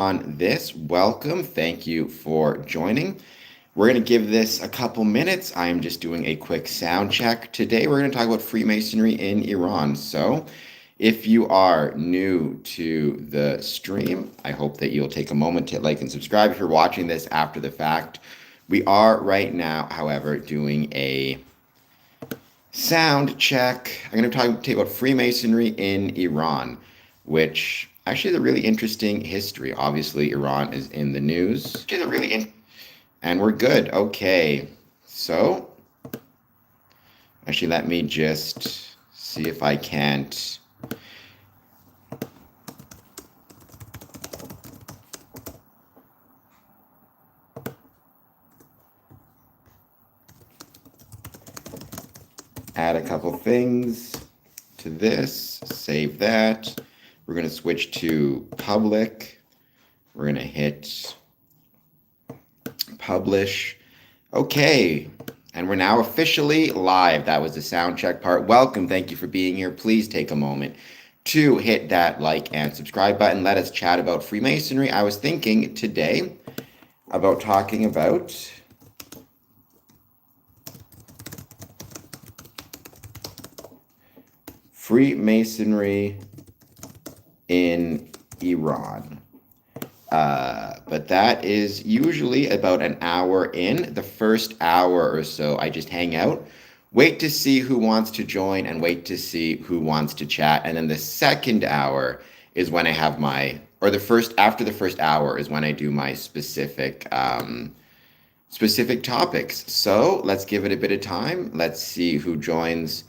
on this. Welcome. Thank you for joining. We're going to give this a couple minutes. I am just doing a quick sound check. Today, we're going to talk about Freemasonry in Iran. So, if you are new to the stream, I hope that you'll take a moment to like and subscribe if you're watching this after the fact. We are right now, however, doing a sound check. I'm going to talk to you about Freemasonry in Iran, which actually is a really interesting history. Obviously, Iran is in the news. And we're good. Okay. So, actually, let me just see if I can't add a couple things to this, save that. We're going to switch to public. We're going to hit publish. Okay. And we're now officially live. That was the sound check part. Welcome. Thank you for being here. Please take a moment to hit that like and subscribe button. Let us chat about Freemasonry. I was thinking today about talking about Freemasonry in Iran. But that is usually about an hour in. The first hour or so, I just hang out, wait to see who wants to join, and wait to see who wants to chat. And then the second hour is when I have after the first hour is when I do my specific topics. So let's give it a bit of time. Let's see who joins.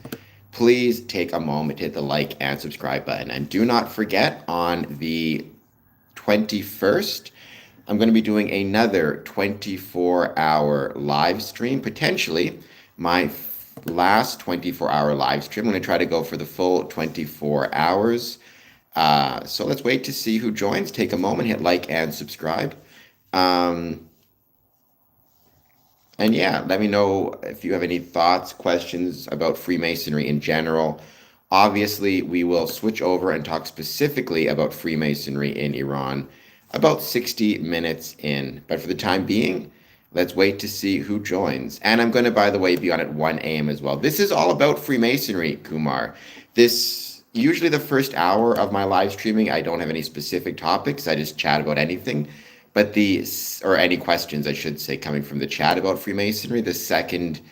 Please take a moment to hit the like and subscribe button. And do not forget, on the 21st, I'm going to be doing another 24-hour live stream, potentially my last 24-hour live stream. I'm going to try to go for the full 24 hours. So let's wait to see who joins. Take a moment, hit like and subscribe. And yeah, let me know if you have any thoughts, questions about Freemasonry in general. Obviously, we will switch over and talk specifically about Freemasonry in Iran about 60 minutes in. But for the time being, let's wait to see who joins. And I'm going to, by the way, be on at 1 a.m. as well. This is all about Freemasonry, Kumar. Usually the first hour of my live streaming, I don't have any specific topics. I just chat about anything. But or any questions, I should say, coming from the chat about Freemasonry. The second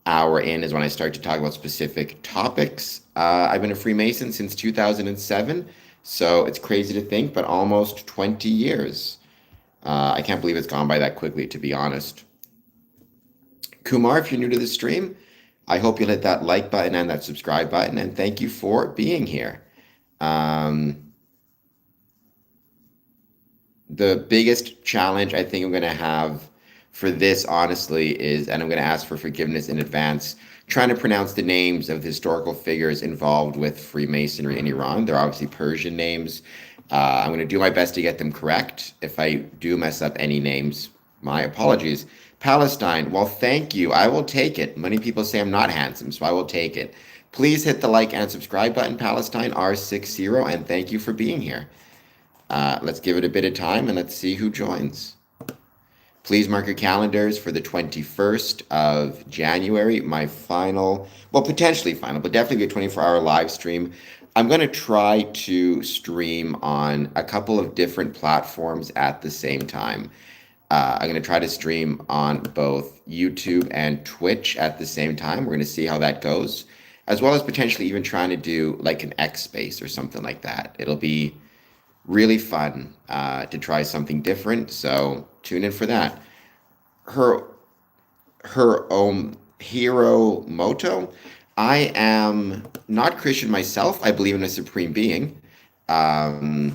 hour in is when I start to talk about specific topics. I've been a Freemason since 2007, so it's crazy to think, but almost 20 years. I can't believe it's gone by that quickly, to be honest. Kumar, if you're new to the stream, I hope you'll hit that like button and that subscribe button, and thank you for being here. The biggest challenge I think I'm going to have for this, honestly, is, and I'm going to ask for forgiveness in advance, trying to pronounce the names of the historical figures involved with Freemasonry in Iran. They're obviously Persian names. I'm going to do my best to get them correct. If I do mess up any names, my apologies. Palestine, well, thank you. I will take it. Many people say I'm not handsome, so I will take it. Please hit the like and subscribe button, Palestine R60, and thank you for being here. Let's give it a bit of time and let's see who joins. Please mark your calendars for the 21st of January, my final, well, potentially final, but definitely be a 24-hour live stream. I'm going to try to stream on a couple of different platforms at the same time. I'm going to try to stream on both YouTube and Twitch at the same time. We're going to see how that goes, as well as potentially even trying to do like an X space or something like that. It'll be really fun to try something different, so tune in for that. Hero motto. I am not Christian myself. I believe in a supreme being, but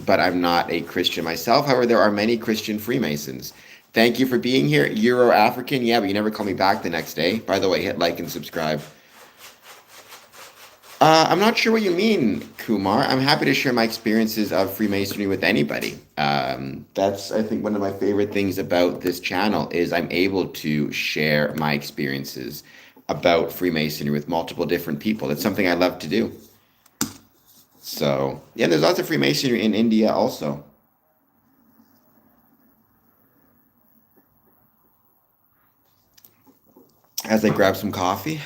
I'm not a Christian myself. However, there are many Christian Freemasons. Thank you for being here. Euro African, yeah, but you never call me back the next day. By the way, hit like and subscribe. I'm not sure what you mean, Kumar. I'm happy to share my experiences of Freemasonry with anybody. That's, I think, one of my favorite things about this channel is I'm able to share my experiences about Freemasonry with multiple different people. It's something I love to do. So, yeah, there's lots of Freemasonry in India also. As I grab some coffee.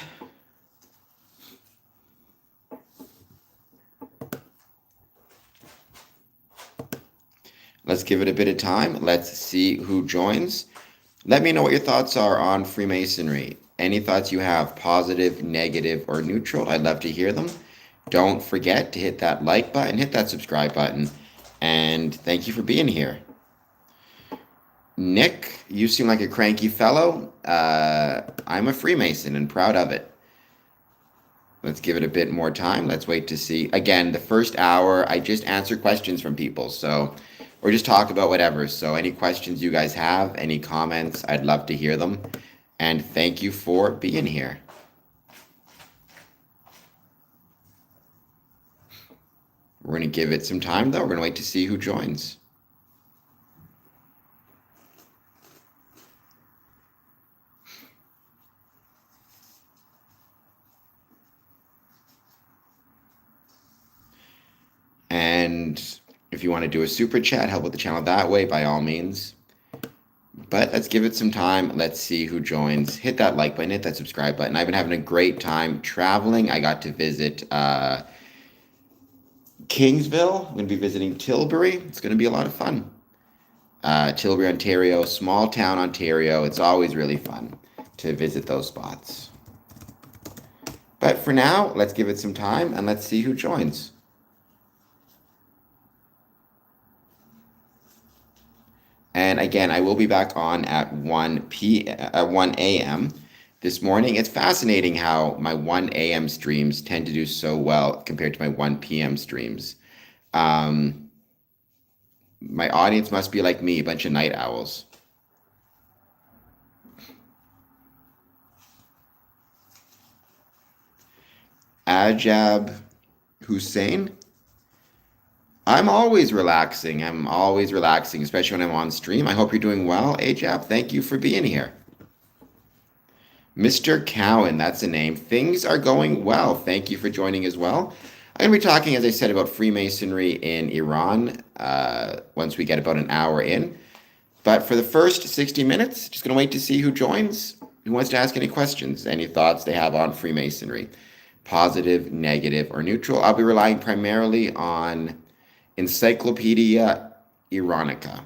Let's give it a bit of time. Let's see who joins. Let me know what your thoughts are on Freemasonry. Any thoughts you have, positive, negative, or neutral, I'd love to hear them. Don't forget to hit that like button, hit that subscribe button, and thank you for being here. Nick, you seem like a cranky fellow. I'm a Freemason and proud of it. Let's give it a bit more time. Let's wait to see. Again, the first hour, I just answer questions from people, or just talk about whatever. So any questions you guys have, any comments, I'd love to hear them. And thank you for being here. We're going to give it some time, though. We're going to wait to see who joins. And if you want to do a super chat, help with the channel that way, by all means. But let's give it some time. Let's see who joins. Hit that like button, hit that subscribe button. I've been having a great time traveling. I got to visit Kingsville. I'm going to be visiting Tilbury. It's going to be a lot of fun. Tilbury, Ontario, small town Ontario. It's always really fun to visit those spots. But for now, let's give it some time and let's see who joins. And again, I will be back on at 1 a.m. this morning. It's fascinating how my 1 a.m. streams tend to do so well compared to my 1 p.m. streams. My audience must be like me, a bunch of night owls. Ḥosayn. I'm always relaxing. Especially when I'm on stream. I hope you're doing well, Ajab. Thank you for being here. Mr. Cowan, that's a name. Things are going well. Thank you for joining as well. I'm going to be talking, as I said, about Freemasonry in Iran once we get about an hour in. But for the first 60 minutes, just going to wait to see who joins, who wants to ask any questions, any thoughts they have on Freemasonry, positive, negative, or neutral. I'll be relying primarily on Encyclopedia Iranica.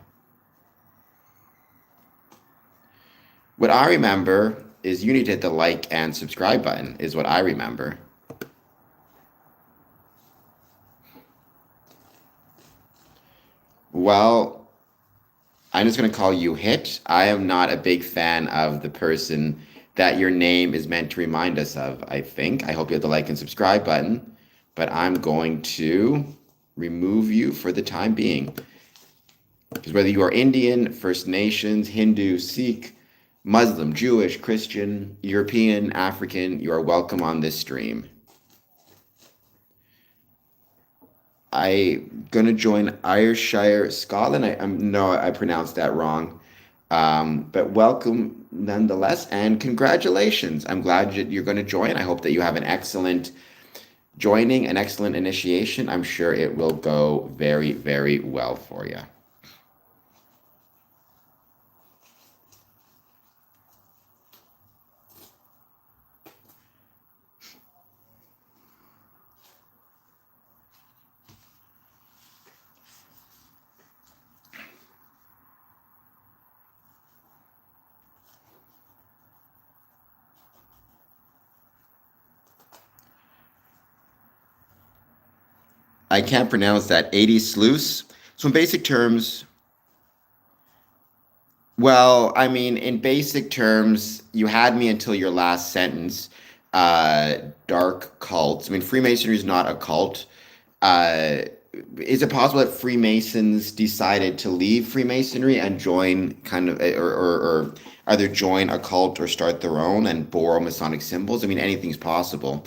What I remember is you need to hit the like and subscribe button, is what I remember. Well, I'm just going to call you Hit. I am not a big fan of the person that your name is meant to remind us of, I think. I hope you hit the like and subscribe button, but I'm going to remove you for the time being. Because whether you are Indian, First Nations, Hindu, Sikh, Muslim, Jewish, Christian, European, African, you are welcome on this stream. I'm going to join Ayrshire, Scotland. I pronounced that wrong. But welcome nonetheless, and congratulations. I'm glad you're going to join. I hope that you have an excellent joining, an excellent initiation. I'm sure it will go very, very well for you. I can't pronounce that. 80 sluice. So in basic terms, well, I mean, in basic terms, you had me until your last sentence. Dark cults. I mean, Freemasonry is not a cult. Is it possible that Freemasons decided to leave Freemasonry and join or either join a cult or start their own and borrow Masonic symbols? I mean, anything's possible.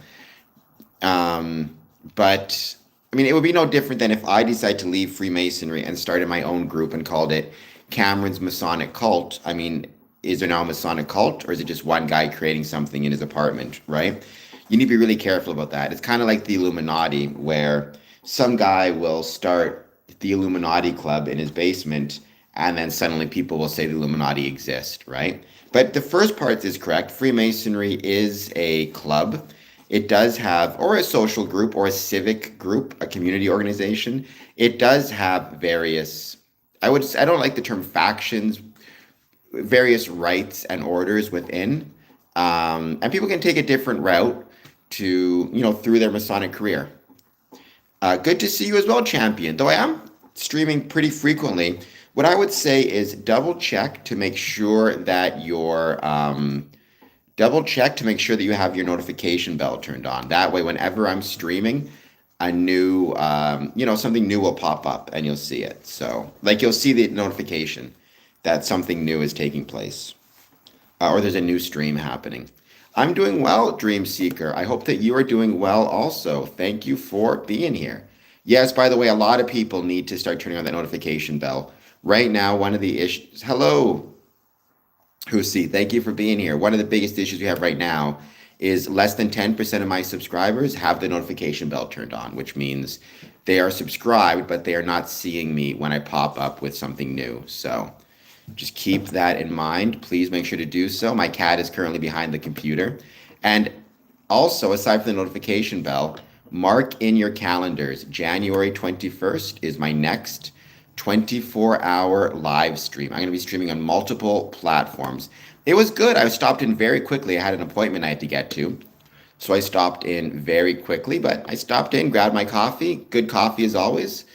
But I mean, it would be no different than if I decided to leave Freemasonry and started my own group and called it Cameron's Masonic Cult. I mean, is there now a Masonic cult, or is it just one guy creating something in his apartment, right? You need to be really careful about that. It's kind of like the Illuminati, where some guy will start the Illuminati club in his basement, and then suddenly people will say the Illuminati exist, right? But the first part is correct. Freemasonry is a club. It does have, or a social group, or a civic group, a community organization. It does have various, I don't like the term factions, various rights and orders within. And people can take a different route to, through their Masonic career. Good to see you as well, champion. Though I am streaming pretty frequently, what I would say is double check to make sure that you have your notification bell turned on. That way, whenever I'm streaming, a new, something new will pop up and you'll see it. So, like, you'll see the notification that something new is taking place, or there's a new stream happening. I'm doing well, Dream Seeker. I hope that you are doing well also. Thank you for being here. Yes, by the way, a lot of people need to start turning on that notification bell. Right now, one of the issues, hello, Husi, thank you for being here. One of the biggest issues we have right now is less than 10% of my subscribers have the notification bell turned on, which means they are subscribed, but they are not seeing me when I pop up with something new. So just keep that in mind. Please make sure to do so. My cat is currently behind the computer. And also, aside from the notification bell, mark in your calendars, January 21st is my next 24-hour live stream. I'm going to be streaming on multiple platforms. It was good. I stopped in very quickly. I had an appointment I had to get to. So I stopped in very quickly, but I stopped in, grabbed my coffee. Good coffee as always.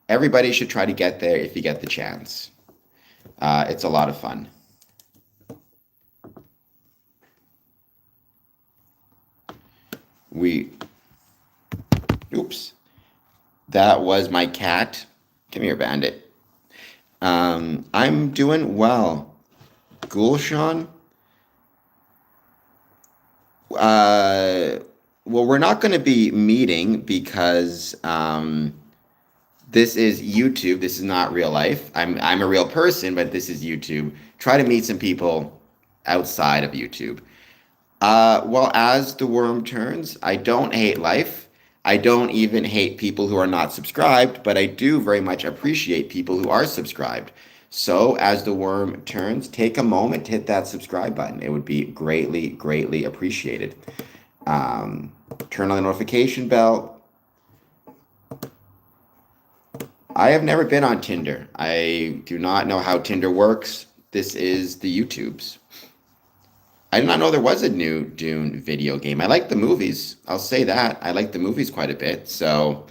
Everybody should try to get there if you get the chance. It's a lot of fun. Oops. That was my cat. Come here, Bandit. I'm doing well. Gulshan? Well, we're not going to be meeting because this is YouTube. This is not real life. I'm a real person, but this is YouTube. Try to meet some people outside of YouTube. Well, as the worm turns, I don't hate life. I don't even hate people who are not subscribed, but I do very much appreciate people who are subscribed. So as the worm turns, take a moment to hit that subscribe button. It would be greatly, greatly appreciated. Turn on the notification bell. I have never been on Tinder. I do not know how Tinder works. This is the YouTubes. I did not know there was a new Dune video game. I like the movies. I'll say that. I like the movies quite a bit. So,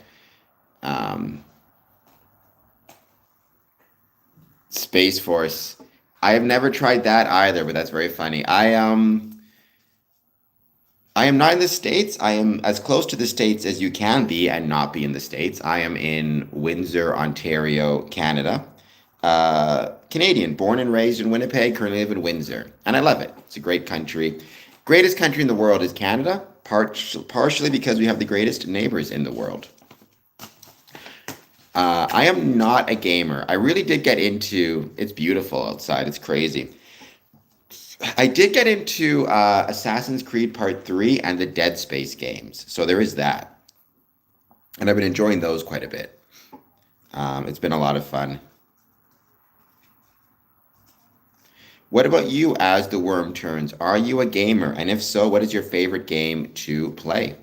Space Force. I have never tried that either, but that's very funny. I am not in the States. I am as close to the States as you can be and not be in the States. I am in Windsor, Ontario, Canada. Canadian, born and raised in Winnipeg, currently live in Windsor. And I love it. It's a great country. Greatest country in the world is Canada, partially because we have the greatest neighbors in the world. I am not a gamer. I really did get into, it's beautiful outside. It's crazy. I did get into Assassin's Creed Part 3 and the Dead Space games. So there is that. And I've been enjoying those quite a bit. It's been a lot of fun. What about you as the worm turns? Are you a gamer? And if so, what is your favorite game to play?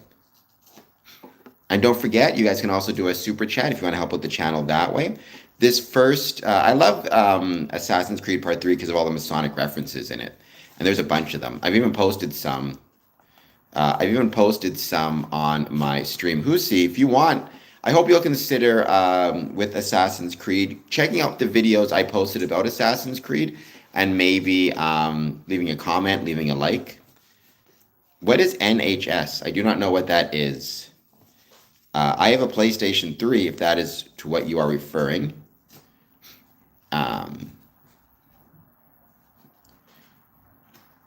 And don't forget, you guys can also do a super chat if you want to help with the channel that way. This first, I love Assassin's Creed Part 3 because of all the Masonic references in it. And there's a bunch of them. I've even posted some. On my stream. Husi, if you want, I hope you'll consider with Assassin's Creed, checking out the videos I posted about Assassin's Creed, and maybe leaving a comment, leaving a like. What is NHS? I do not know what that is. I have a PlayStation 3, if that is to what you are referring.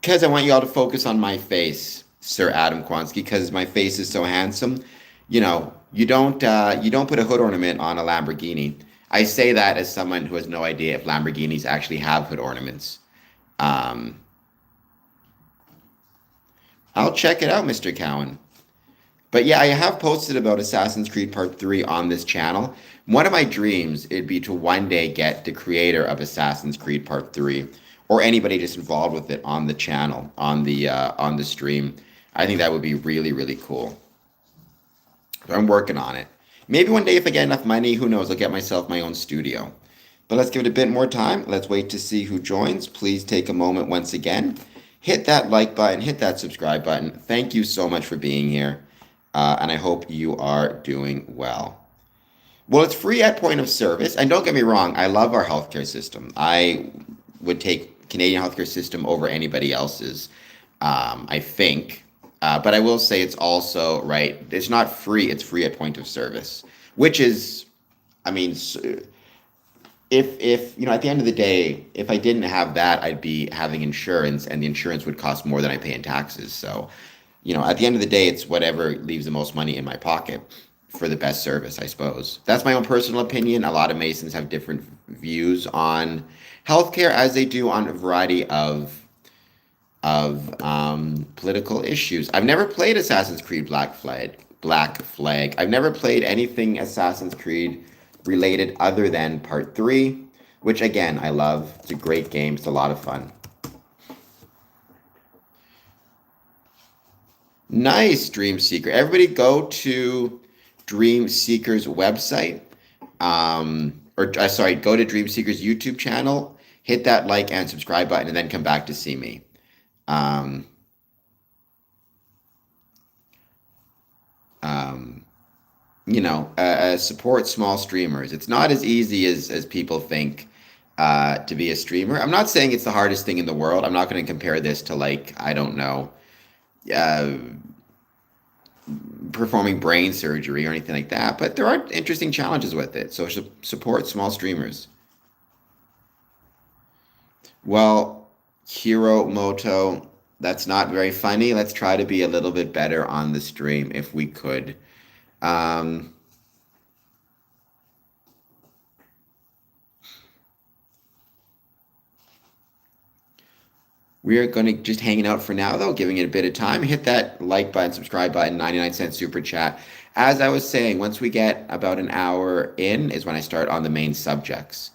Because I want you all to focus on my face, Sir Adam Kwansky, because my face is so handsome. You know, you don't put a hood ornament on a Lamborghini. I say that as someone who has no idea if Lamborghinis actually have hood ornaments. I'll check it out, Mr. Cowan. But yeah, I have posted about Assassin's Creed Part 3 on this channel. One of my dreams it'd be to one day get the creator of Assassin's Creed Part 3 or anybody just involved with it on the channel, on the stream. I think that would be really, really cool. So I'm working on it. Maybe one day if I get enough money, who knows, I'll get myself my own studio. But let's give it a bit more time. Let's wait to see who joins. Please take a moment once again. Hit that like button, hit that subscribe button. Thank you so much for being here. And I hope you are doing well. Well, it's free at point of service. And don't get me wrong, I love our healthcare system. I would take Canadian healthcare system over anybody else's, I think. But I will say it's also, right, it's not free, it's free at point of service, which is, I mean, if you know, at the end of the day, if I didn't have that, I'd be having insurance, and the insurance would cost more than I pay in taxes. So, you know, at the end of the day, it's whatever leaves the most money in my pocket for the best service, I suppose. That's my own personal opinion. A lot of Masons have different views on healthcare, as they do on a variety of political issues. I've never played Assassin's Creed Black Flag. I've never played anything Assassin's Creed related other than Part 3, which again, I love. It's a great game. It's a lot of fun. Nice, Dream Seeker. Everybody go to Dream Seeker's website. Go to Dream Seeker's YouTube channel, hit that like and subscribe button, and then come back to see me. Support small streamers. It's not as easy as people think to be a streamer. I'm not saying it's the hardest thing in the world. I'm not going to compare this to, like, I don't know, performing brain surgery or anything like that. But there are interesting challenges with it. So support small streamers. Well, Hiro Moto, that's not very funny. Let's try to be a little bit better on the stream if we could. We are going to just hanging out for now, though, giving it a bit of time. Hit that like button, subscribe button, 99-cent super chat. As I was saying, once we get about an hour in is when I start on the main subjects.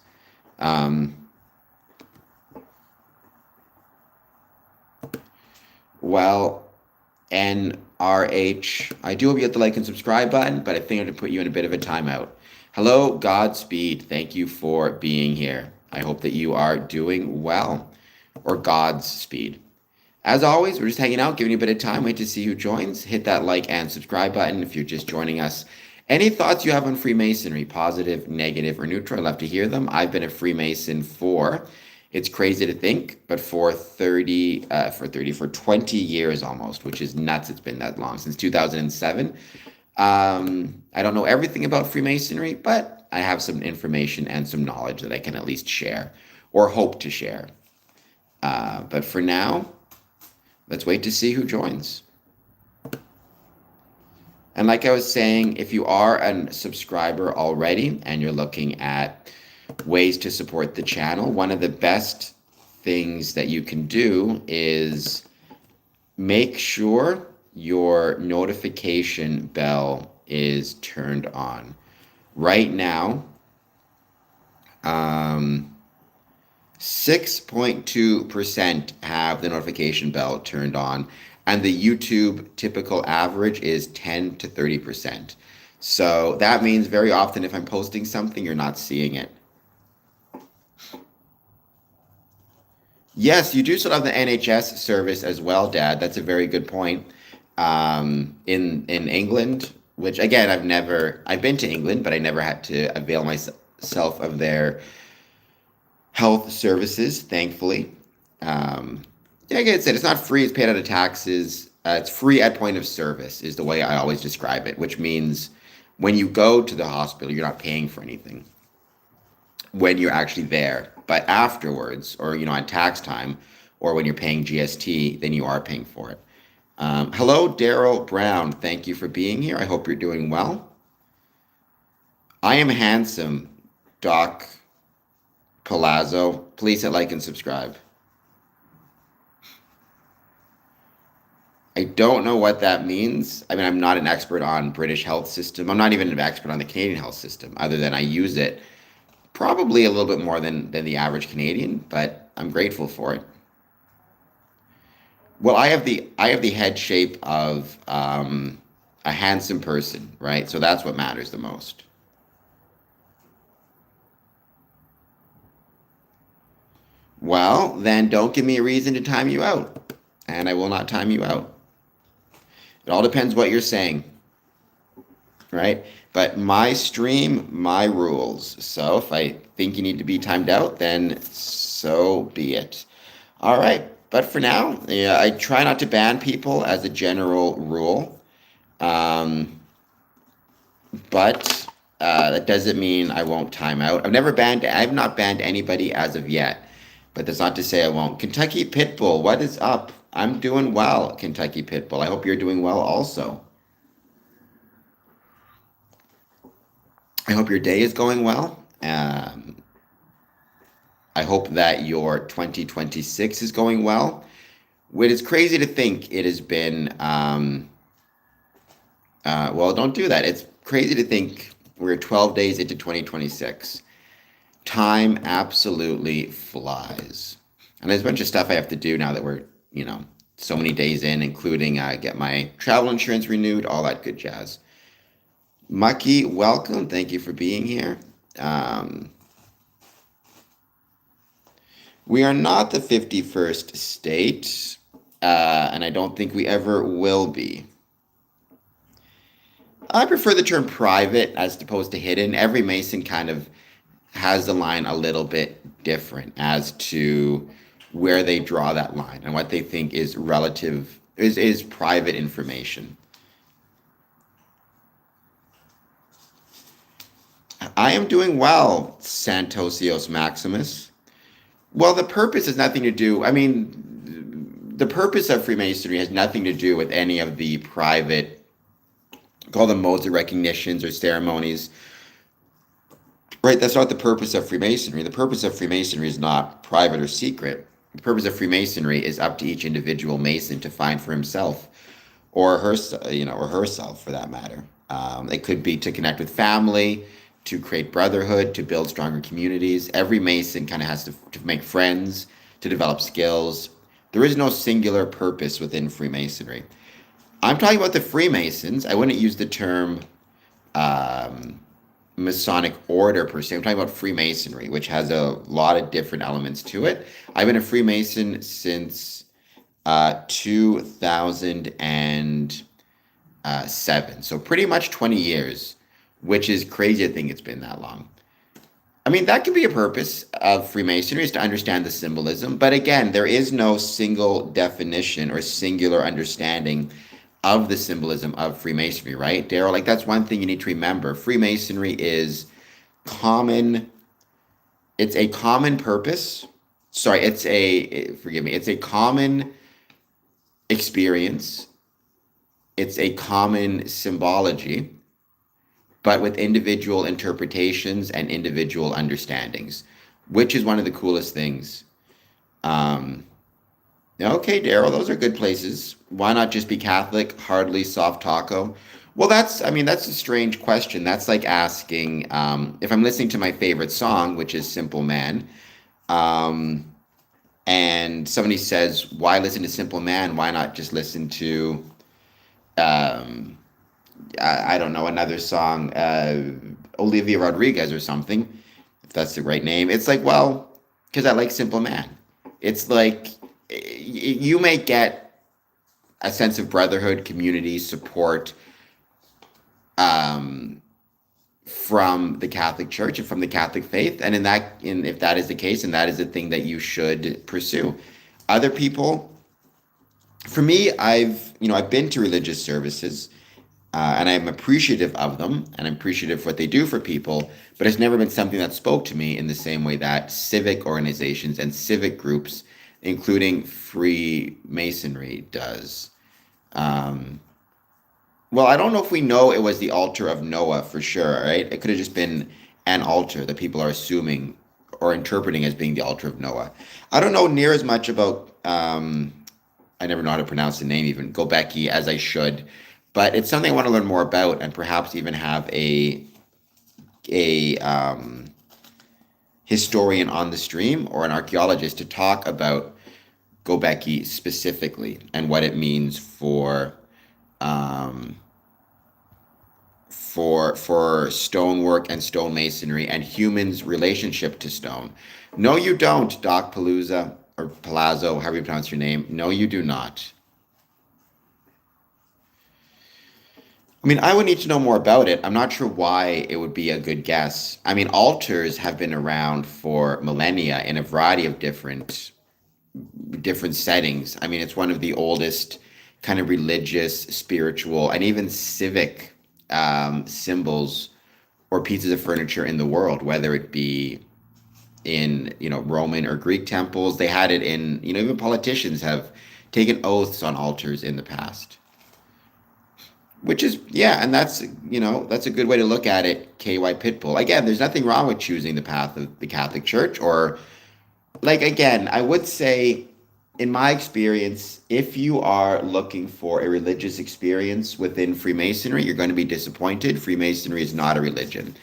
Well, NRH, I do hope you hit the like and subscribe button, but I think I'm going to put you in a bit of a timeout. Hello, Godspeed. Thank you for being here. I hope that you are doing well, or Godspeed. As always, we're just hanging out, giving you a bit of time. Wait to see who joins. Hit that like and subscribe button if you're just joining us. Any thoughts you have on Freemasonry, positive, negative, or neutral? I'd love to hear them. I've been a Freemason it's crazy to think, but for 20 years almost, which is nuts. It's been that long, since 2007. I don't know everything about Freemasonry, but I have some information and some knowledge that I can at least share, or hope to share. But for now, let's wait to see who joins. And like I was saying, if you are a subscriber already and you're looking at ways to support the channel, one of the best things that you can do is make sure your notification bell is turned on. Right now, 6.2% have the notification bell turned on, and the YouTube typical average is 10 to 30%. So that means very often if I'm posting something, you're not seeing it. Yes, you do still have the NHS service as well, Dad. That's a very good point. In England, which again, I've been to England, but I never had to avail myself of their health services, thankfully. Like I said, it's not free, it's paid out of taxes. It's free at point of service is the way I always describe it, which means when you go to the hospital, you're not paying for anything when you're actually there. But afterwards, or at tax time, or when you're paying GST, then you are paying for it. Hello, Daryl Brown. Thank you for being here. I hope you're doing well. I am handsome, Doc Palazzo. Please hit like and subscribe. I don't know what that means. I mean, I'm not an expert on British health system. I'm not even an expert on the Canadian health system, other than I use it probably a little bit more than the average Canadian, but I'm grateful for it. Well, I have the head shape of a handsome person, right? So that's what matters the most. Well, then don't give me a reason to time you out, and I will not time you out. It all depends what you're saying, right? But my stream, my rules. So if I think you need to be timed out, then so be it. All right. But for now, yeah, I try not to ban people as a general rule. Um, but that doesn't mean I won't time out. I've not banned anybody as of yet, but that's not to say I won't. Kentucky Pitbull, what is up? I'm doing well, Kentucky Pitbull. I hope you're doing well also. I hope your day is going well. I hope that your 2026 is going well. It is crazy to think it has been, well, don't do that. It's crazy to think we're 12 days into 2026. Time absolutely flies. And there's a bunch of stuff I have to do now that we're, so many days in, including get my travel insurance renewed, all that good jazz. Mucky, welcome. Thank you for being here. We are not the 51st state, and I don't think we ever will be. I prefer the term private as opposed to hidden. Every Mason kind of has the line a little bit different as to where they draw that line and what they think is is private information. I am doing well, Santosios Maximus. Well, the purpose has nothing to do, I mean, the purpose of Freemasonry has nothing to do with any of the private, call them modes of recognitions or ceremonies. Right, that's not the purpose of Freemasonry. The purpose of Freemasonry is not private or secret. The purpose of Freemasonry is up to each individual Mason to find for himself or her, or herself for that matter. It could be to connect with family, to create brotherhood, to build stronger communities. Every Mason kind of has to make friends, to develop skills. There is no singular purpose within Freemasonry. I'm talking about the Freemasons. I wouldn't use the term Masonic order per se. I'm talking about Freemasonry, which has a lot of different elements to it. I've been a Freemason since 2007, so pretty much 20 years, which is crazy to think it's been that long. I mean, that could be a purpose of Freemasonry, is to understand the symbolism. But again, there is no single definition or singular understanding of the symbolism of Freemasonry, right, Daryl? Like, that's one thing you need to remember. Freemasonry is common. It's a common purpose. Sorry, it's a common experience. It's a common symbology, but with individual interpretations and individual understandings, which is one of the coolest things. Okay, Daryl, those are good places. Why not just be Catholic? Hardly soft taco. Well, that's a strange question. That's like asking if I'm listening to my favorite song, which is Simple Man, and somebody says, why listen to Simple Man? Why not just listen to, I don't know, another song, Olivia Rodriguez or something, if that's the right name. It's like, well, because I like Simple Man. It's like, you may get a sense of brotherhood, community, support from the Catholic Church and from the Catholic faith. And if that is the case, and that is the thing that you should pursue. Other people, for me, I've been to religious services, and I'm appreciative of them, and I'm appreciative of what they do for people, but it's never been something that spoke to me in the same way that civic organizations and civic groups, including Freemasonry, does. Well, I don't know if we know it was the altar of Noah for sure, right? It could have just been an altar that people are assuming or interpreting as being the altar of Noah. I don't know near as much about I never know how to pronounce the name even, Göbekli, as I should. But it's something I want to learn more about and perhaps even have a historian on the stream or an archaeologist to talk about Göbekli specifically and what it means um, for stonework and stonemasonry and humans' relationship to stone. No, you don't, Doc Palooza or Palazzo, however you pronounce your name. No, you do not. I mean, I would need to know more about it. I'm not sure why it would be a good guess. I mean, altars have been around for millennia in a variety of different settings. I mean, it's one of the oldest kind of religious, spiritual, and even civic symbols or pieces of furniture in the world, whether it be in, Roman or Greek temples. They had it in, even politicians have taken oaths on altars in the past. Which is, yeah, and that's a good way to look at it, KY Pitbull. Again, there's nothing wrong with choosing the path of the Catholic Church or, like, again, I would say, in my experience, if you are looking for a religious experience within Freemasonry, you're going to be disappointed. Freemasonry is not a religion.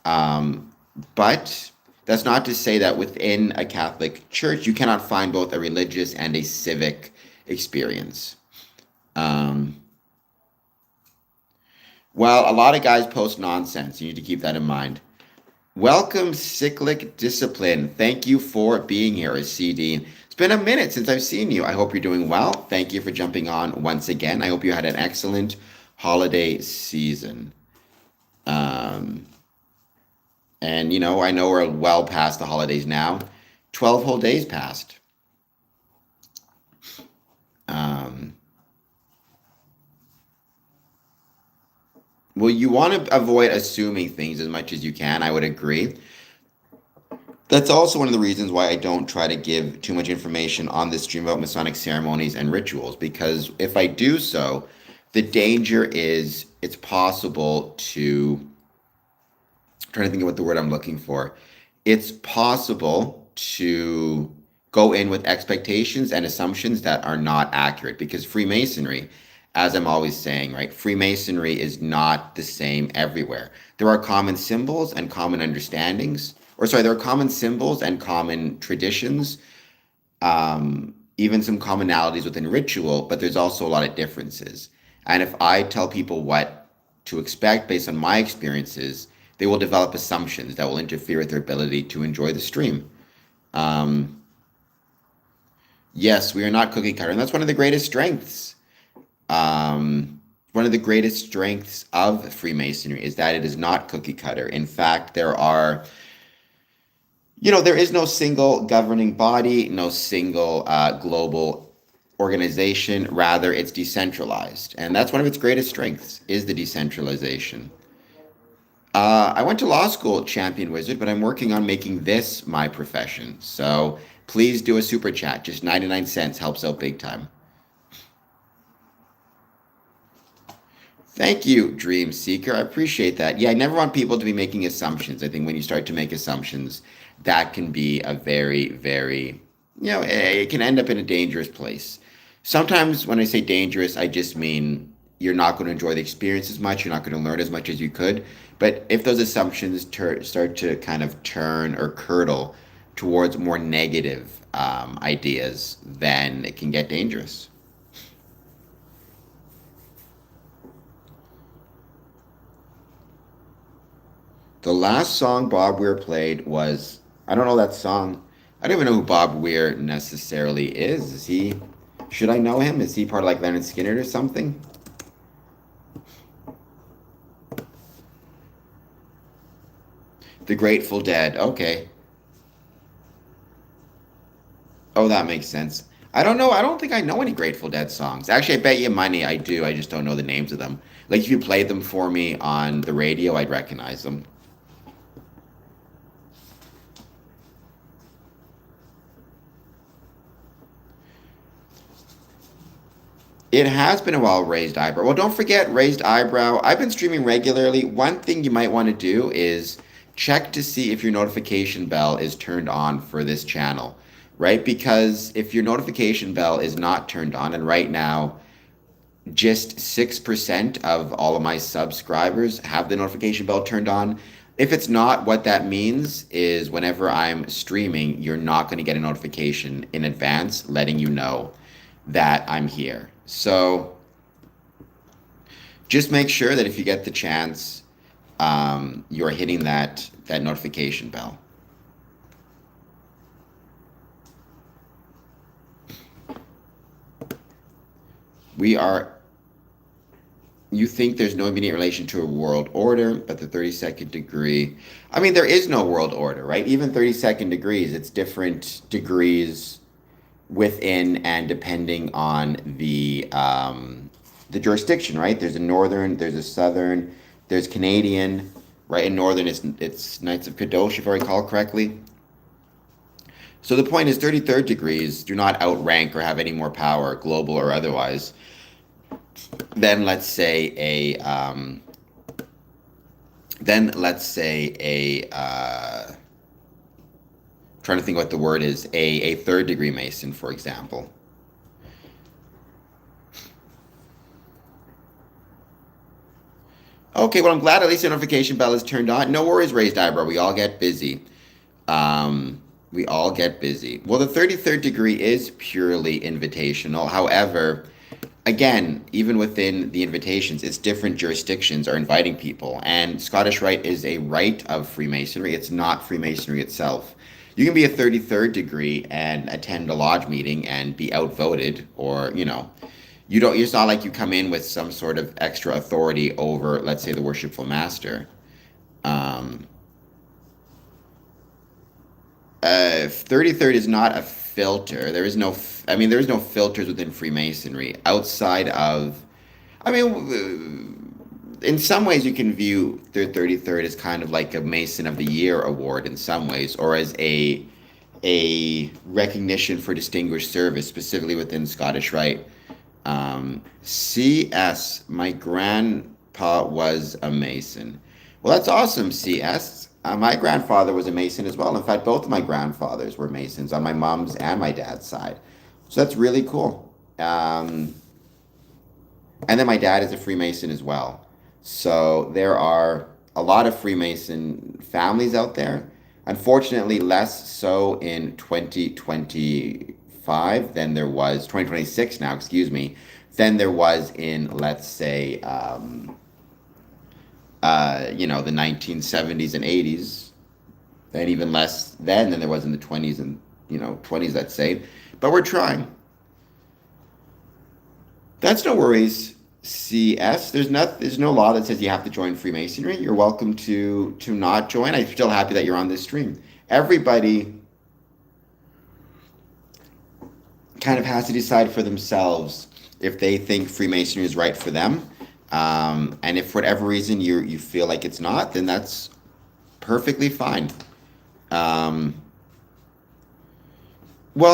But that's not to say that within a Catholic church, you cannot find both a religious and a civic experience. Well, a lot of guys post nonsense. You need to keep that in mind. Welcome, Cyclic Discipline. Thank you for being here, CD. It's been a minute since I've seen you. I hope you're doing well. Thank you for jumping on once again. I hope you had an excellent holiday season. And, I know we're well past the holidays now. 12 whole days passed. Well, you want to avoid assuming things as much as you can. I would agree. That's also one of the reasons why I don't try to give too much information on this stream about Masonic ceremonies and rituals, because if I do so, the danger is it's possible to, I'm trying to think of what the word I'm looking for. It's possible to go in with expectations and assumptions that are not accurate, because Freemasonry, as I'm always saying, right, Freemasonry is not the same everywhere. There are common symbols and common understandings, there are common symbols and common traditions, even some commonalities within ritual, but there's also a lot of differences. And if I tell people what to expect based on my experiences, they will develop assumptions that will interfere with their ability to enjoy the stream. Yes, we are not cookie cutter, and that's one of the greatest strengths. One of the greatest strengths of Freemasonry is that it is not cookie cutter. In fact, there is no single governing body, no single global organization. Rather, it's decentralized. And that's one of its greatest strengths, is the decentralization. I went to law school, Champion Wizard, but I'm working on making this my profession. So please do a super chat. Just 99 cents helps out big time. Thank you, Dream Seeker. I appreciate that. Yeah, I never want people to be making assumptions. I think when you start to make assumptions, that can be a very, very, it can end up in a dangerous place. Sometimes when I say dangerous, I just mean you're not going to enjoy the experience as much. You're not going to learn as much as you could. But if those assumptions start to kind of turn or curdle towards more negative ideas, then it can get dangerous. The last song Bob Weir played was, I don't know that song. I don't even know who Bob Weir necessarily is. Should I know him? Is he part of like Leonard Skinner or something? The Grateful Dead. Okay. Oh, that makes sense. I don't know. I don't think I know any Grateful Dead songs. Actually, I bet you money I do. I just don't know the names of them. Like if you played them for me on the radio, I'd recognize them. It has been a while, Raised Eyebrow. Well, don't forget Raised Eyebrow. I've been streaming regularly. One thing you might want to do is check to see if your notification bell is turned on for this channel. right? Because if your notification bell is not turned on, and right now, just 6% of all of my subscribers have the notification bell turned on. If it's not, what that means is whenever I'm streaming, you're not going to get a notification in advance letting you know that I'm here. So just make sure that if you get the chance, you're hitting that notification bell. You think there's no immediate relation to a world order, but the 32nd degree, I mean, there is no world order, right? Even 32nd degrees, it's different degrees within and depending on the jurisdiction, right? There's a northern, there's a southern, there's Canadian, right? In northern, it's Knights of Kadosh, if I recall correctly. So the point is 33rd degrees do not outrank or have any more power, global or otherwise, than let's say a trying to think what the word is, a third degree Mason, for example. Okay, well, I'm glad at least the notification bell is turned on. No worries, raised eyebrow. We all get busy. We all get busy. Well, the 33rd degree is purely invitational. However, again, even within the invitations, it's different jurisdictions are inviting people. And Scottish Rite is a rite of Freemasonry. It's not Freemasonry itself. You can be a 33rd degree and attend a lodge meeting and be outvoted, or, it's not like you come in with some sort of extra authority over, let's say, the worshipful master. 33rd is not a filter. There's no filters within Freemasonry outside of, in some ways you can view the 33rd as kind of like a Mason of the Year award in some ways, or as a recognition for distinguished service, specifically within Scottish Rite. CS, my grandpa was a Mason. Well, that's awesome, CS. My grandfather was a Mason as well. In fact, both of my grandfathers were Masons on my mom's and my dad's side. So that's really cool. And then my dad is a Freemason as well. So there are a lot of Freemason families out there. Unfortunately, less so in 2025 than there was, 2026 now, excuse me, than there was in, let's say, the 1970s and 80s, and even less then than there was in the 20s and 20s, let's say. But we're trying. That's no worries, CS. There's no law that says you have to join Freemasonry. You're welcome to not join. I'm still happy that you're on this stream. Everybody kind of has to decide for themselves if they think Freemasonry is right for them. And if for whatever reason you feel like it's not, then that's perfectly fine. Well,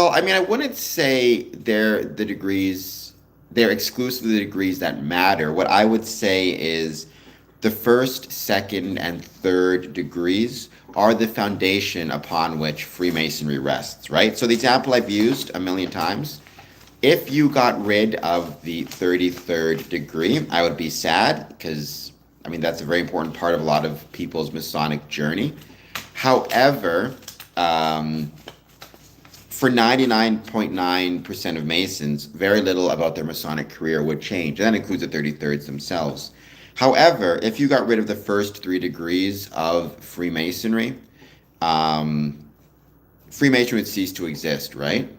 I wouldn't say they're exclusively the degrees that matter. What I would say is the first, second, and third degrees are the foundation upon which Freemasonry rests, right? So the example I've used a million times, if you got rid of the 33rd degree, I would be sad because, that's a very important part of a lot of people's Masonic journey. However, for 99.9% of Masons, very little about their Masonic career would change. And that includes the 33rds themselves. However, if you got rid of the first 3 degrees of Freemasonry, Freemasonry would cease to exist, right?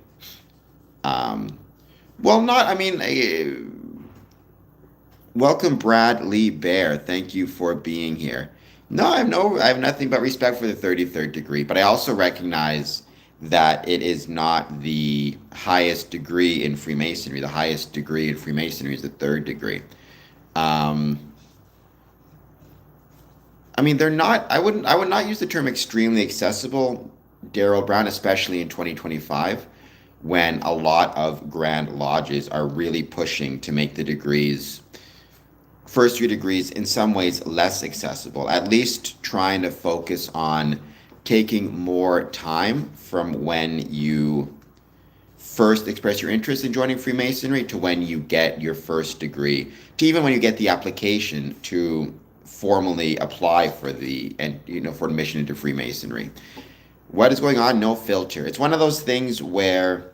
Welcome Bradley Bear. Thank you for being here. No, I have nothing but respect for the 33rd degree, but I also recognize that it is not the highest degree in Freemasonry. The highest degree in Freemasonry is the 3rd degree. They're not, I would not use the term extremely accessible, Daryl Brown, especially in 2025. When a lot of grand lodges are really pushing to make the degrees, first 3 degrees, in some ways less accessible, at least trying to focus on taking more time from when you first express your interest in joining Freemasonry to when you get your first degree, to even when you get the application to formally apply for for admission into Freemasonry. What is going on? No filter. It's one of those things where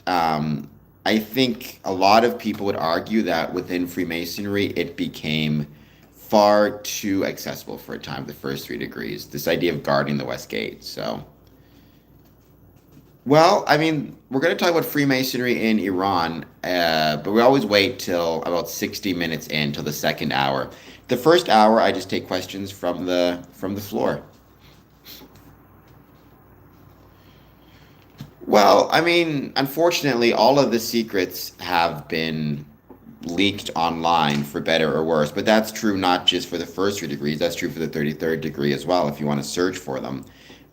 I think a lot of people would argue that within Freemasonry, it became far too accessible for a time, the first 3 degrees, this idea of guarding the West Gate. So, well, I mean, we're going to talk about Freemasonry in Iran, but we always wait till about 60 minutes in, till the second hour. The first hour, I just take questions from the floor. Well, I mean, unfortunately, all of the secrets have been leaked online for better or worse, but that's true not just for the first 3 degrees, that's true for the 33rd degree as well, if you want to search for them.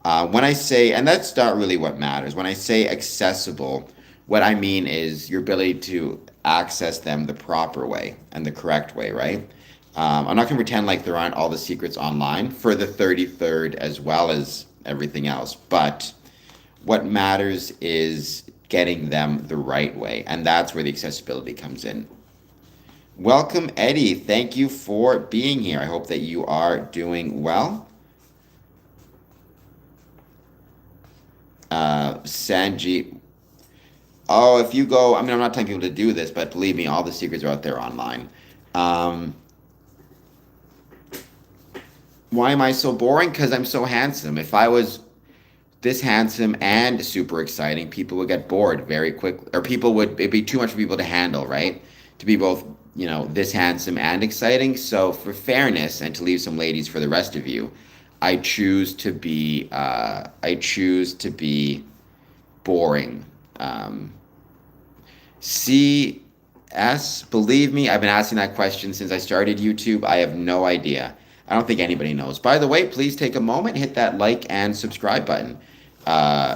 When I say, and that's not really what matters, when I say accessible, what I mean is your ability to access them the proper way and the correct way, right? I'm not going to pretend like there aren't all the secrets online for the 33rd as well as everything else, but what matters is getting them the right way, and that's where the accessibility comes in. Welcome, Eddie. Thank you for being here. I hope that you are doing well. Sanjeet. Oh, if you go, I mean, I'm not telling people to do this, but believe me, all the secrets are out there online. Why am I so boring? Because I'm so handsome. If I was this handsome and super exciting, people would get bored very quickly, or it'd be too much for people to handle, right? To be both, this handsome and exciting. So for fairness and to leave some ladies for the rest of you, I choose to be boring. CS, believe me, I've been asking that question since I started YouTube. I have no idea. I don't think anybody knows. By the way, please take a moment, hit that like and subscribe button.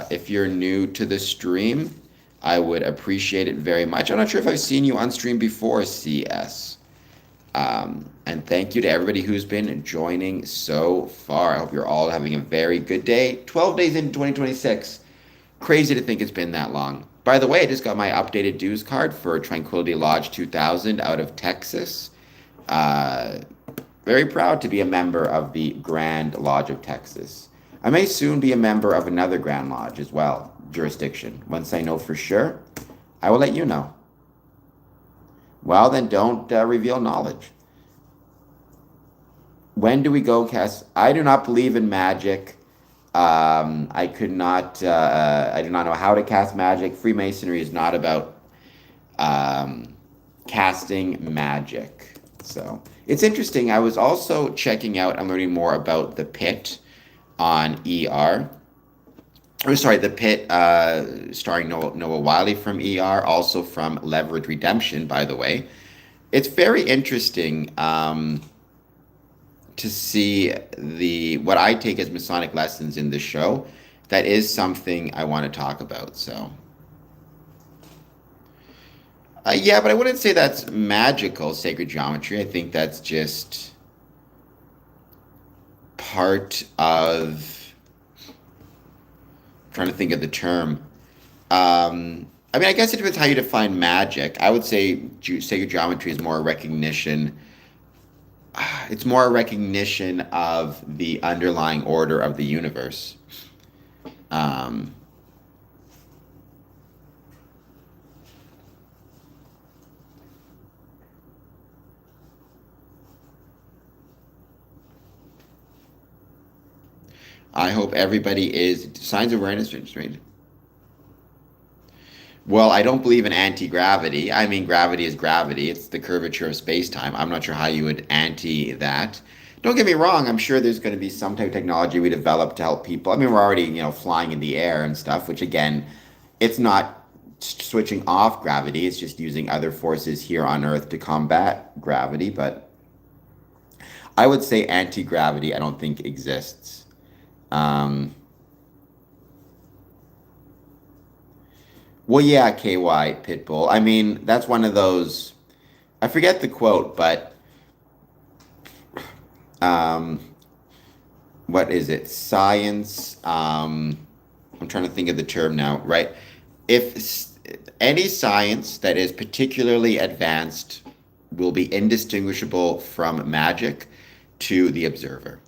If you're new to the stream, I would appreciate it very much. I'm not sure if I've seen you on stream before, CS. And thank you to everybody who's been joining so far. I hope you're all having a very good day. 12 days into 2026. Crazy to think it's been that long. By the way, I just got my updated dues card for Tranquility Lodge 2000 out of Texas. Very proud to be a member of the Grand Lodge of Texas. I may soon be a member of another Grand Lodge as well, jurisdiction. Once I know for sure, I will let you know. Well, then don't reveal knowledge. When do we go cast? I do not believe in magic. I do not know how to cast magic. Freemasonry is not about casting magic. So it's interesting. I was also checking out and learning more about the pit on ER. The pit starring Noah Wiley from ER, also from Leverage Redemption, by the way. It's very interesting to see what I take as Masonic lessons in the show. That is something I want to talk about. So, yeah, but I wouldn't say that's magical sacred geometry. I think that's just part of. I'm trying to think of the term. I mean, I guess it depends how you define magic. I would say sacred geometry is more a recognition. It's more a recognition of the underlying order of the universe. I hope everybody is signs of awareness. Well, I don't believe in anti-gravity. I mean, gravity is gravity. It's the curvature of space-time. I'm not sure how you would anti that. Don't get me wrong. I'm sure there's going to be some type of technology we develop to help people. I mean, we're already, flying in the air and stuff, which again, it's not switching off gravity. It's just using other forces here on Earth to combat gravity. But I would say anti-gravity, I don't think exists. Well, yeah, KY Pitbull. I mean, that's one of those. I forget the quote, but what is it? Science. I'm trying to think of the term now, right? any science that is particularly advanced will be indistinguishable from magic to the observer,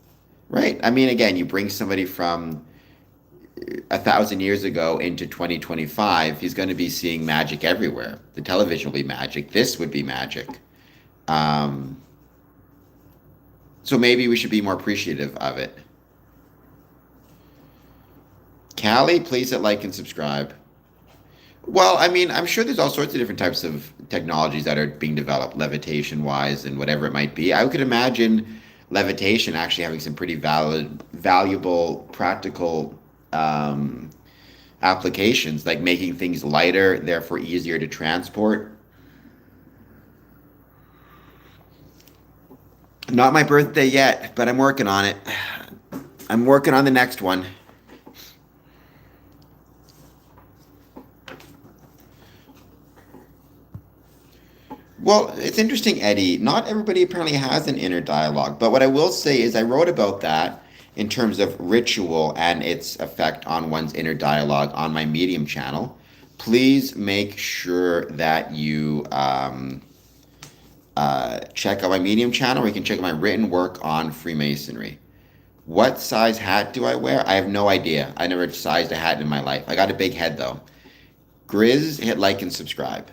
right? I mean, again, you bring somebody from 1,000 years ago into 2025, he's going to be seeing magic everywhere. The television will be magic. This would be magic. So maybe we should be more appreciative of it. Callie, please hit like and subscribe. Well, I mean, I'm sure there's all sorts of different types of technologies that are being developed, levitation-wise and whatever it might be. I could imagine levitation actually having some pretty valuable, practical applications, like making things lighter, therefore easier to transport. Not my birthday yet, but I'm working on it. I'm working on the next one. Well, it's interesting, Eddie. Not everybody apparently has an inner dialogue, but what I will say is I wrote about that in terms of ritual and its effect on one's inner dialogue on my Medium channel. Please make sure that you check out my Medium channel, or you can check out my written work on Freemasonry. What size hat do I wear? I have no idea. I never sized a hat in my life. I got a big head, though. Grizz, hit like and subscribe.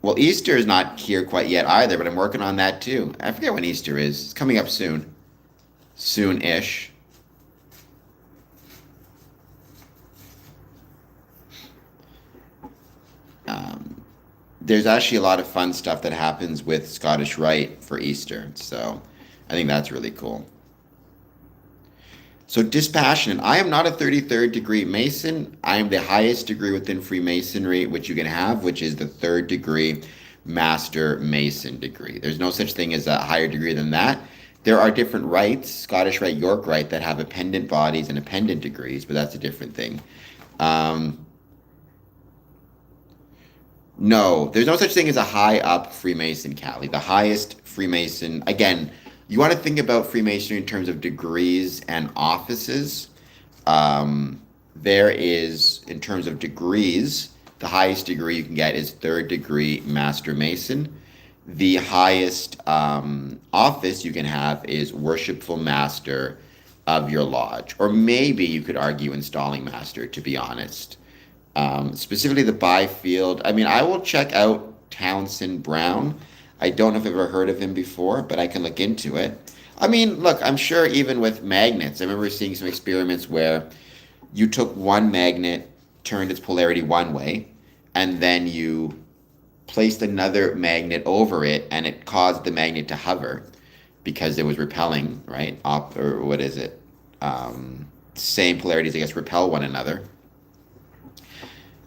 Well, Easter is not here quite yet either, but I'm working on that too. I forget when Easter is. It's coming up soon. Soon-ish. There's actually a lot of fun stuff that happens with Scottish Rite for Easter, so I think that's really cool. So dispassionate. I am not a 33rd degree Mason. I am the highest degree within Freemasonry, which you can have, which is the 3rd degree Master Mason degree. There's no such thing as a higher degree than that. There are different rites, Scottish Rite, York Rite, that have appendant bodies and appendant degrees, but that's a different thing. No, there's no such thing as a high up Freemason, Callie. The highest Freemason, again, you want to think about Freemasonry in terms of degrees and offices. There is, in terms of degrees, the highest degree you can get is 3rd degree Master Mason. The highest office you can have is Worshipful Master of your lodge. Or maybe you could argue Installing Master, to be honest. Specifically the Byfield. I mean, I will check out Townsend Brown. I don't know if I've ever heard of him before, but I can look into it. I mean, look, I'm sure even with magnets, I remember seeing some experiments where you took one magnet, turned its polarity one way, and then you placed another magnet over it, and it caused the magnet to hover because it was repelling, right? Or what is it? Same polarities, I guess, repel one another.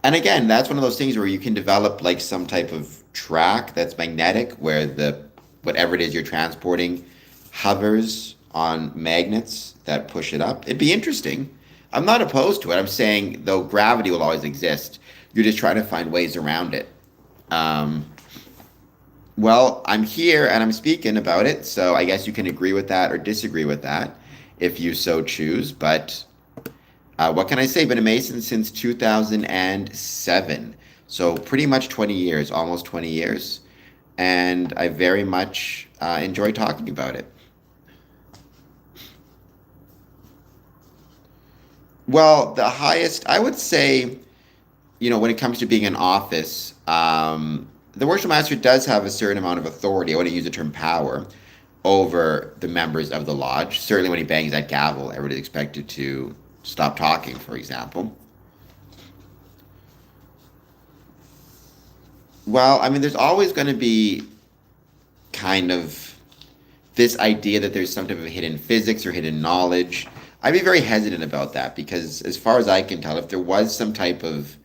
And again, that's one of those things where you can develop like some type of track that's magnetic, where the whatever it is you're transporting hovers on magnets that push it up. It'd be interesting. I'm not opposed to it. I'm saying, though, gravity will always exist. You're just trying to find ways around it. Well, I'm here and I'm speaking about it, so I guess you can agree with that or disagree with that if you so choose. But what can I say? Been a Mason since 2007. So pretty much 20 years, almost 20 years. And I very much enjoy talking about it. Well, the highest, I would say, when it comes to being an office, the Worship Master does have a certain amount of authority. I want to use the term power over the members of the lodge. Certainly when he bangs that gavel, everybody's expected to stop talking, for example. Well, I mean, there's always going to be kind of this idea that there's some type of hidden physics or hidden knowledge. I'd be very hesitant about that because as far as I can tell, if there was some type of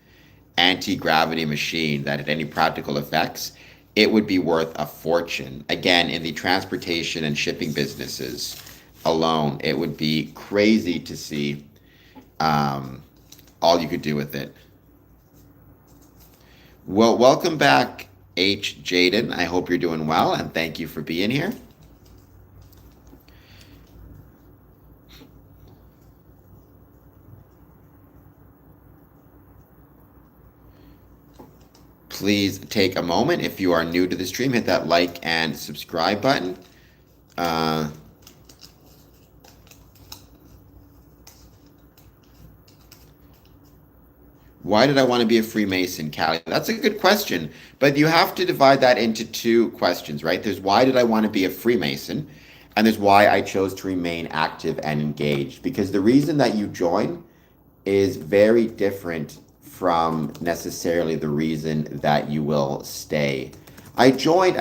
anti-gravity machine that had any practical effects, it would be worth a fortune. Again, in the transportation and shipping businesses alone, it would be crazy to see all you could do with it. Well, welcome back, H. Jaden. I hope you're doing well, and thank you for being here. please take a moment. If you are new to the stream, hit that like and subscribe button. Why did I want to be a Freemason, Callie? That's a good question, but you have to divide that into two questions, right? There's why did I want to be a Freemason, and there's why I chose to remain active and engaged. Because the reason that you join is very different from necessarily the reason that you will stay. I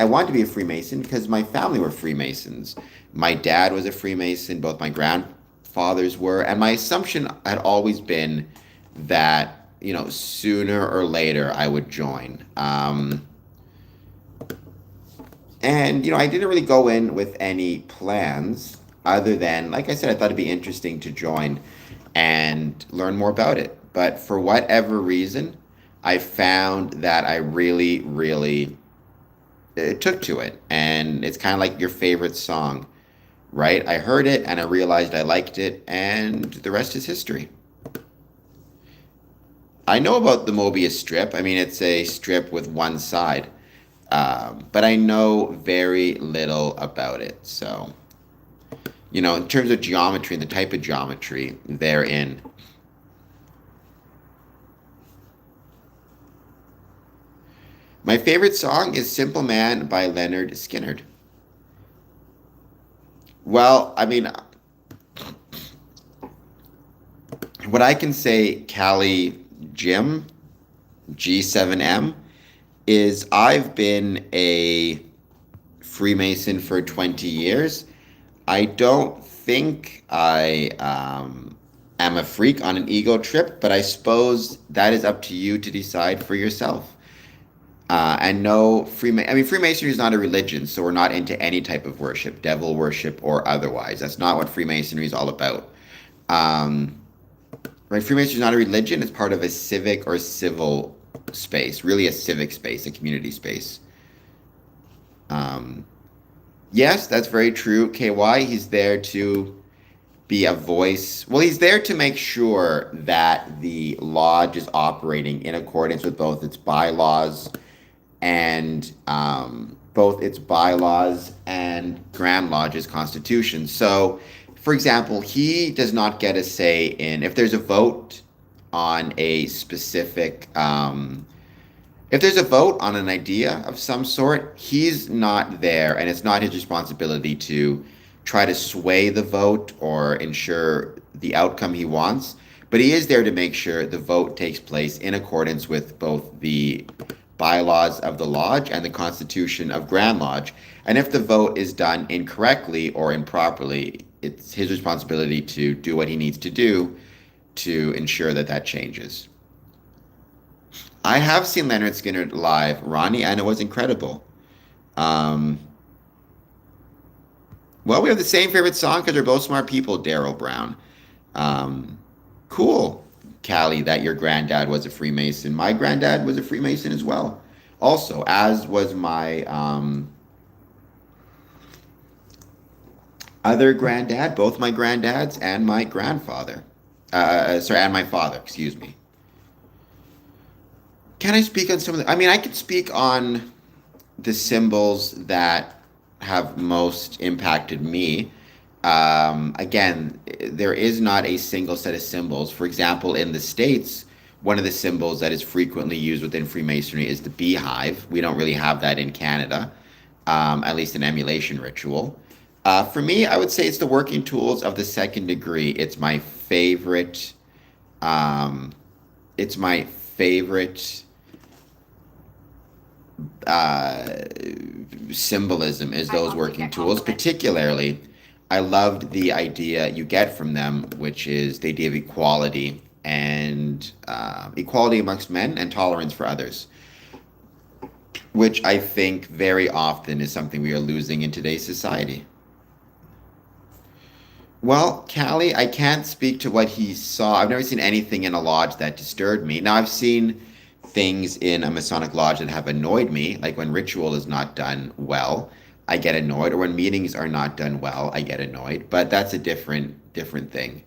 wanted to be a Freemason because my family were Freemasons. My dad was a Freemason, both my grandfathers were, and my assumption had always been that, sooner or later I would join. And, I didn't really go in with any plans other than, like I said, I thought it'd be interesting to join and learn more about it. But for whatever reason, I found that I really, really took to it. And it's kind of like your favorite song, right? I heard it and I realized I liked it, and the rest is history. I know about the Mobius strip. I mean, it's a strip with one side, but I know very little about it. So, in terms of geometry and the type of geometry they're in. My favorite song is Simple Man by Leonard Skinner. Well, I mean, what I can say, Callie Jim, G7M, is I've been a Freemason for 20 years. I don't think I am a freak on an ego trip, but I suppose that is up to you to decide for yourself. And no, Freemasonry is not a religion, so we're not into any type of worship, devil worship or otherwise. That's not what Freemasonry is all about. Right, Freemasonry is not a religion. It's part of a civic or civil space, really a civic space, a community space. Yes, that's very true. KY, he's there to be a voice. Well, he's there to make sure that the lodge is operating in accordance with both its bylaws and Grand Lodge's constitution. So, for example, he does not get a say in if there's a vote on a specific, if there's a vote on an idea of some sort, he's not there, and it's not his responsibility to try to sway the vote or ensure the outcome he wants. But he is there to make sure the vote takes place in accordance with both the bylaws of the lodge and the constitution of Grand Lodge. And if the vote is done incorrectly or improperly, it's his responsibility to do what he needs to do to ensure that that changes. I have seen Leonard Skinner live, Ronnie, and it was incredible. Well, we have the same favorite song because we're both smart people, Daryl Brown. Cool, Callie, that your granddad was a Freemason. My granddad was a Freemason as well. Also, as was my other granddad, both my granddads and my grandfather. And my father, excuse me. Can I speak on some of the... I mean, I could speak on the symbols that have most impacted me. Again, there is not a single set of symbols. For example, in the States, one of the symbols that is frequently used within Freemasonry is the beehive. We don't really have that in Canada, at least an emulation ritual. For me, I would say it's the working tools of the second degree. It's my favorite. Symbolism is those working tools. Particularly, I loved the idea you get from them, which is the idea of equality and equality amongst men and tolerance for others, which I think very often is something we are losing in today's society. Well, Callie, I can't speak to what he saw. I've never seen anything in a lodge that disturbed me. Now, I've seen things in a Masonic lodge that have annoyed me, like when ritual is not done well, I get annoyed, or when meetings are not done well, I get annoyed. But that's a different thing.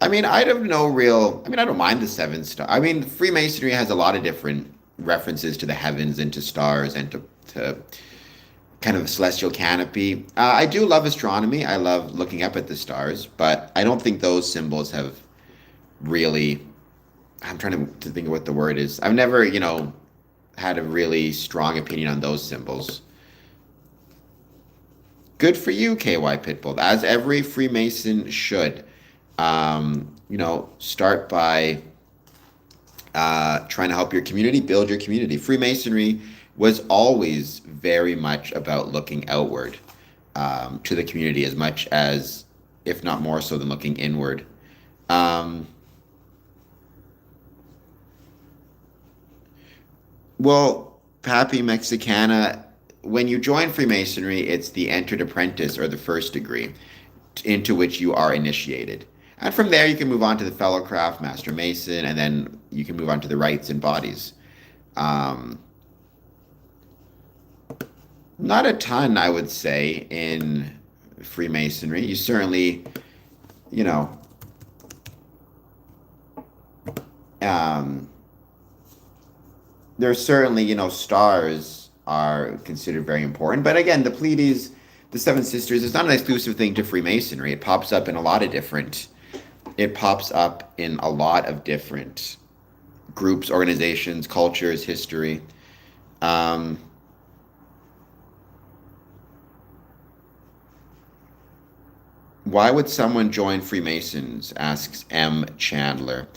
I mean, I don't mind the seven star. I mean, Freemasonry has a lot of different references to the heavens and to stars and to kind of a celestial canopy. I do love astronomy. I love looking up at the stars, but I don't think those symbols have really. I'm trying to think of what the word is. I've never, had a really strong opinion on those symbols. Good for you, KY Pitbull, as every Freemason should. Start by trying to help your community, build your community. Freemasonry was always very much about looking outward to the community as much as, if not more so, than looking inward. Um, well, Pappy Mexicana, when you join Freemasonry, it's the entered apprentice or the first degree into which you are initiated. And from there, you can move on to the Fellowcraft, Master Mason, and then you can move on to the rites and bodies. Um, Not a ton, I would say, in Freemasonry. You certainly, you know, um, there's certainly, stars are considered very important. But again, the Pleiades, the Seven Sisters, is not an exclusive thing to Freemasonry. It pops up in a lot of different groups, organizations, cultures, history. Um, why would someone join Freemasons? Asks M. Chandler.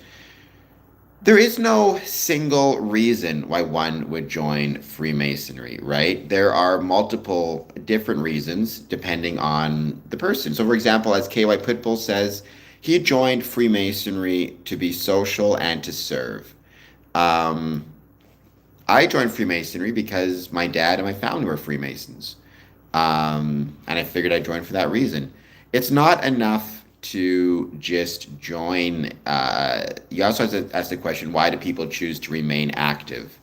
There is no single reason why one would join Freemasonry, right? There are multiple different reasons depending on the person. So, for example, as KY Pitbull says, he joined Freemasonry to be social and to serve. Um, I joined Freemasonry because my dad and my family were Freemasons. And I figured I'd join for that reason. It's not enough to just join. You also have to ask the question, why do people choose to remain active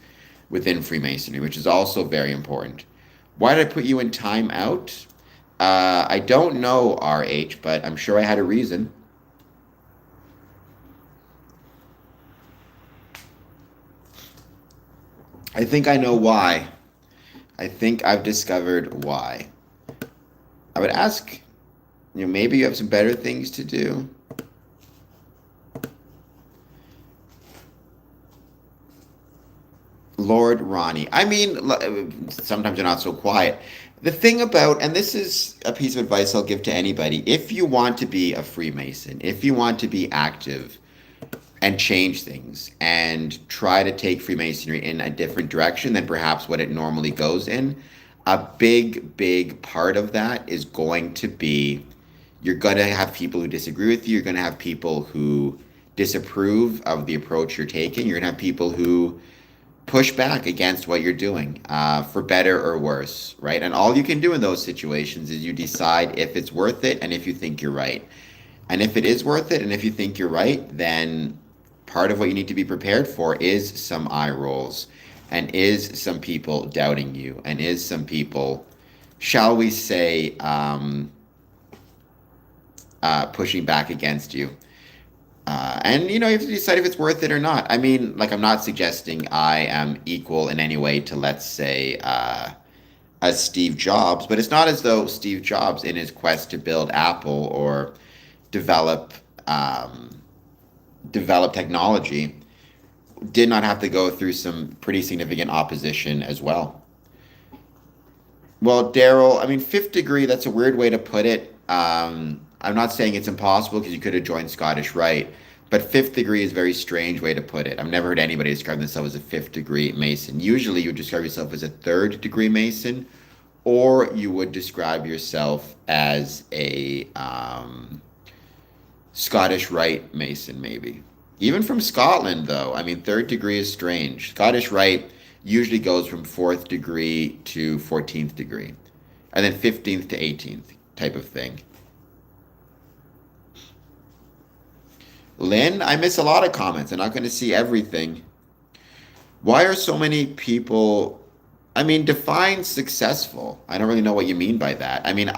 within Freemasonry, which is also very important. Why did I put you in timeout? I don't know, RH, but I'm sure I had a reason. I think I know why. I think I've discovered why. I would ask, maybe you have some better things to do. Lord Ronnie. I mean, sometimes you're not so quiet. The thing about, and this is a piece of advice I'll give to anybody, if you want to be a Freemason, if you want to be active and change things and try to take Freemasonry in a different direction than perhaps what it normally goes in, a big, big part of that is going to be you're going to have people who disagree with you. You're going to have people who disapprove of the approach you're taking. You're going to have people who push back against what you're doing, for better or worse, right? And all you can do in those situations is you decide if it's worth it and if you think you're right. And if it is worth it and if you think you're right, then part of what you need to be prepared for is some eye rolls and is some people doubting you and is some people, shall we say, pushing back against you. And you have to decide if it's worth it or not. I mean, like, I'm not suggesting I am equal in any way to, let's say, as Steve Jobs, but it's not as though Steve Jobs, in his quest to build Apple or develop develop technology, did not have to go through some pretty significant opposition as well. Well, Daryl, I mean, fifth degree, that's a weird way to put it. I'm not saying it's impossible because you could have joined Scottish Rite, but fifth degree is a very strange way to put it. I've never heard anybody describe themselves as a fifth degree Mason. Usually you would describe yourself as a third degree Mason, or you would describe yourself as a Scottish Rite Mason, maybe. Even from Scotland, though. I mean, third degree is strange. Scottish Rite usually goes from fourth degree to 14th degree, and then 15th to 18th type of thing. Lynn, I miss a lot of comments. I'm not going to see everything. Why are so many people, I mean, define successful? I don't really know what you mean by that. I mean,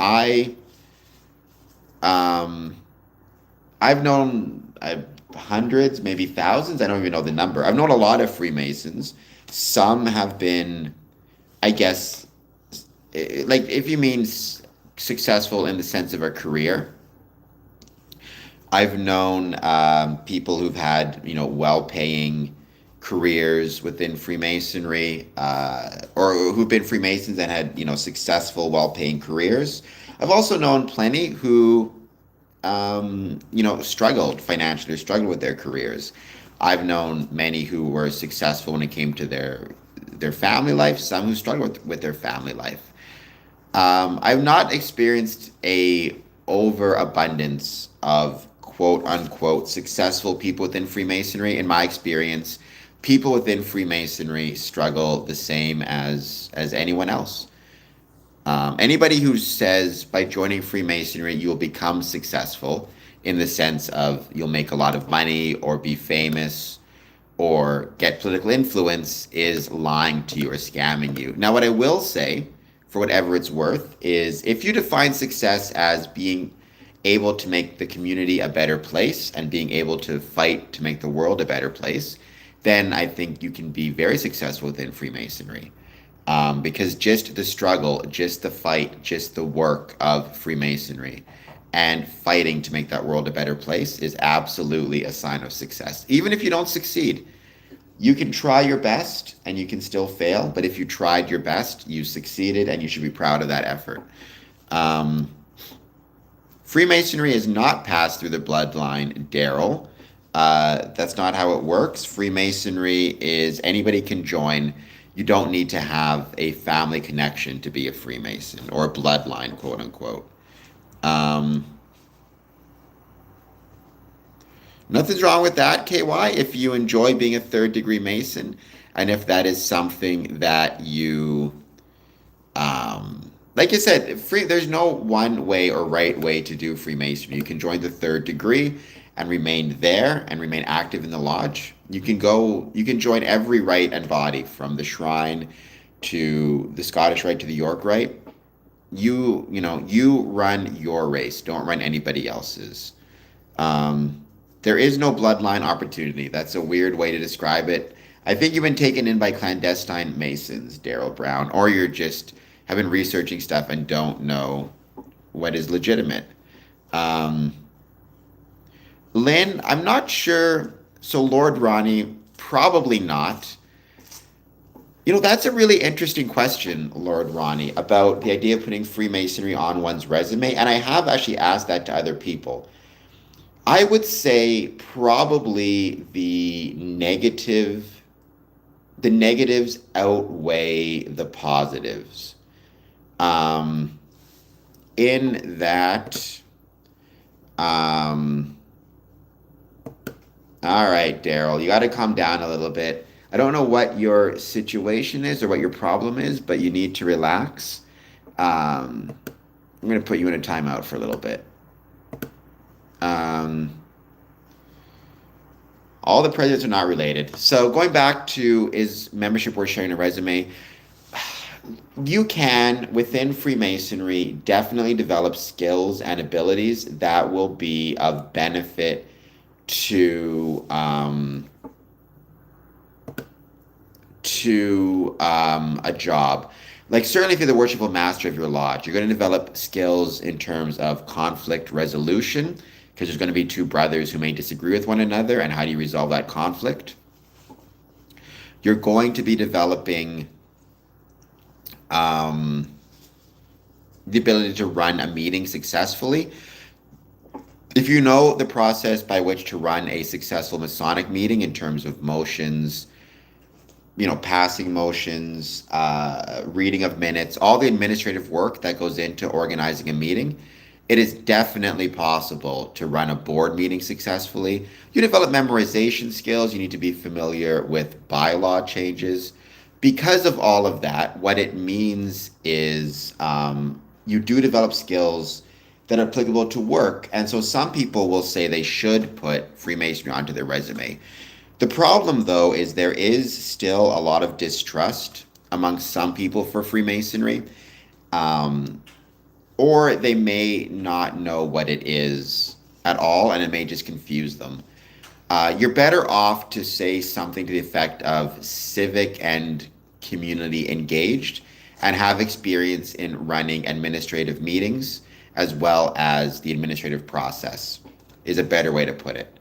um, I've known hundreds, maybe thousands. I don't even know the number. I've known a lot of Freemasons. Some have been, I guess, like if you mean successful in the sense of a career, I've known people who've had, well-paying careers within Freemasonry, or who've been Freemasons and had, successful, well-paying careers. I've also known plenty who, struggled financially, or struggled with their careers. I've known many who were successful when it came to their family life, some who struggled with their family life. I've not experienced a overabundance of quote unquote successful people within Freemasonry. In my experience, people within Freemasonry struggle the same as anyone else. Anybody who says by joining Freemasonry you will become successful in the sense of you'll make a lot of money or be famous or get political influence is lying to you or scamming you. Now, what I will say, for whatever it's worth, is if you define success as being able to make the community a better place and being able to fight to make the world a better place, then I think you can be very successful within Freemasonry. Because just the struggle, just the fight, just the work of Freemasonry and fighting to make that world a better place is absolutely a sign of success. Even if you don't succeed, you can try your best and you can still fail. But if you tried your best, you succeeded, and you should be proud of that effort. Freemasonry is not passed through the bloodline, Daryl. That's not how it works. Freemasonry is anybody can join. You don't need to have a family connection to be a Freemason, or a bloodline, quote unquote. Nothing's wrong with that, KY, if you enjoy being a third degree Mason, and if that is something that you, like I said, there's no one way or right way to do Freemasonry. You can join the third degree and remain there and remain active in the lodge. You can join every rite and body, from the shrine to the Scottish rite to the York rite. You run your race. Don't run anybody else's. There is no bloodline opportunity. That's a weird way to describe it. I think you've been taken in by clandestine Masons, Daryl Brown, or you're just have been researching stuff and don't know what is legitimate. Lynn, I'm not sure. So Lord Ronnie, probably not. That's a really interesting question, Lord Ronnie, about the idea of putting Freemasonry on one's resume. And I have actually asked that to other people. I would say probably the negatives outweigh the positives. In that, all right, Daryl, you got to calm down a little bit. I don't know what your situation is or what your problem is, but you need to relax. I'm going to put you in a timeout for a little bit. All the presidents are not related. So going back to, is membership worth sharing a resume? You can, within Freemasonry, definitely develop skills and abilities that will be of benefit to a job. Like, certainly if you're the worshipful master of your lodge, you're going to develop skills in terms of conflict resolution, because there's going to be two brothers who may disagree with one another, and how do you resolve that conflict? You're going to be developing the ability to run a meeting successfully. If you know the process by which to run a successful Masonic meeting in terms of motions, passing motions, reading of minutes, all the administrative work that goes into organizing a meeting, it is definitely possible to run a board meeting successfully. You develop memorization skills. You need to be familiar with bylaw changes. Because of all of that, what it means is you do develop skills that are applicable to work. And so some people will say they should put Freemasonry onto their resume. The problem, though, is there is still a lot of distrust among some people for Freemasonry, or they may not know what it is. at all, and it may just confuse them. You're better off to say something to the effect of civic and community engaged and have experience in running administrative meetings as well as the administrative process is a better way to put it.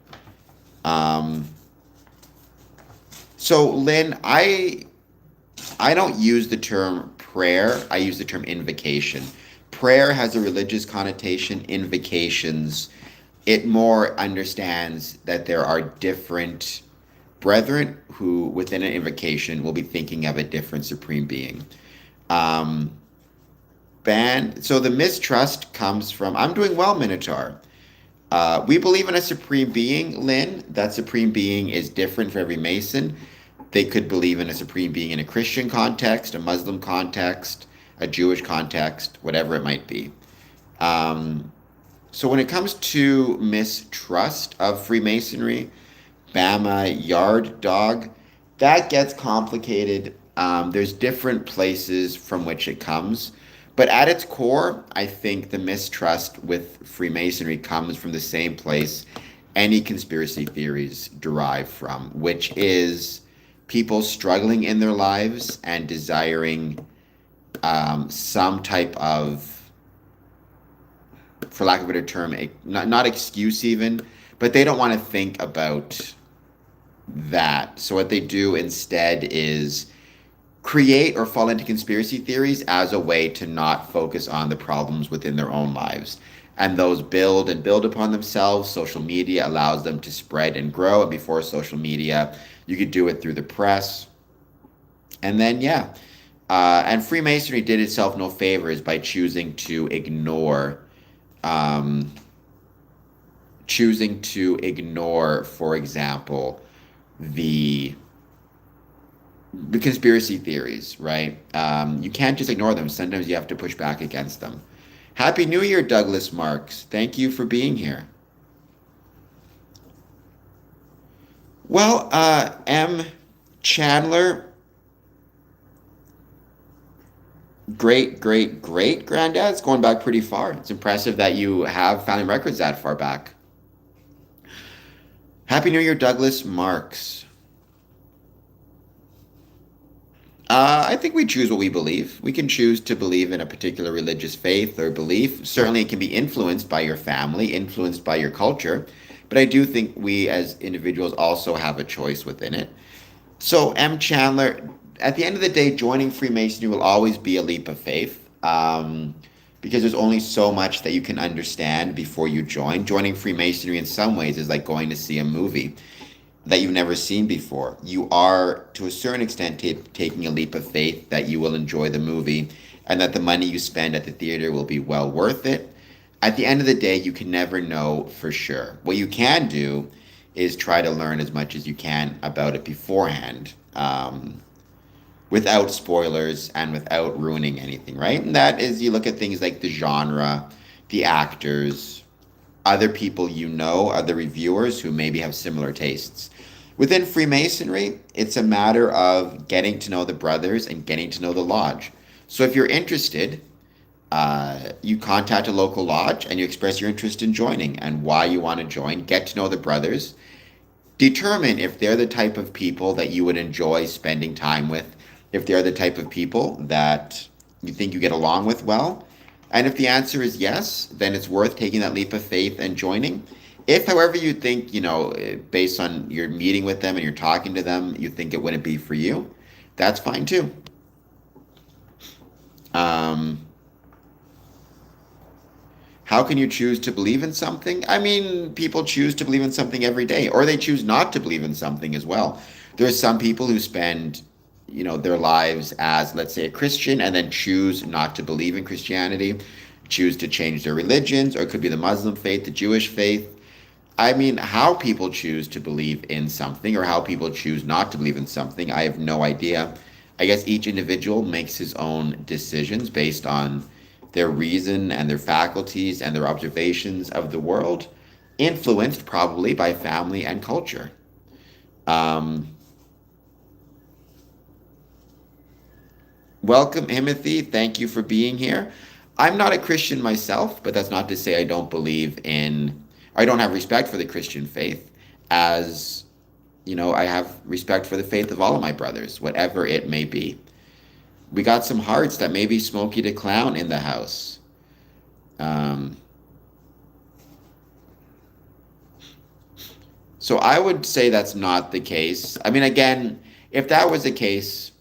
So Lynn, I don't use the term prayer. I use the term invocation. Prayer has a religious connotation. Invocations, it more understands that there are different brethren who, within an invocation, will be thinking of a different supreme being. So the mistrust comes from, I'm doing well, Minotaur. We believe in a supreme being, Lynn. That supreme being is different for every Mason. They could believe in a supreme being in a Christian context, a Muslim context, a Jewish context, whatever it might be. So when it comes to mistrust of Freemasonry, Bama Yard Dog, that gets complicated. There's different places from which it comes. But at its core, I think the mistrust with Freemasonry comes from the same place any conspiracy theories derive from, which is people struggling in their lives and desiring some type of, for lack of a better term, not excuse even, but they don't want to think about that. So what they do instead is create or fall into conspiracy theories as a way to not focus on the problems within their own lives. And those build upon themselves. Social media allows them to spread and grow. And before social media, you could do it through the press. And then, and Freemasonry did itself no favors by choosing to ignore, for example, the conspiracy theories, right? You can't just ignore them. Sometimes you have to push back against them. Happy New Year, Douglas Marks. Thank you for being here. Well, M. Chandler, great granddad's going back pretty far. It's impressive that you have family records that far back. Happy New Year, Douglas Marks. I think we choose what we believe. We can choose to believe in a particular religious faith or belief. Certainly, it can be influenced by your family, influenced by your culture. But I do think we as individuals also have a choice within it. So, M. Chandler, at the end of the day, joining Freemasonry will always be a leap of faith because there's only so much that you can understand before you join. Joining Freemasonry in some ways is like going to see a movie that you've never seen before. You are, to a certain extent, taking a leap of faith that you will enjoy the movie and that the money you spend at the theater will be well worth it. At the end of the day, you can never know for sure. What you can do is try to learn as much as you can about it beforehand, without spoilers and without ruining anything, right? And that is, you look at things like the genre, the actors, other people you know, other reviewers who maybe have similar tastes. Within Freemasonry, it's a matter of getting to know the brothers and getting to know the lodge. So if you're interested, you contact a local lodge and you express your interest in joining and why you want to join. Get to know the brothers. Determine if they're the type of people that you would enjoy spending time with, if they're the type of people that you think you get along with well. And if the answer is yes, then it's worth taking that leap of faith and joining. If, however, you think, based on your meeting with them and you're talking to them, you think it wouldn't be for you, that's fine too. How can you choose to believe in something? I mean, people choose to believe in something every day, or they choose not to believe in something as well. There's some people who spend, their lives as, let's say, a Christian and then choose not to believe in Christianity, choose to change their religions, or it could be the Muslim faith, the Jewish faith. I mean, how people choose to believe in something or how people choose not to believe in something, I have no idea. I guess each individual makes his own decisions based on their reason and their faculties and their observations of the world, influenced probably by family and culture. Welcome, Timothy. Thank you for being here. I'm not a Christian myself, but that's not to say I don't believe in, I don't have respect for the Christian faith as, I have respect for the faith of all of my brothers, whatever it may be. We got some hearts that may be Smokey the Clown in the house. So I would say that's not the case. I mean, again, if that was the case,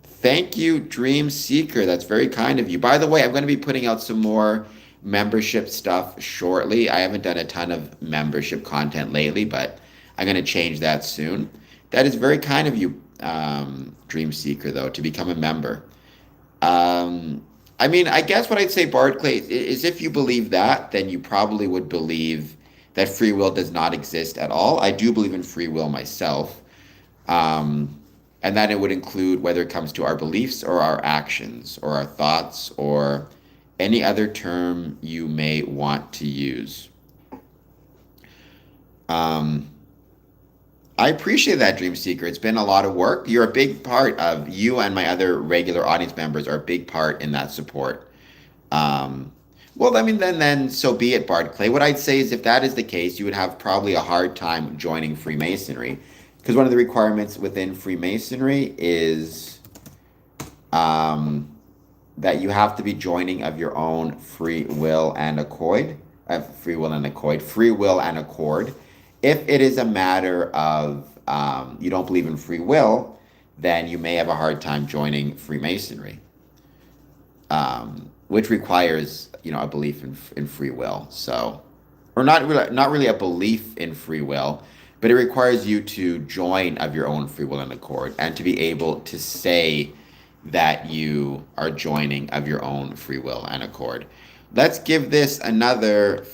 thank you, Dream Seeker. That's very kind of you. By the way, I'm going to be putting out some more membership stuff shortly. I haven't done a ton of membership content lately, but I'm going to change that soon. That is very kind of you, Dream Seeker, though, to become a member. I mean, I guess what I'd say, Barclay, is if you believe that, then you probably would believe that free will does not exist at all. I do believe in free will myself. And that it would include whether it comes to our beliefs or our actions or our thoughts or any other term you may want to use. I appreciate that, Dream Seeker. It's been a lot of work. You're a big part of, you and my other regular audience members are a big part in that support. Well, I mean, then so be it, Barclay. What I'd say is if that is the case, you would have probably a hard time joining Freemasonry. Because one of the requirements within Freemasonry is that you have to be joining of your own free will and accord. Free will and accord. If it is a matter of you don't believe in free will, then you may have a hard time joining Freemasonry, which requires a belief in free will. So, or not really a belief in free will. But it requires you to join of your own free will and accord and to be able to say that you are joining of your own free will and accord. Let's give this another,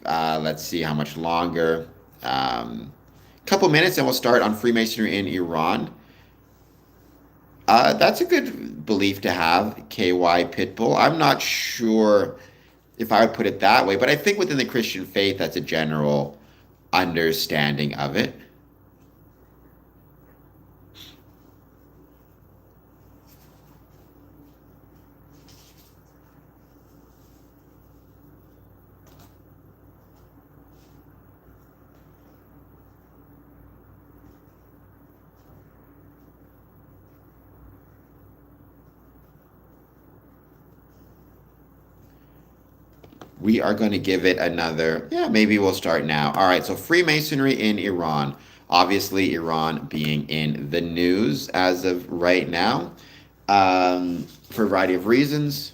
let's see how much longer, couple minutes and we'll start on Freemasonry in Iran. That's a good belief to have, KY Pitbull. I'm not sure if I would put it that way, but I think within the Christian faith, that's a general understanding of it. We are going to give it another, maybe we'll start now. All right, so Freemasonry in Iran. Obviously, Iran being in the news as of right now for a variety of reasons.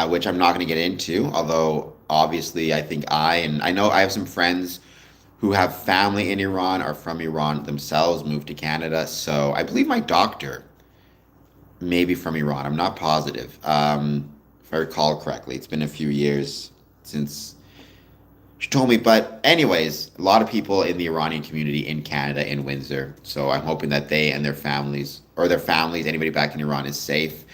Which I'm not going to get into, although obviously I know I have some friends who have family in Iran, are from Iran themselves, moved to Canada. So I believe my doctor maybe from Iran. I'm not positive. If I recall correctly, it's been a few years since she told me. But anyways, a lot of people in the Iranian community in Canada, in Windsor. So I'm hoping that they and their families, anybody back in Iran is safe.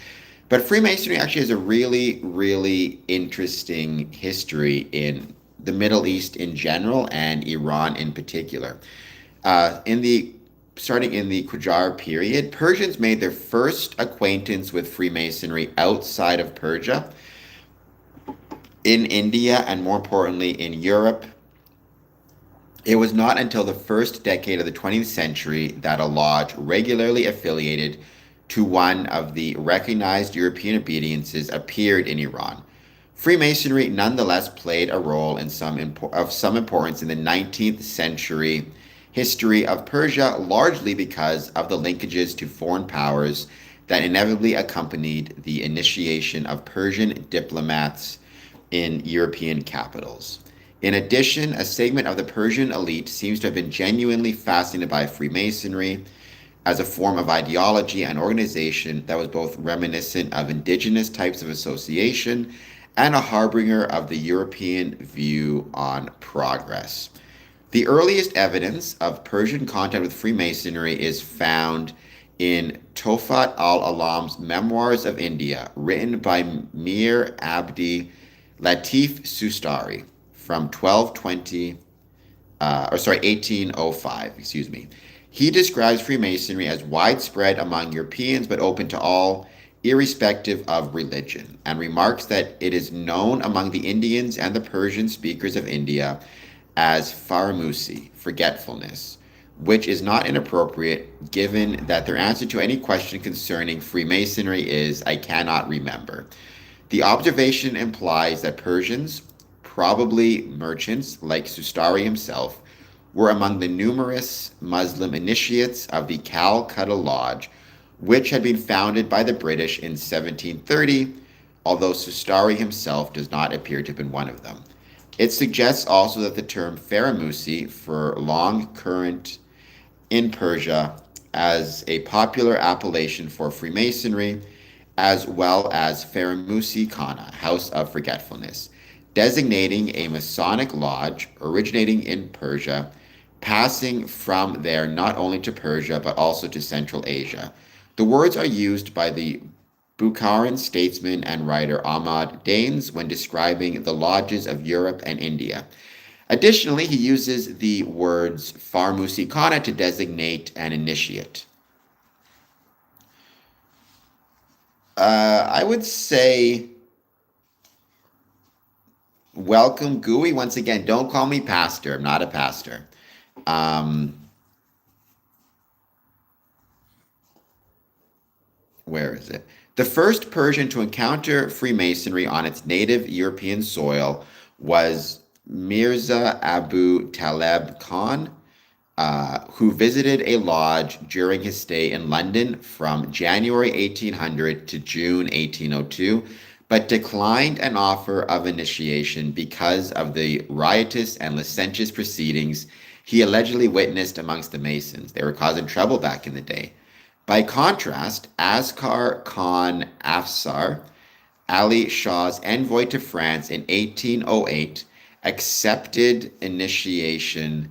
But Freemasonry actually has a really, really interesting history in the Middle East in general and Iran in particular. Starting in the Qajar period, Persians made their first acquaintance with Freemasonry outside of Persia, in India, and more importantly, in Europe. It was not until the first decade of the 20th century that a lodge regularly affiliated to one of the recognized European obediences appeared in Iran. Freemasonry nonetheless played a role of some importance in the 19th century history of Persia, largely because of the linkages to foreign powers that inevitably accompanied the initiation of Persian diplomats in European capitals. In addition, a segment of the Persian elite seems to have been genuinely fascinated by Freemasonry as a form of ideology and organization that was both reminiscent of indigenous types of association and a harbinger of the European view on progress. The earliest evidence of Persian contact with Freemasonry is found in Tofat al-Alam's Memoirs of India, written by Mir Abdi Latif Sustari from 1805, He describes Freemasonry as widespread among Europeans but open to all irrespective of religion, and remarks that it is known among the Indians and the Persian speakers of India as faramusi, forgetfulness, which is not inappropriate given that their answer to any question concerning Freemasonry is, I cannot remember. The observation implies that Persians, probably merchants like Sustari himself, were among the numerous Muslim initiates of the Calcutta Lodge, which had been founded by the British in 1730, although Sustari himself does not appear to have been one of them. It suggests also that the term faramusi, for long current in Persia as a popular appellation for Freemasonry, as well as Faramusi Khana, House of Forgetfulness, designating a Masonic lodge originating in Persia, passing from there not only to Persia but also to Central Asia. The words are used by the Bukharan statesman and writer Ahmad Danes when describing the lodges of Europe and India. Additionally, he uses the words Faramusi Khana to designate an initiate. I would say, welcome, Gooey. Once again, don't call me pastor. I'm not a pastor. Where is it? The first Persian to encounter Freemasonry on its native European soil was Mirza Abu Taleb Khan, who visited a lodge during his stay in London from January 1800 to June 1802, but declined an offer of initiation because of the riotous and licentious proceedings he allegedly witnessed amongst the Masons. They were causing trouble back in the day. By contrast, Askar Khan Afshar, Ali Shah's envoy to France in 1808, accepted initiation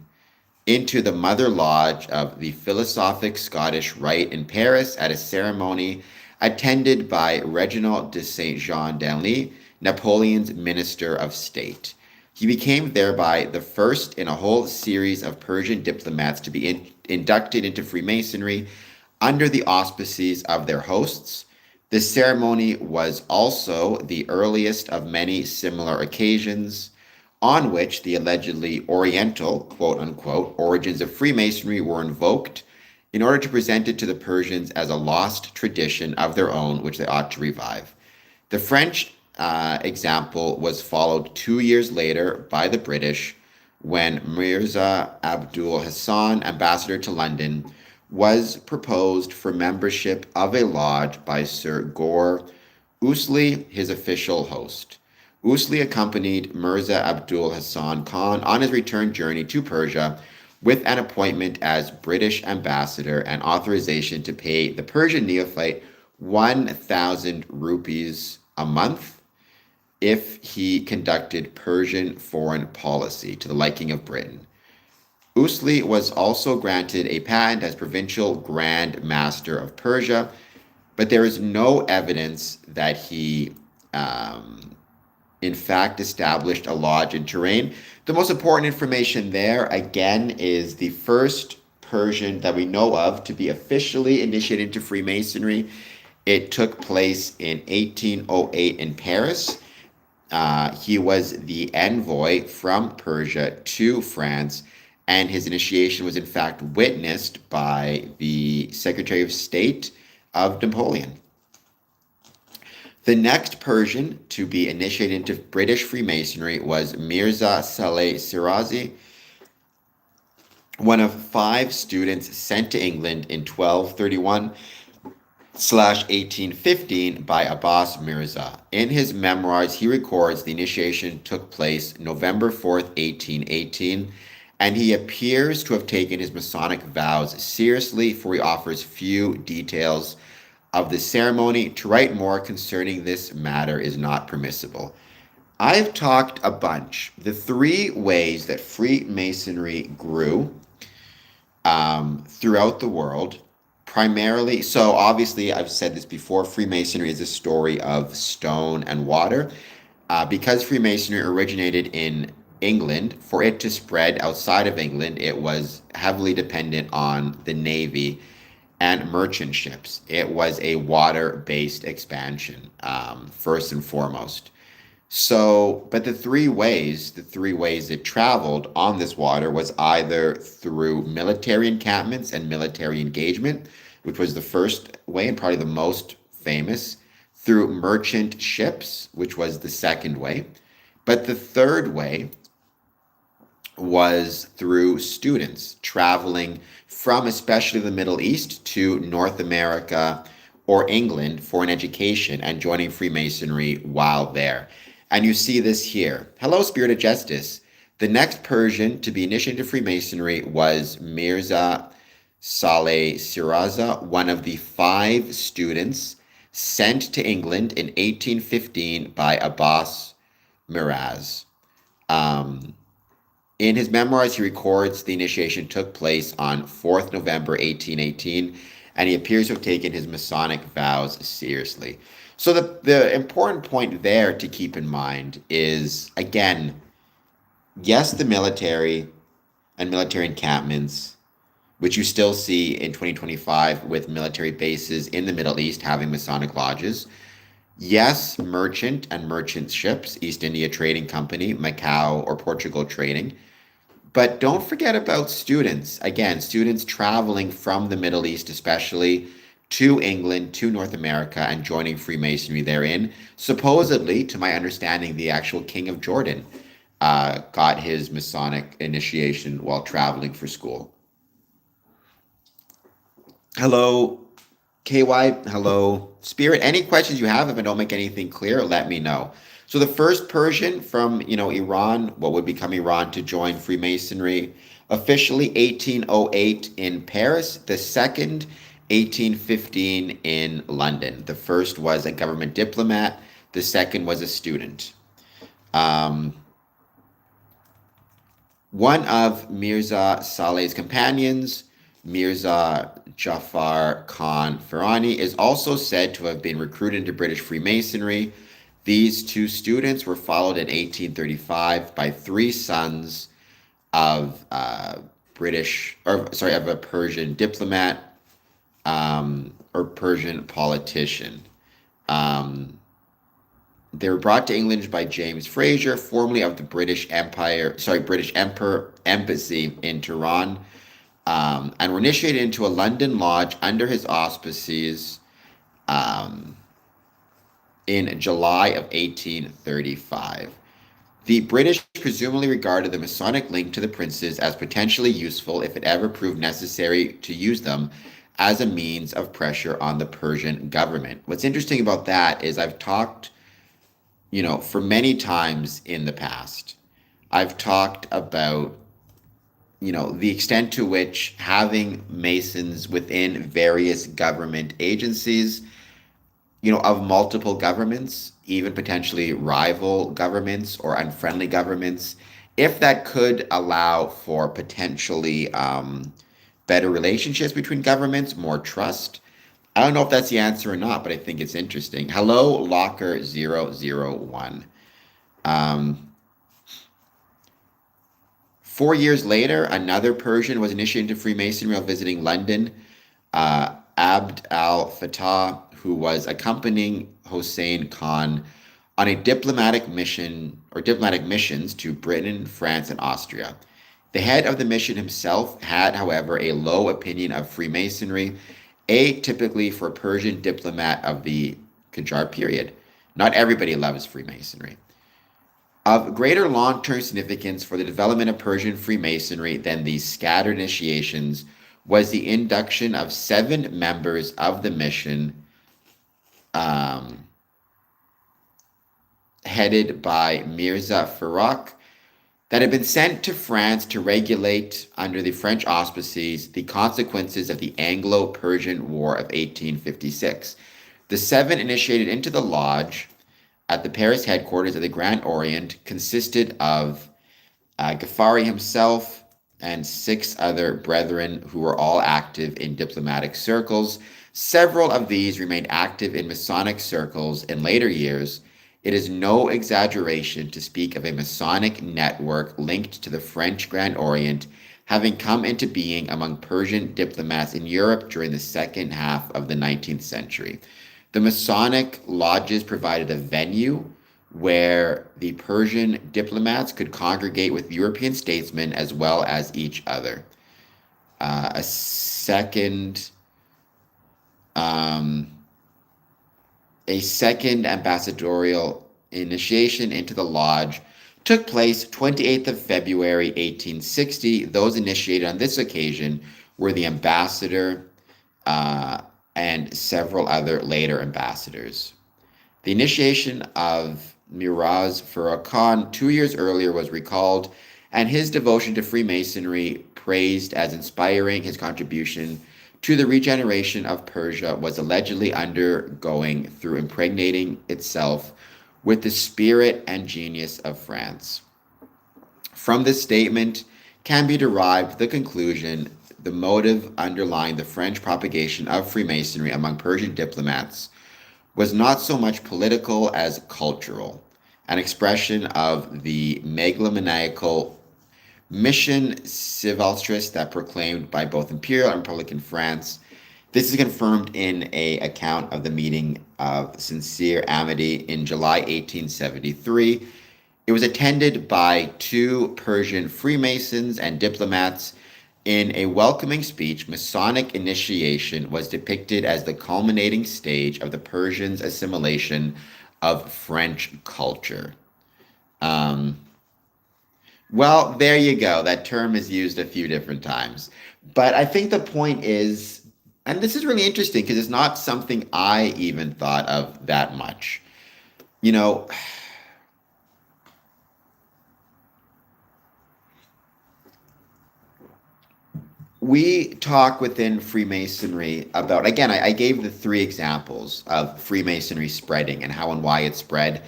into the Mother Lodge of the Philosophic Scottish Rite in Paris at a ceremony attended by Reginald de Saint-Jean d'Ailly, Napoleon's Minister of State. He became thereby the first in a whole series of Persian diplomats to be inducted into Freemasonry under the auspices of their hosts. The ceremony was also the earliest of many similar occasions on which the allegedly Oriental, quote-unquote, origins of Freemasonry were invoked in order to present it to the Persians as a lost tradition of their own, which they ought to revive. The French example was followed 2 years later by the British when Mirza Abdul Hassan, ambassador to London, was proposed for membership of a lodge by Sir Gore Ouseley, his official host. Ouseley accompanied Mirza Abdul Hassan Khan on his return journey to Persia with an appointment as British ambassador and authorization to pay the Persian neophyte 1,000 rupees a month if he conducted Persian foreign policy to the liking of Britain. Ouseley was also granted a patent as Provincial Grand Master of Persia, but there is no evidence that he in fact established a lodge in Turin. The most important information there, again, is the first Persian that we know of to be officially initiated into Freemasonry. It took place in 1808 in Paris. He was the envoy from Persia to France, and his initiation was in fact witnessed by the Secretary of State of Napoleon. The next Persian to be initiated into British Freemasonry was Mirza Saleh Shirazi, one of 5 students sent to England in 1231/1815 by Abbas Mirza. In his memoirs, he records the initiation took place November 4th, 1818, and he appears to have taken his Masonic vows seriously, for he offers few details of the ceremony. To write more concerning this matter is not permissible. I've talked a bunch. The 3 ways that Freemasonry grew throughout the world, primarily, so obviously I've said this before, Freemasonry is a story of stone and water. Because Freemasonry originated in England, for it to spread outside of England, it was heavily dependent on the Navy. and merchant ships. It was a water-based expansion, first and foremost. So, but the three ways it traveled on this water was either through military encampments and military engagement, which was the first way and probably the most famous, through merchant ships, which was the second way. But the third way was through students traveling from especially the Middle East to North America or England for an education and joining Freemasonry while there. And you see this here. Hello, Spirit of Justice. The next Persian to be initiated into Freemasonry was Mirza Saleh Siraza, one of the 5 students sent to England in 1815 by Abbas Miraz. In his memoirs, he records the initiation took place on 4th November 1818, and he appears to have taken his Masonic vows seriously. So the important point there to keep in mind is, again, yes, the military and military encampments, which you still see in 2025 with military bases in the Middle East having Masonic lodges. Yes, merchant and merchant ships, East India Trading Company, Macau or Portugal Trading. But don't forget about students. Again, students traveling from the Middle East, especially to England, to North America, and joining Freemasonry therein. Supposedly, to my understanding, the actual King of Jordan got his Masonic initiation while traveling for school. Hello, KY. Hello, Spirit. Any questions you have, if I don't make anything clear, let me know. So the first Persian from, Iran, what would become Iran, to join Freemasonry, officially 1808 in Paris. The second, 1815 in London. The first was a government diplomat. The second was a student. One of Mirza Saleh's companions, Mirza Jafar Khan Afshar, is also said to have been recruited into British Freemasonry. These 2 students were followed in 1835 by 3 sons of a Persian diplomat or Persian politician. They were brought to England by James Fraser, formerly of the British Embassy in Tehran, and were initiated into a London lodge under his auspices in July of 1835. The British presumably regarded the Masonic link to the princes as potentially useful if it ever proved necessary to use them as a means of pressure on the Persian government. What's interesting about that is I've talked, for many times in the past, I've talked about, the extent to which having Masons within various government agencies, of multiple governments, even potentially rival governments or unfriendly governments, if that could allow for potentially better relationships between governments, more trust. I don't know if that's the answer or not, but I think it's interesting. Hello, Locker001. 4 years later, another Persian was initiated into Freemasonry while visiting London. Abd al-Fattah, who was accompanying Ḥosayn Khan on a diplomatic missions to Britain, France, and Austria. The head of the mission himself had, however, a low opinion of Freemasonry, atypically for a Persian diplomat of the Qajar period. Not everybody loves Freemasonry. Of greater long-term significance for the development of Persian Freemasonry than these scattered initiations was the induction of 7 members of the mission, headed by Mirza Farrokh, that had been sent to France to regulate, under the French auspices, the consequences of the Anglo-Persian War of 1856. The 7 initiated into the lodge at the Paris headquarters of the Grand Orient consisted of Ghaffari himself and 6 other brethren who were all active in diplomatic circles. Several of these remained active in Masonic circles in later years. It is no exaggeration to speak of a Masonic network linked to the French Grand Orient having come into being among Persian diplomats in Europe during the second half of the 19th century. The Masonic lodges provided a venue where the Persian diplomats could congregate with European statesmen as well as each other. A second ambassadorial initiation into the lodge took place 28th of February 1860. Those initiated on this occasion were the ambassador and several other later ambassadors. The initiation of Miraz Farah Khan 2 years earlier was recalled, and his devotion to Freemasonry, praised as inspiring his contribution to the regeneration of Persia, was allegedly undergoing through impregnating itself with the spirit and genius of France. From this statement can be derived the conclusion the motive underlying the French propagation of Freemasonry among Persian diplomats was not so much political as cultural, an expression of the megalomaniacal mission civiltrist that proclaimed by both imperial and republican France. This is confirmed in an account of the meeting of sincere amity in July 1873. It was attended by 2 Persian Freemasons and diplomats. In a welcoming speech, Masonic initiation was depicted as the culminating stage of the Persians' assimilation of French culture. Well, there you go. That term is used a few different times. But I think the point is, and this is really interesting because it's not something I even thought of that much. You know, we talk within Freemasonry about, again, I gave the 3 examples of Freemasonry spreading and how and why it spread: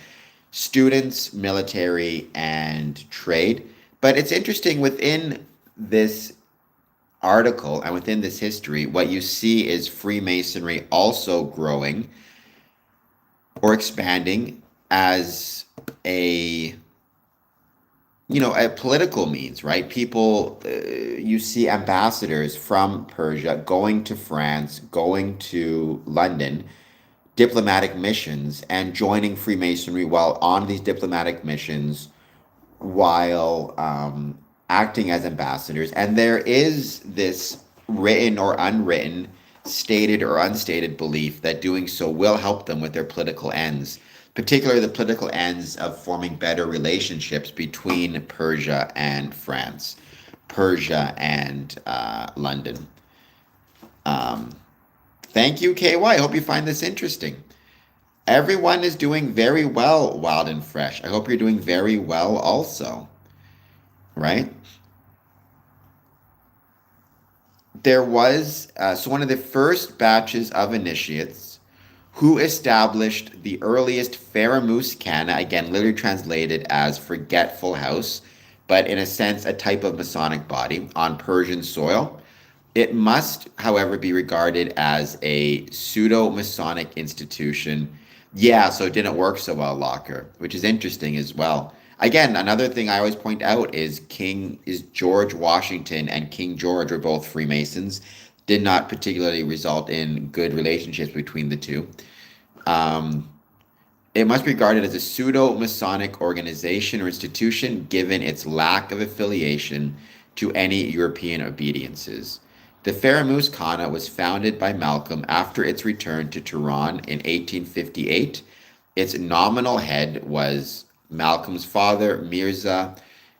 students, military, and trade. But it's interesting within this article and within this history, what you see is Freemasonry also growing or expanding as a political means, right? People, you see ambassadors from Persia going to France, going to London, diplomatic missions, and joining Freemasonry while on these diplomatic missions, while acting as ambassadors. And there is this written or unwritten, stated or unstated belief that doing so will help them with their political ends, particularly the political ends of forming better relationships between Persia and France, Persia and London. Thank you, KY. I hope you find this interesting. Everyone is doing very well, Wild and Fresh. I hope you're doing very well also, right? There was, so one of the first batches of initiates who established the earliest Faramūs Khana, again, literally translated as forgetful house, but in a sense, a type of Masonic body on Persian soil. It must, however, be regarded as a pseudo-Masonic institution. Yeah, so it didn't work so well, Locker, which is interesting as well. Again, another thing I always point out is George Washington and King George were both Freemasons. Did not particularly result in good relationships between the two. It must be regarded as a pseudo-Masonic organization or institution given its lack of affiliation to any European obediences. The Faramūs Khana was founded by Malcolm after its return to Tehran in 1858. Its nominal head was Malcolm's father, Mirza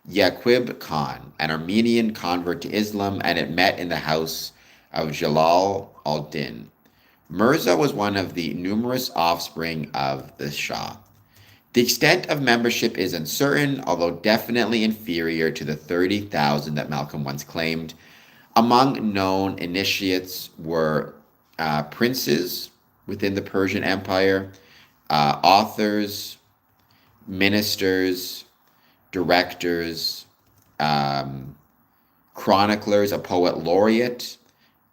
Yaqub Khan, an Armenian convert to Islam, and it met in the house of Jalal al-Din. Mirza was one of the numerous offspring of the Shah. The extent of membership is uncertain, although definitely inferior to the 30,000 that Malcolm once claimed. Among known initiates were princes within the Persian Empire, authors, ministers, directors, chroniclers, a poet laureate,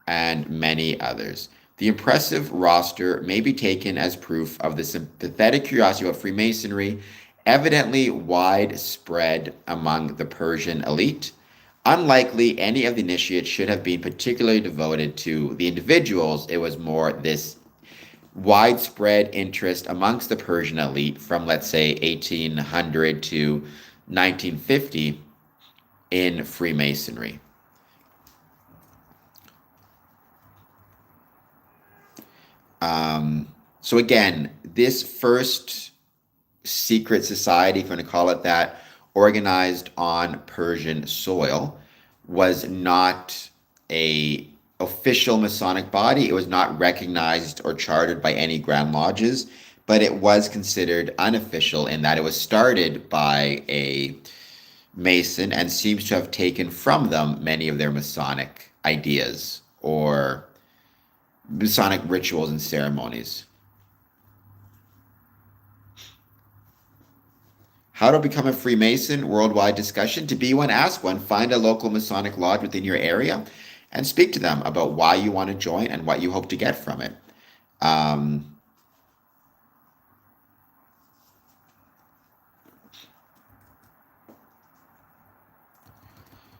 and many others. The impressive roster may be taken as proof of the sympathetic curiosity about Freemasonry, evidently widespread among the Persian elite. Unlikely any of the initiates should have been particularly devoted to the individuals. It was more this widespread interest amongst the Persian elite from, let's say, 1800 to 1950 in Freemasonry. So again, this first secret society, if you want to call it that, organized on Persian soil, was not a official Masonic body. It was not recognized or chartered by any Grand Lodges, but it was considered unofficial in that it was started by a Mason and seems to have taken from them many of their Masonic ideas or Masonic rituals and ceremonies. How to become a Freemason? Worldwide discussion. To be one, ask one. Find a local Masonic lodge within your area and speak to them about why you want to join and what you hope to get from it.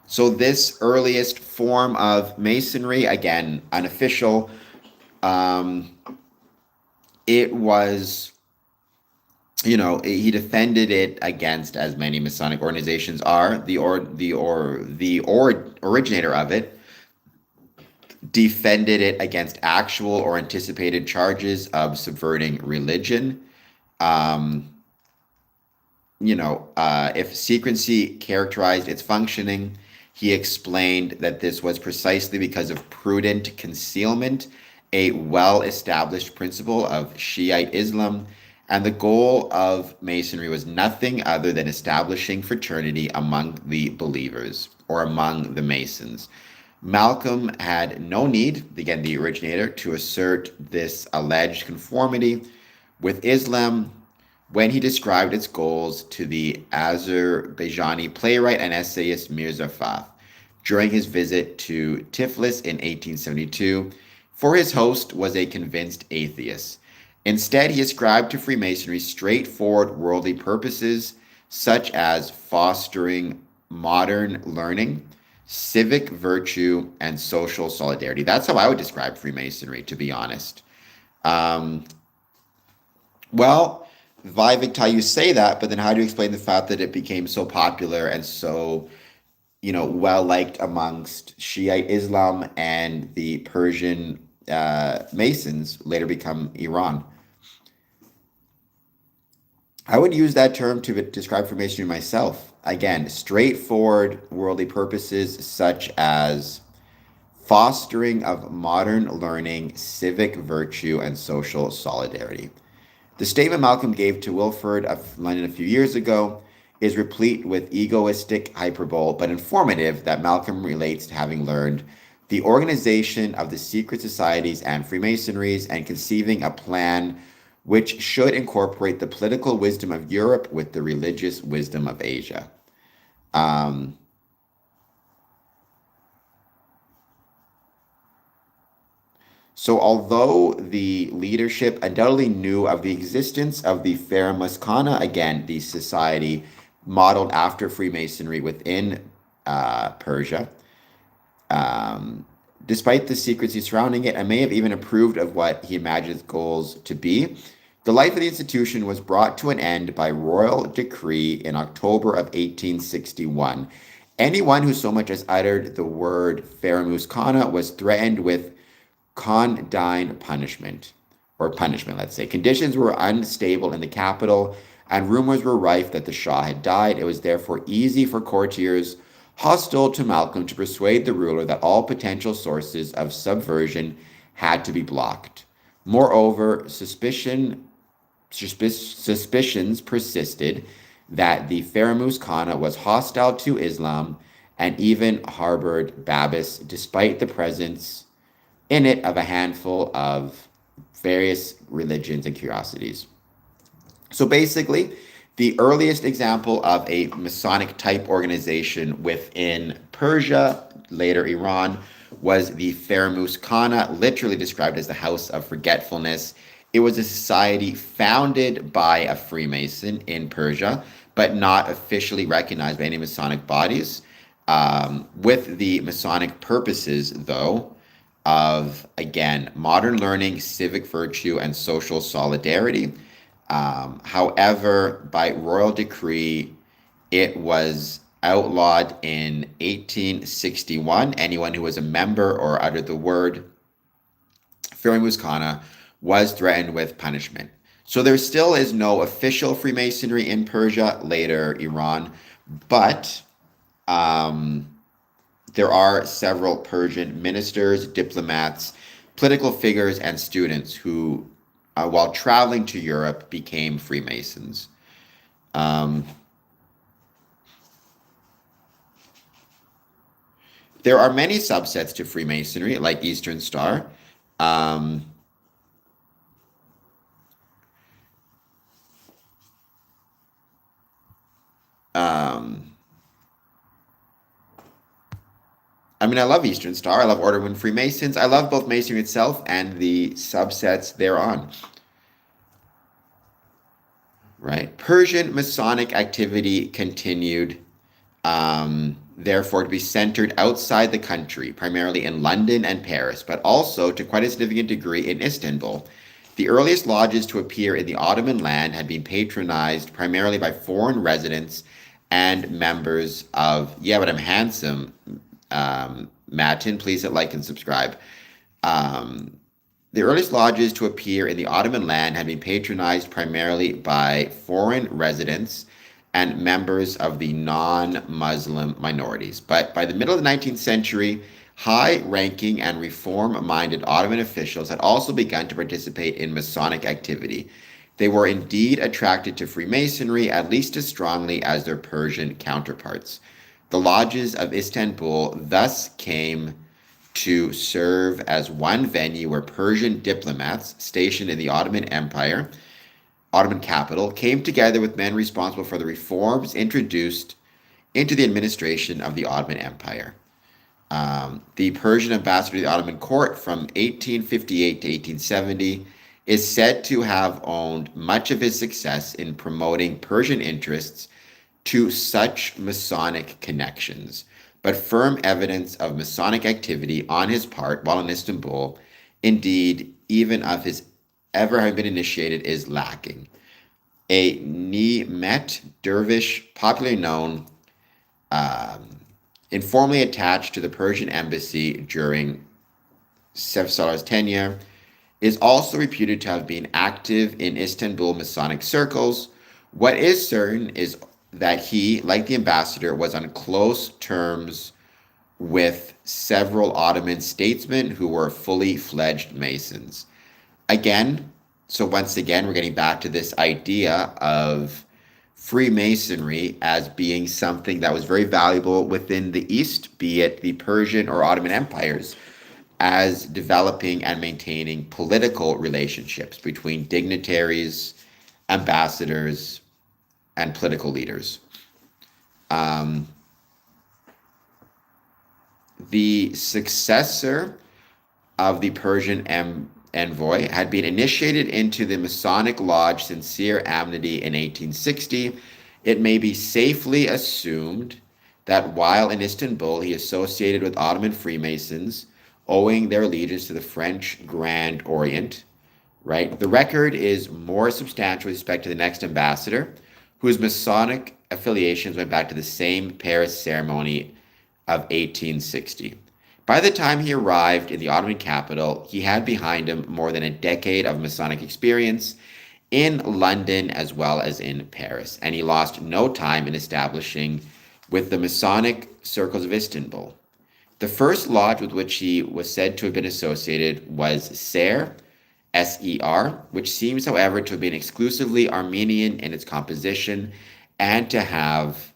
So this earliest form of Masonry, again, unofficial, it was, he defended it against, as many Masonic organizations are, the originator of it defended it against actual or anticipated charges of subverting religion. If secrecy characterized its functioning, he explained that this was precisely because of prudent concealment, a well-established principle of Shiite Islam, and the goal of Masonry was nothing other than establishing fraternity among the believers, or among the Masons. Malcolm had no need, again, the originator, to assert this alleged conformity with Islam when he described its goals to the Azerbaijani playwright and essayist Mirza Fakhr during his visit to Tiflis in 1872, for his host was a convinced atheist. Instead, he ascribed to Freemasonry straightforward worldly purposes, such as fostering modern learning, civic virtue, and social solidarity. That's how I would describe Freemasonry, to be honest. Well, Vivek, you say that, but then how do you explain the fact that it became so popular and so, well-liked amongst Shiite Islam and the Persian Masons, later become Iran? I would use that term to describe Freemasonry myself. Again, straightforward worldly purposes such as fostering of modern learning, civic virtue, and social solidarity. The statement Malcolm gave to Wilford of London a few years ago is replete with egoistic hyperbole, but informative that Malcolm relates to having learned the organization of the secret societies and Freemasonries and conceiving a plan which should incorporate the political wisdom of Europe with the religious wisdom of Asia. So although the leadership undoubtedly knew of the existence of the Freemason, again, the society modeled after Freemasonry within Persia, despite the secrecy surrounding it, and may have even approved of what he imagined its goals to be, the life of the institution was brought to an end by royal decree in October of 1861. Anyone who so much as uttered the word Freemason was threatened with condign punishment, let's say. Conditions were unstable in the capital, and rumors were rife that the Shah had died. It was therefore easy for courtiers hostile to Malcolm to persuade the ruler that all potential sources of subversion had to be blocked. Moreover, suspicions persisted that the Freemason was hostile to Islam and even harbored Babis, despite the presence in it of a handful of various religions and curiosities. So basically, the earliest example of a Masonic type organization within Persia, later Iran, was the Freemason, literally described as the House of Forgetfulness. It was a society founded by a Freemason in Persia, but not officially recognized by any Masonic bodies. with the Masonic purposes, though, of, again, modern learning, civic virtue, and social solidarity. However, by royal decree, it was outlawed in 1861. Anyone who was a member or uttered the word Freemasonry was threatened with punishment. So there still is no official Freemasonry in Persia, later Iran, but there are several Persian ministers, diplomats, political figures, and students who, while traveling to Europe, became Freemasons. There are many subsets to Freemasonry, like Eastern Star. Um, I love Eastern Star. I love Order of Freemasons. I love both Masonry itself and the subsets thereon. Right? Persian Masonic activity continued, therefore, to be centered outside the country, primarily in London and Paris, but also to quite a significant degree in Istanbul. The earliest lodges to appear in the Ottoman land had been patronized primarily by foreign residents and members of, yeah, but I'm handsome, Matin, please hit like and subscribe. The earliest lodges to appear in the Ottoman land had been patronized primarily by foreign residents and members of the non-Muslim minorities. But by the middle of the 19th century, high-ranking and reform-minded Ottoman officials had also begun to participate in Masonic activity. They were indeed attracted to Freemasonry at least as strongly as their Persian counterparts. The lodges of Istanbul thus came to serve as one venue where Persian diplomats stationed in the Ottoman capital, came together with men responsible for the reforms introduced into the administration of the Ottoman Empire. The Persian ambassador to the Ottoman court from 1858 to 1870 is said to have owed much of his success in promoting Persian interests to such Masonic connections, but firm evidence of Masonic activity on his part while in Istanbul, indeed, even of his ever having been initiated, is lacking. A Nimet dervish, popularly known, informally attached to the Persian embassy during Sefsar's tenure, is also reputed to have been active in Istanbul Masonic circles. What is certain is that he, like the ambassador, was on close terms with several Ottoman statesmen who were fully fledged Masons. Once again, we're getting back to this idea of Freemasonry as being something that was very valuable within the East, be it the Persian or Ottoman empires, as developing and maintaining political relationships between dignitaries, ambassadors, and political leaders. The successor of the Persian envoy had been initiated into the Masonic Lodge Sincere Amity in 1860. It may be safely assumed that while in Istanbul, he associated with Ottoman Freemasons, owing their allegiance to the French Grand Orient, right? The record is more substantial with respect to the next ambassador, whose Masonic affiliations went back to the same Paris ceremony of 1860. By the time he arrived in the Ottoman capital, he had behind him more than a decade of Masonic experience in London as well as in Paris, and he lost no time in establishing with the Masonic circles of Istanbul. The first lodge with which he was said to have been associated was Ser, S-E-R, which seems, however, to have been exclusively Armenian in its composition and to have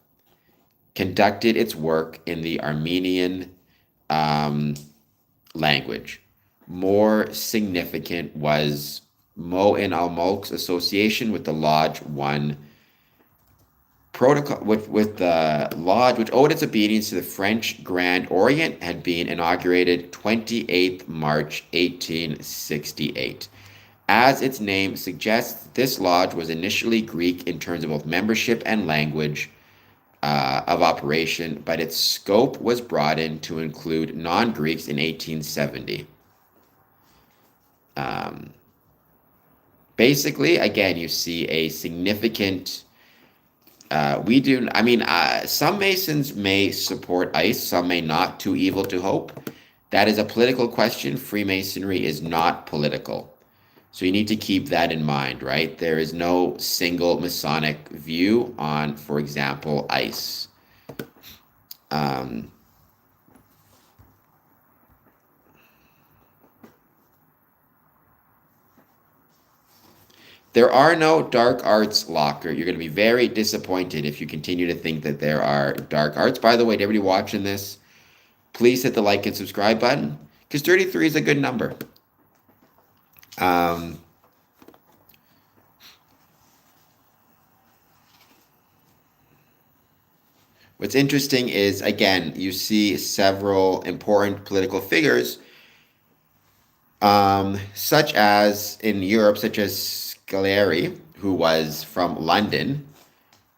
conducted its work in the Armenian language. More significant was Mo'in al-Mulk's association with the Lodge 1 protocol, with the lodge, which owed its obedience to the French Grand Orient, had been inaugurated 28th March 1868. As its name suggests, this lodge was initially Greek in terms of both membership and language, of operation, but its scope was broadened to include non-Greeks in 1870. Basically, again, you see a significant. Some Masons may support ICE, some may not. Too evil to hope. That is a political question. Freemasonry is not political. So you need to keep that in mind, right? There is no single Masonic view on, for example, ICE. There are no dark arts, Locker. You're going to be very disappointed if you continue to think that there are dark arts. By the way, to everybody watching this, please hit the like and subscribe button, because 33 is a good number. What's interesting is, again, you see several important political figures, such as in Europe, such as Scaleri, who was from London,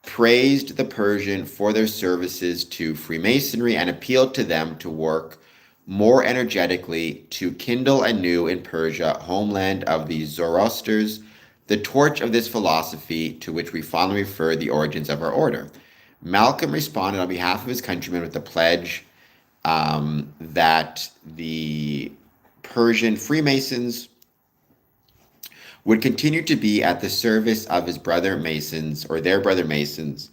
praised the Persian for their services to Freemasonry and appealed to them to work more energetically to kindle anew in Persia, homeland of the Zoroasters, the torch of this philosophy to which we fondly refer the origins of our order. Malcolm responded on behalf of his countrymen with the pledge that the Persian Freemasons would continue to be at the service of his brother Masons, or their brother Masons,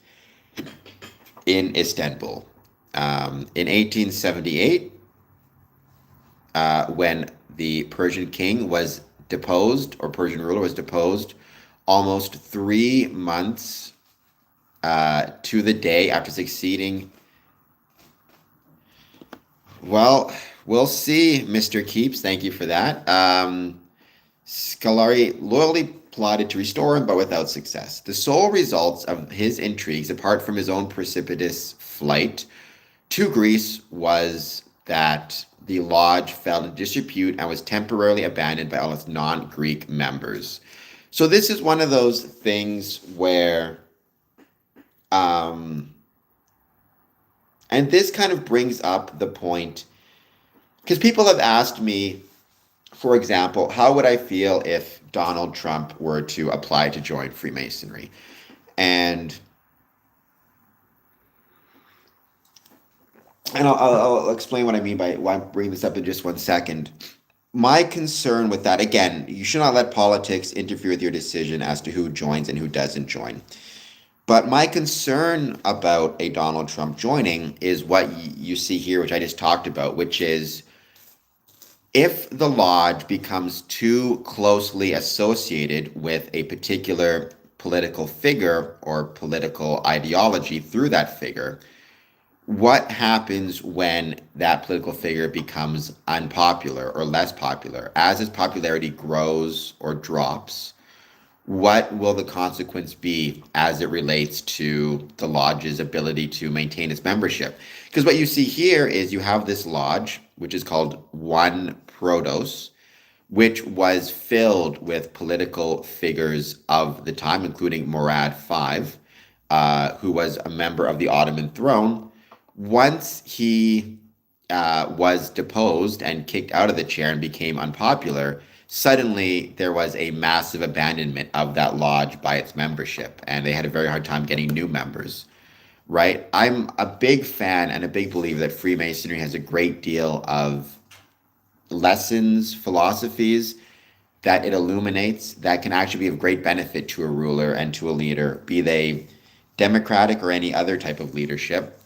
in Istanbul. In 1878, when the Persian king was deposed, or Persian ruler was deposed, almost 3 months to the day after succeeding. Well, we'll see, Mr. Keeps. Thank you for that. Scaleri loyally plotted to restore him, but without success. The sole results of his intrigues, apart from his own precipitous flight to Greece, was that the lodge fell into disrepute and was temporarily abandoned by all its non-Greek members. So this is one of those things where, and this kind of brings up the point, because people have asked me, for example, how would I feel if Donald Trump were to apply to join Freemasonry? And I'll explain what I mean by why I'm bringing this up in just 1 second. My concern with that, again, you should not let politics interfere with your decision as to who joins and who doesn't join. But my concern about a Donald Trump joining is what you see here, which I just talked about, which is if the lodge becomes too closely associated with a particular political figure or political ideology through that figure, what happens when that political figure becomes unpopular or less popular? As his popularity grows or drops, what will the consequence be as it relates to the lodge's ability to maintain its membership? Because what you see here is you have this lodge, which is called One Protos, which was filled with political figures of the time, including Murad V, who was a member of the Ottoman throne. Once he was deposed and kicked out of the chair and became unpopular, suddenly there was a massive abandonment of that lodge by its membership, and they had a very hard time getting new members, right? I'm a big fan and a big believer that Freemasonry has a great deal of lessons, philosophies that it illuminates that can actually be of great benefit to a ruler and to a leader, be they democratic or any other type of leadership.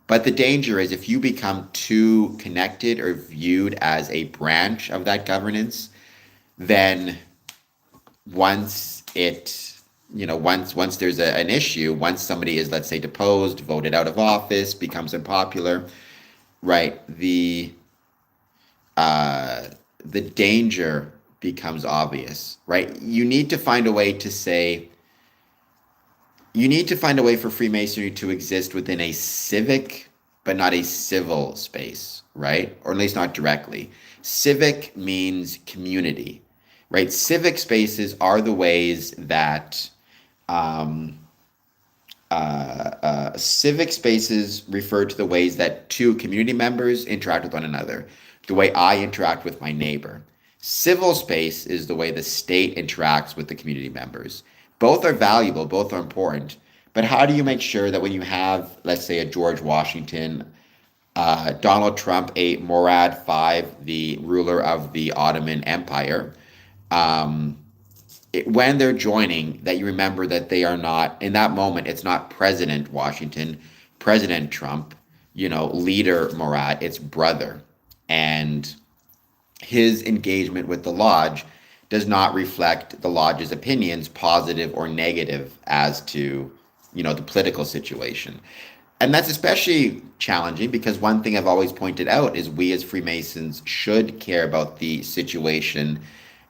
But the danger is if you become too connected or viewed as a branch of that governance, then once there's an issue, once somebody is, let's say, deposed, voted out of office, becomes unpopular, right, the danger becomes obvious, right? You need to find a way for Freemasonry to exist within a civic, but not a civil space, right? Or at least not directly. Civic means community, right? Civic spaces are the ways that Civic spaces refer to the ways that two community members interact with one another, the way I interact with my neighbor. Civil space is the way the state interacts with the community members. Both are valuable, both are important, but how do you make sure that when you have, let's say, a George Washington, Donald Trump, a Murad V, the ruler of the Ottoman Empire, um, when they're joining, that you remember that they are not, in that moment, it's not President Washington, President Trump, leader Murad, it's brother. And his engagement with the lodge does not reflect the lodge's opinions, positive or negative, as to, the political situation. And that's especially challenging because one thing I've always pointed out is we as Freemasons should care about the situation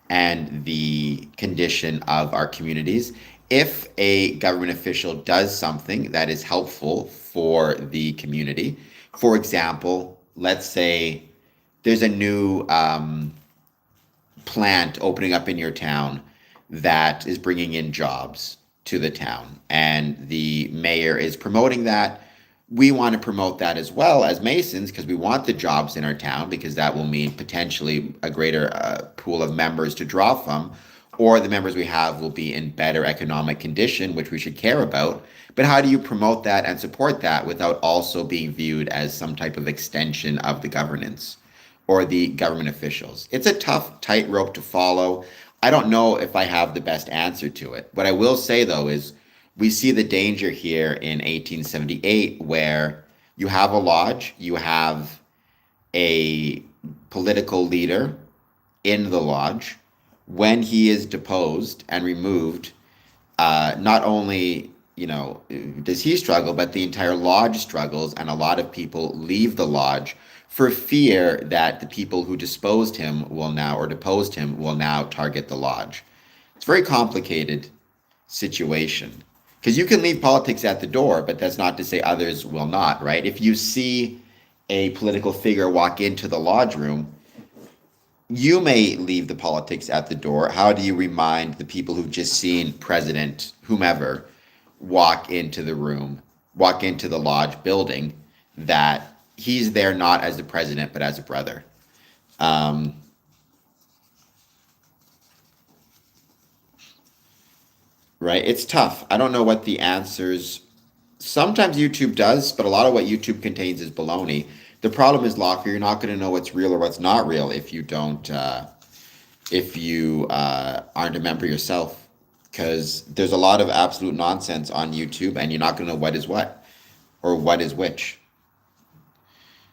and the condition of our communities. If a government official does something that is helpful for the community, for example, let's say there's a new plant opening up in your town that is bringing in jobs to the town, and the mayor is promoting that. We want to promote that as well as Masons because we want the jobs in our town, because that will mean potentially a greater pool of members to draw from, or the members we have will be in better economic condition, which we should care about. But how do you promote that and support that without also being viewed as some type of extension of the governance or the government officials? It's a tough tightrope to follow. I don't know if I have the best answer to it. What I will say, though, is we see the danger here in 1878, where you have a lodge, you have a political leader in the lodge. When he is deposed and removed, not only does he struggle, but the entire lodge struggles, and a lot of people leave the lodge for fear that the people who deposed him will now target the lodge. It's a very complicated situation. Because you can leave politics at the door, but that's not to say others will not, right? If you see a political figure walk into the lodge room, you may leave the politics at the door. How do you remind the people who've just seen President whomever walk into the room, walk into the lodge building, that he's there not as the president, but as a brother? Right? It's tough. I don't know what the answers. Sometimes YouTube does, but a lot of what YouTube contains is baloney. The problem is, Locker, you're not going to know what's real or what's not real if you don't, if you aren't a member yourself, because there's a lot of absolute nonsense on YouTube, and you're not going to know what is what or what is which.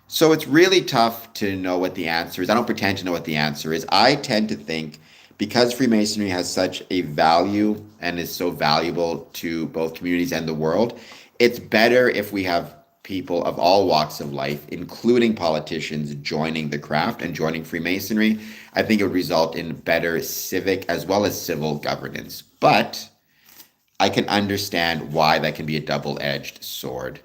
So it's really tough to know what the answer is. I don't pretend to know what the answer is. I tend to think, because Freemasonry has such a value and is so valuable to both communities and the world, it's better if we have people of all walks of life, including politicians, joining the craft and joining Freemasonry. I think it would result in better civic as well as civil governance. But I can understand why that can be a double-edged sword.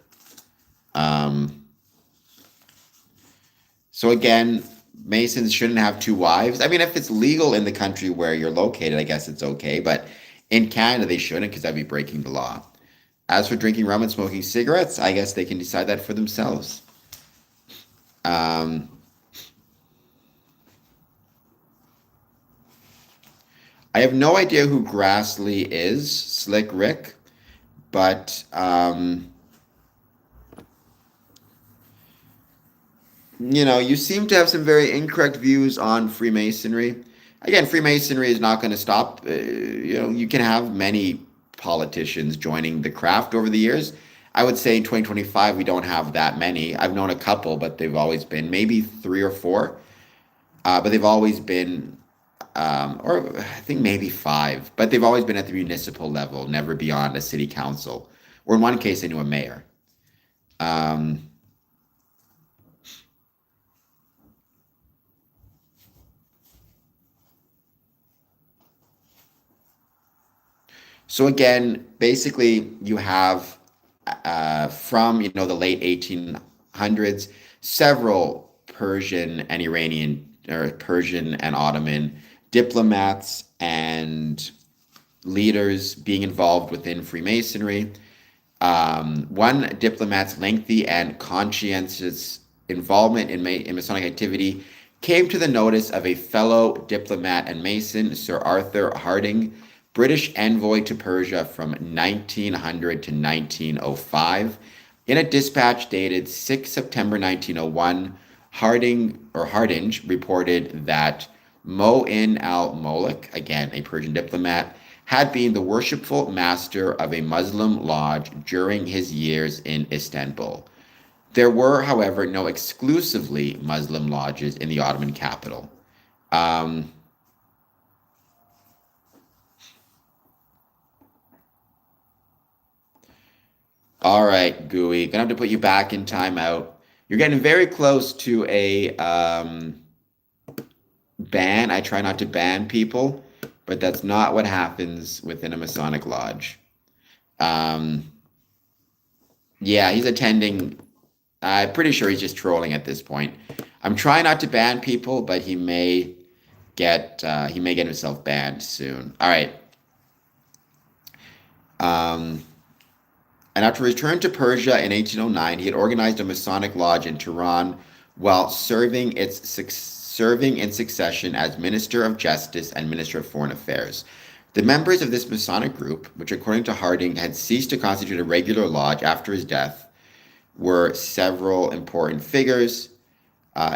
So again, Masons shouldn't have two wives. I mean, if it's legal in the country where you're located, I guess it's okay. But in Canada, they shouldn't, because that'd be breaking the law. As for drinking rum and smoking cigarettes, I guess they can decide that for themselves. I have no idea who Grassley is, Slick Rick, but you seem to have some very incorrect views on Freemasonry. Again, Freemasonry is not going to stop. You can have many politicians joining the craft over the years. I would say in 2025, we don't have that many. I've known a couple, but they've always been maybe 3 or 4. But they've always been, or I think maybe 5, but they've always been at the municipal level, never beyond a city council. Or in one case, I knew a mayor. So again, basically, you have from the late 1800s, several Persian and Iranian, or Persian and Ottoman diplomats and leaders being involved within Freemasonry. One diplomat's lengthy and conscientious involvement in Masonic activity came to the notice of a fellow diplomat and Mason, Sir Arthur Harding, British envoy to Persia from 1900 to 1905. In a dispatch dated 6 September 1901, Hardinge reported that Mo'in al-Molek, again a Persian diplomat, had been the worshipful master of a Muslim lodge during his years in Istanbul. There were, however, no exclusively Muslim lodges in the Ottoman capital. All right, Gooey, gonna have to put you back in timeout. You're getting very close to a ban. I try not to ban people, but that's not what happens within a Masonic lodge. Yeah, he's attending. I'm pretty sure he's just trolling at this point. I'm trying not to ban people, but he may get himself banned soon. All right. And after return to Persia in 1809, he had organized a Masonic lodge in Tehran while serving in succession as Minister of Justice and Minister of Foreign Affairs. The members of this Masonic group, which according to Harding had ceased to constitute a regular lodge after his death, were several important figures.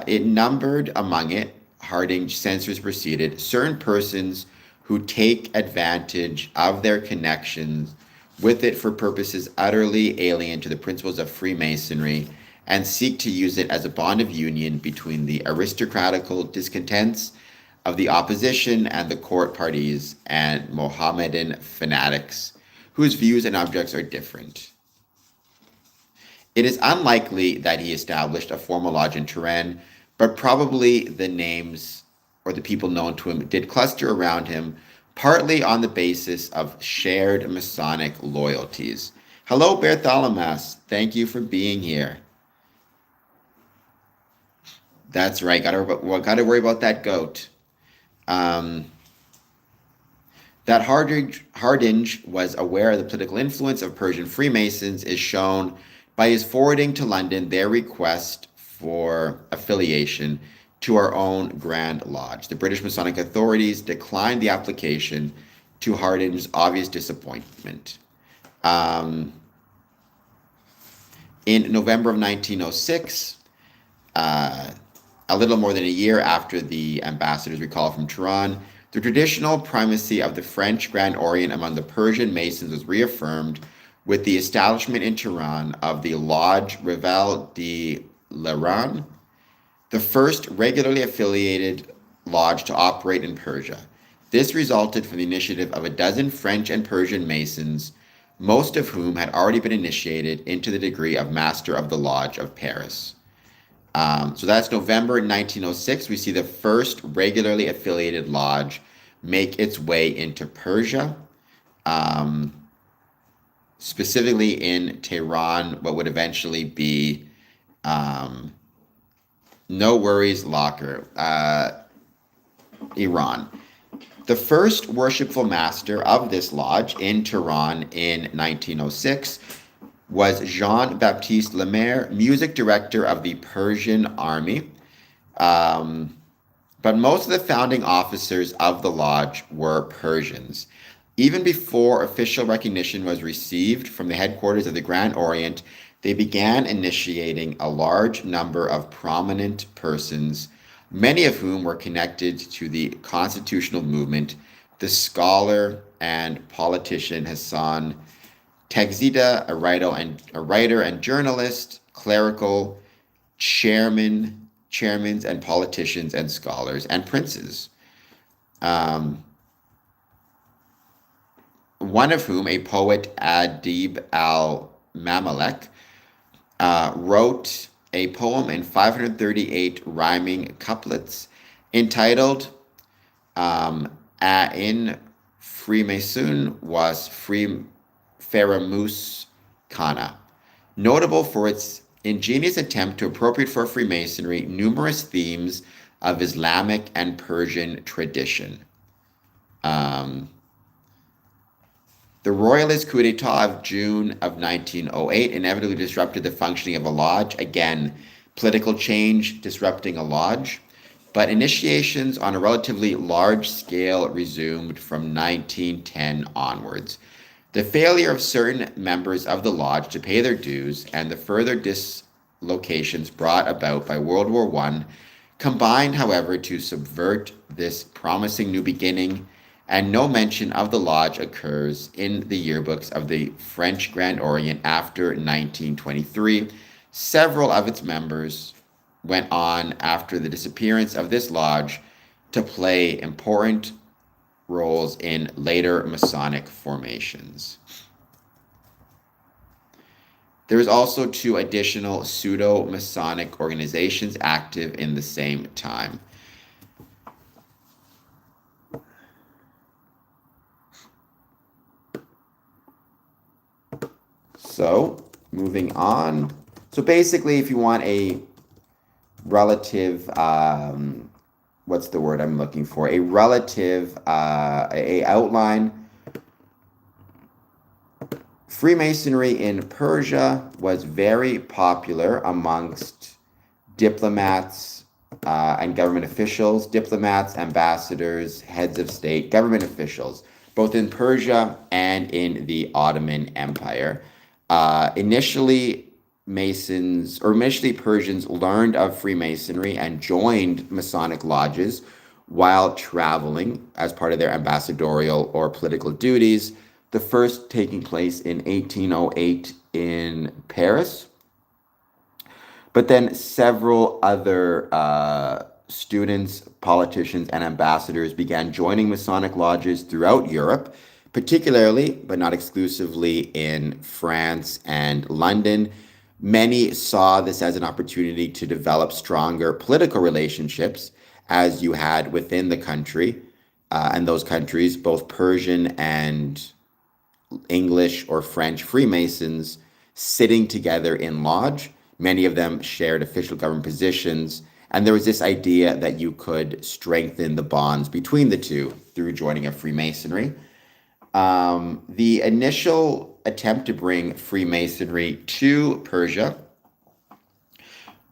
It numbered among it, Harding censors proceeded, certain persons who take advantage of their connections with it for purposes utterly alien to the principles of Freemasonry and seek to use it as a bond of union between the aristocratical discontents of the opposition and the court parties and Mohammedan fanatics whose views and objects are different. It is unlikely that he established a formal lodge in Tehran, but probably the names or the people known to him did cluster around him, partly on the basis of shared Masonic loyalties. Hello, Bartholomew. Thank you for being here. That's right. Got to worry about that goat. That Hardinge was aware of the political influence of Persian Freemasons is shown by his forwarding to London their request for affiliation to our own Grand Lodge. The British Masonic authorities declined the application to Hardinge's obvious disappointment. In November of 1906, a little more than a year after the ambassador's recall from Tehran, the traditional primacy of the French Grand Orient among the Persian Masons was reaffirmed with the establishment in Tehran of the Lodge Rival de l'Iran, the first regularly affiliated lodge to operate in Persia. This resulted from the initiative of a dozen French and Persian Masons, most of whom had already been initiated into the degree of Master of the Lodge of Paris. So that's November 1906. We see the first regularly affiliated lodge make its way into Persia, specifically in Tehran, what would eventually be No Worries Locker, Iran. The first worshipful master of this lodge in Tehran in 1906 was Jean-Baptiste Lemaire, music director of the Persian army. But most of the founding officers of the lodge were Persians. Even before official recognition was received from the headquarters of the Grand Orient, they began initiating a large number of prominent persons, many of whom were connected to the constitutional movement, the scholar and politician Ḥosayn Tegzida, a writer and journalist, clerical, chairmen and politicians and scholars and princes. One of whom, a poet, Adib al-Mamalek, wrote a poem in 538 rhyming couplets entitled In Freemason was Feramus Kana, notable for its ingenious attempt to appropriate for Freemasonry numerous themes of Islamic and Persian tradition. The royalist coup d'etat of June of 1908 inevitably disrupted the functioning of a lodge. Again, political change disrupting a lodge. But initiations on a relatively large scale resumed from 1910 onwards. The failure of certain members of the lodge to pay their dues and the further dislocations brought about by World War I combined, however, to subvert this promising new beginning, and no mention of the lodge occurs in the yearbooks of the French Grand Orient after 1923. Several of its members went on after the disappearance of this lodge to play important roles in later Masonic formations. There is also 2 additional pseudo-Masonic organizations active in the same time. So, moving on. So basically, if you want a relative, what's the word I'm looking for? A relative, a outline. Freemasonry in Persia was very popular amongst diplomats and government officials, diplomats, ambassadors, heads of state, government officials, both in Persia and in the Ottoman Empire. Initially, Persians learned of Freemasonry and joined Masonic lodges while traveling as part of their ambassadorial or political duties, the first taking place in 1808 in Paris. But then several other students, politicians, and ambassadors began joining Masonic lodges throughout Europe, particularly, but not exclusively, in France and London. Many saw this as an opportunity to develop stronger political relationships, as you had within the country, and those countries, both Persian and English or French Freemasons sitting together in lodge. Many of them shared official government positions, and there was this idea that you could strengthen the bonds between the two through joining of Freemasonry. The initial attempt to bring Freemasonry to Persia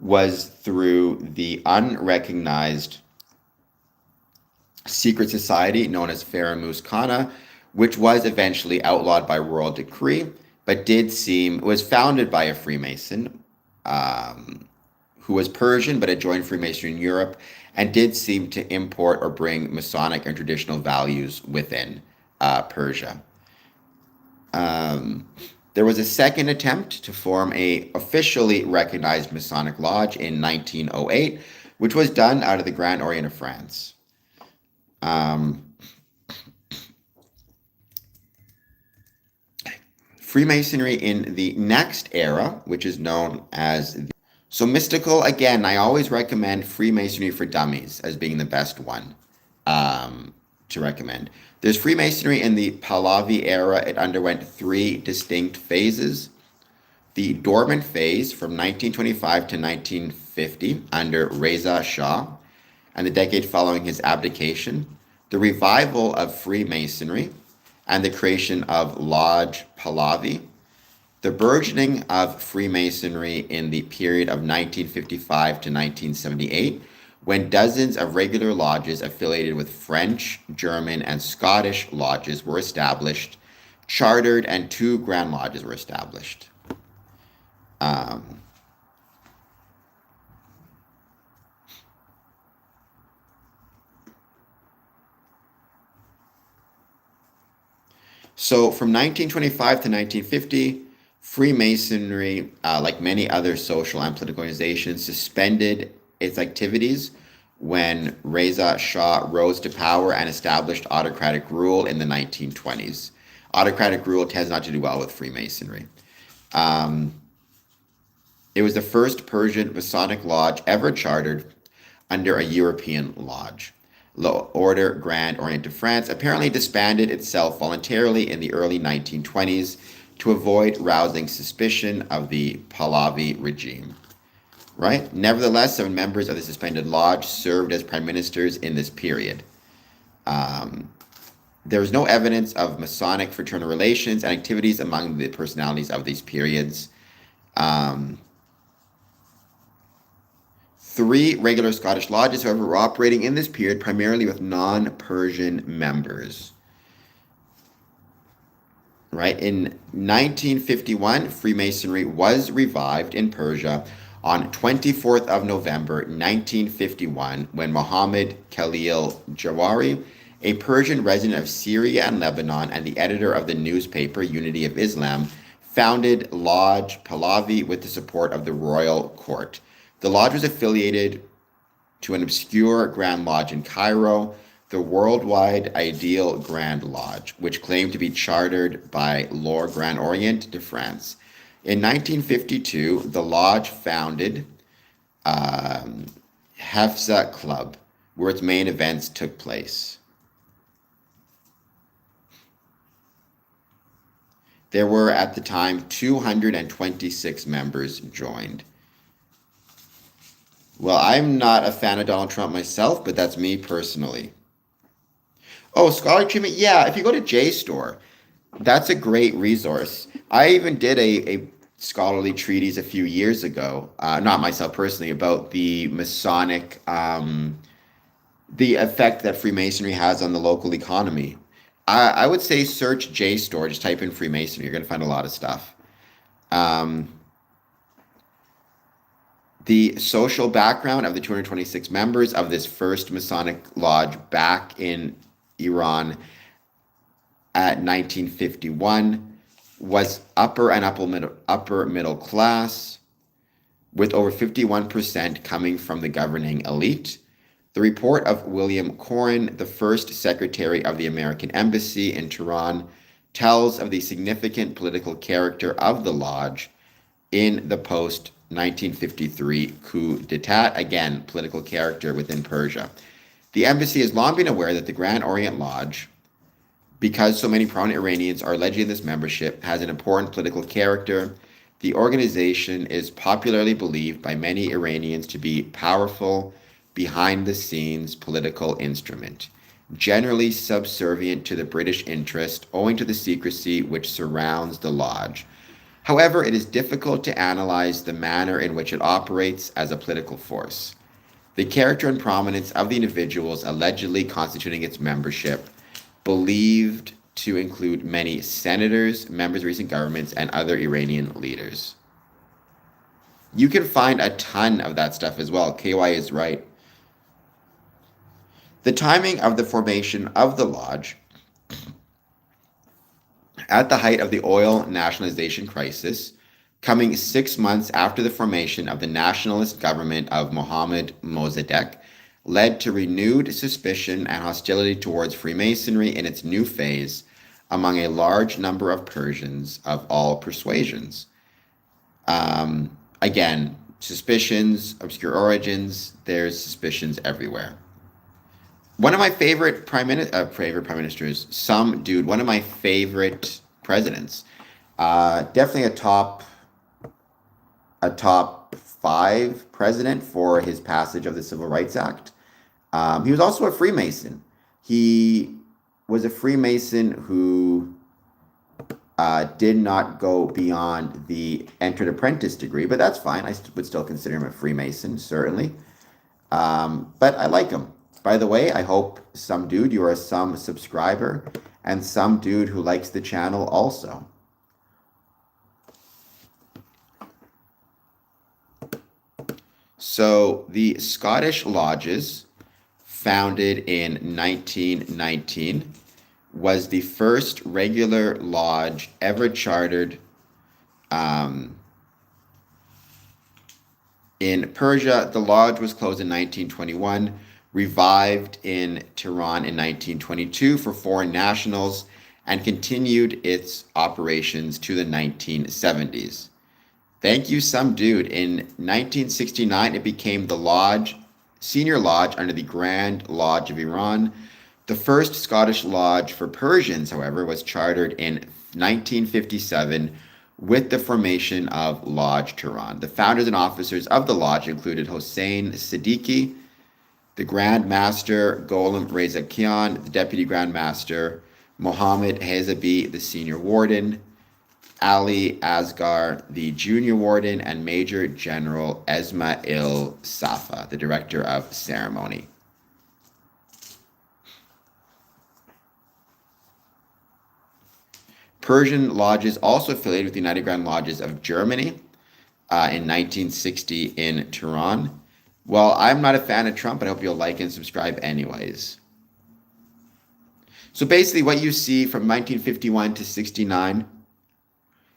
was through the unrecognized secret society known as Feramus Khana, which was eventually outlawed by royal decree, but was founded by a Freemason who was Persian but had joined Freemasonry in Europe, and did seem to import or bring Masonic and traditional values within Persia. There was a second attempt to form a officially recognized Masonic lodge in 1908, which was done out of the Grand Orient of France. Freemasonry in the next era, which is known as so mystical. Again, I always recommend Freemasonry for Dummies as being the best one to recommend. There's Freemasonry in the Pahlavi era. It underwent 3 distinct phases. The dormant phase from 1925 to 1950 under Reza Shah, and the decade following his abdication. The revival of Freemasonry and the creation of Lodge Pahlavi. The burgeoning of Freemasonry in the period of 1955 to 1978, when dozens of regular lodges affiliated with French, German, and Scottish lodges were established, chartered, and 2 grand lodges were established. So from 1925 to 1950, Freemasonry, like many other social and political organizations, suspended its activities when Reza Shah rose to power and established autocratic rule in the 1920s. Autocratic rule tends not to do well with Freemasonry. It was the first Persian Masonic lodge ever chartered under a European lodge. Low Order Grand Orient of France apparently disbanded itself voluntarily in the early 1920s to avoid rousing suspicion of the Pahlavi regime. Right? Nevertheless, 7 members of the suspended lodge served as prime ministers in this period. There is no evidence of Masonic fraternal relations and activities among the personalities of these periods. 3 regular Scottish lodges, however, were operating in this period primarily with non-Persian members. Right? In 1951, Freemasonry was revived in Persia on 24th of November 1951 when Muhammad Khalil Jawari, a Persian resident of Syria and Lebanon and the editor of the newspaper Unity of Islam, founded Lodge Pahlavi with the support of the royal court. The lodge was affiliated to an obscure Grand Lodge in Cairo, the Worldwide Ideal Grand Lodge, which claimed to be chartered by Lord Grand Orient de France. In 1952, the lodge founded Hafsa Club, where its main events took place. There were, at the time, 226 members joined. Well, I'm not a fan of Donald Trump myself, but that's me personally. Oh, scholarly treatment? Yeah, if you go to JSTOR, that's a great resource. I even did a scholarly treatise a few years ago, not myself personally, about the Masonic, the effect that Freemasonry has on the local economy. I would say search JSTOR, just type in Freemasonry, you're going to find a lot of stuff. The social background of the 226 members of this first Masonic lodge back in Iran at 1951 was upper middle class, with over 51% coming from the governing elite. The report of William Corrin, the first secretary of the American Embassy in Tehran, tells of the significant political character of the lodge in the post-1953 coup d'etat, again, political character within Persia. The embassy has long been aware that the Grand Orient Lodge, because so many prominent Iranians are alleged in this membership, has an important political character. The organization is popularly believed by many Iranians to be powerful, behind-the-scenes political instrument, generally subservient to the British interest owing to the secrecy which surrounds the lodge. However, it is difficult to analyze the manner in which it operates as a political force. The character and prominence of the individuals allegedly constituting its membership, believed to include many senators, members of recent governments, and other Iranian leaders. You can find a ton of that stuff as well. KY is right. The timing of the formation of the lodge, at the height of the oil nationalization crisis, coming 6 months after the formation of the nationalist government of Mohammad Mossadegh, led to renewed suspicion and hostility towards Freemasonry in its new phase among a large number of Persians of all persuasions. Again, suspicions, obscure origins, there's suspicions everywhere. One of my favorite prime ministers, one of my favorite presidents, definitely a top 5 president for his passage of the Civil Rights Act. He was also a Freemason. He was a Freemason who did not go beyond the entered apprentice degree, but that's fine. I would still consider him a Freemason, certainly. But I like him. By the way, I hope some dude, you are some subscriber, and some dude who likes the channel also. So the Scottish lodges, founded in 1919, was the first regular lodge ever chartered in Persia. The lodge was closed in 1921, revived in Tehran in 1922 for foreign nationals, and continued its operations to the 1970s. Thank you, some dude. In 1969, it became the senior lodge under the Grand Lodge of Iran. The first Scottish lodge for Persians, however, was chartered in 1957 with the formation of Lodge Tehran. The founders and officers of the lodge included Ḥosayn Siddiqui, the Grand Master Gholam Reza Kian, the Deputy Grand Master Mohammed Hezabi, the senior warden, Ali Asgar, the junior warden, and Major General Esmail Safa, the director of ceremony. Persian lodges also affiliated with the United Grand Lodges of Germany in 1960 in Tehran. Well, I'm not a fan of Trump, but I hope you'll like and subscribe anyways. So basically what you see from 1951 to 69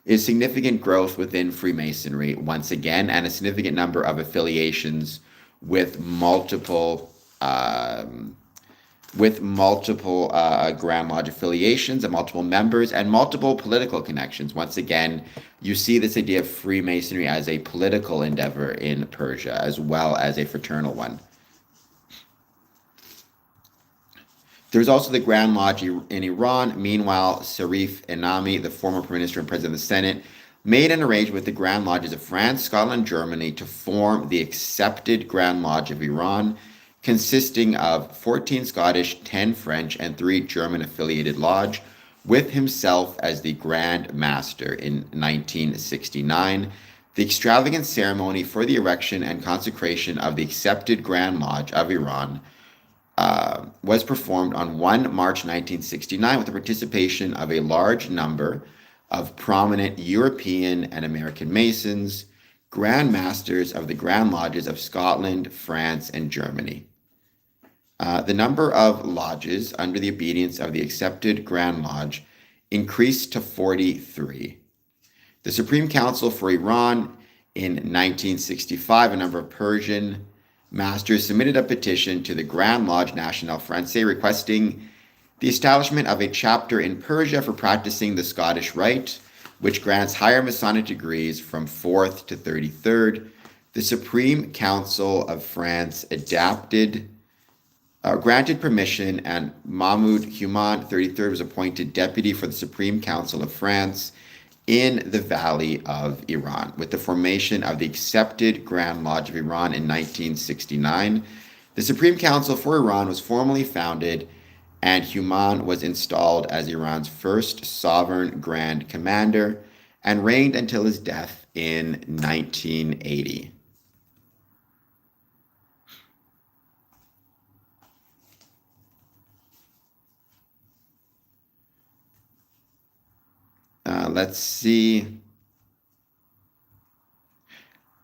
is significant growth within Freemasonry once again, and a significant number of affiliations with multiple Grand Lodge affiliations and multiple members and multiple political connections. Once again, you see this idea of Freemasonry as a political endeavor in Persia as well as a fraternal one. There's also the Grand Lodge in Iran. Meanwhile, Sharif Enami, the former Prime Minister and President of the Senate, made an arrangement with the Grand Lodges of France, Scotland, and Germany to form the accepted Grand Lodge of Iran, consisting of 14 Scottish, 10 French, and 3 German-affiliated lodge, with himself as the Grand Master in 1969. The extravagant ceremony for the erection and consecration of the accepted Grand Lodge of Iran was performed on 1 March 1969 with the participation of a large number of prominent European and American Masons, Grand Masters of the Grand Lodges of Scotland, France, and Germany. The number of lodges under the obedience of the accepted Grand Lodge increased to 43. The Supreme Council for Iran in 1965, a number of Persian masters submitted a petition to the Grand Lodge National Français requesting the establishment of a chapter in Persia for practicing the Scottish Rite, which grants higher Masonic degrees from 4th to 33rd. The Supreme Council of France granted permission, and Mahmoud Human, 33rd, was appointed deputy for the Supreme Council of France in the Valley of Iran, with the formation of the accepted Grand Lodge of Iran in 1969. The Supreme Council for Iran was formally founded, and Human was installed as Iran's first sovereign Grand Commander and reigned until his death in 1980. Let's see.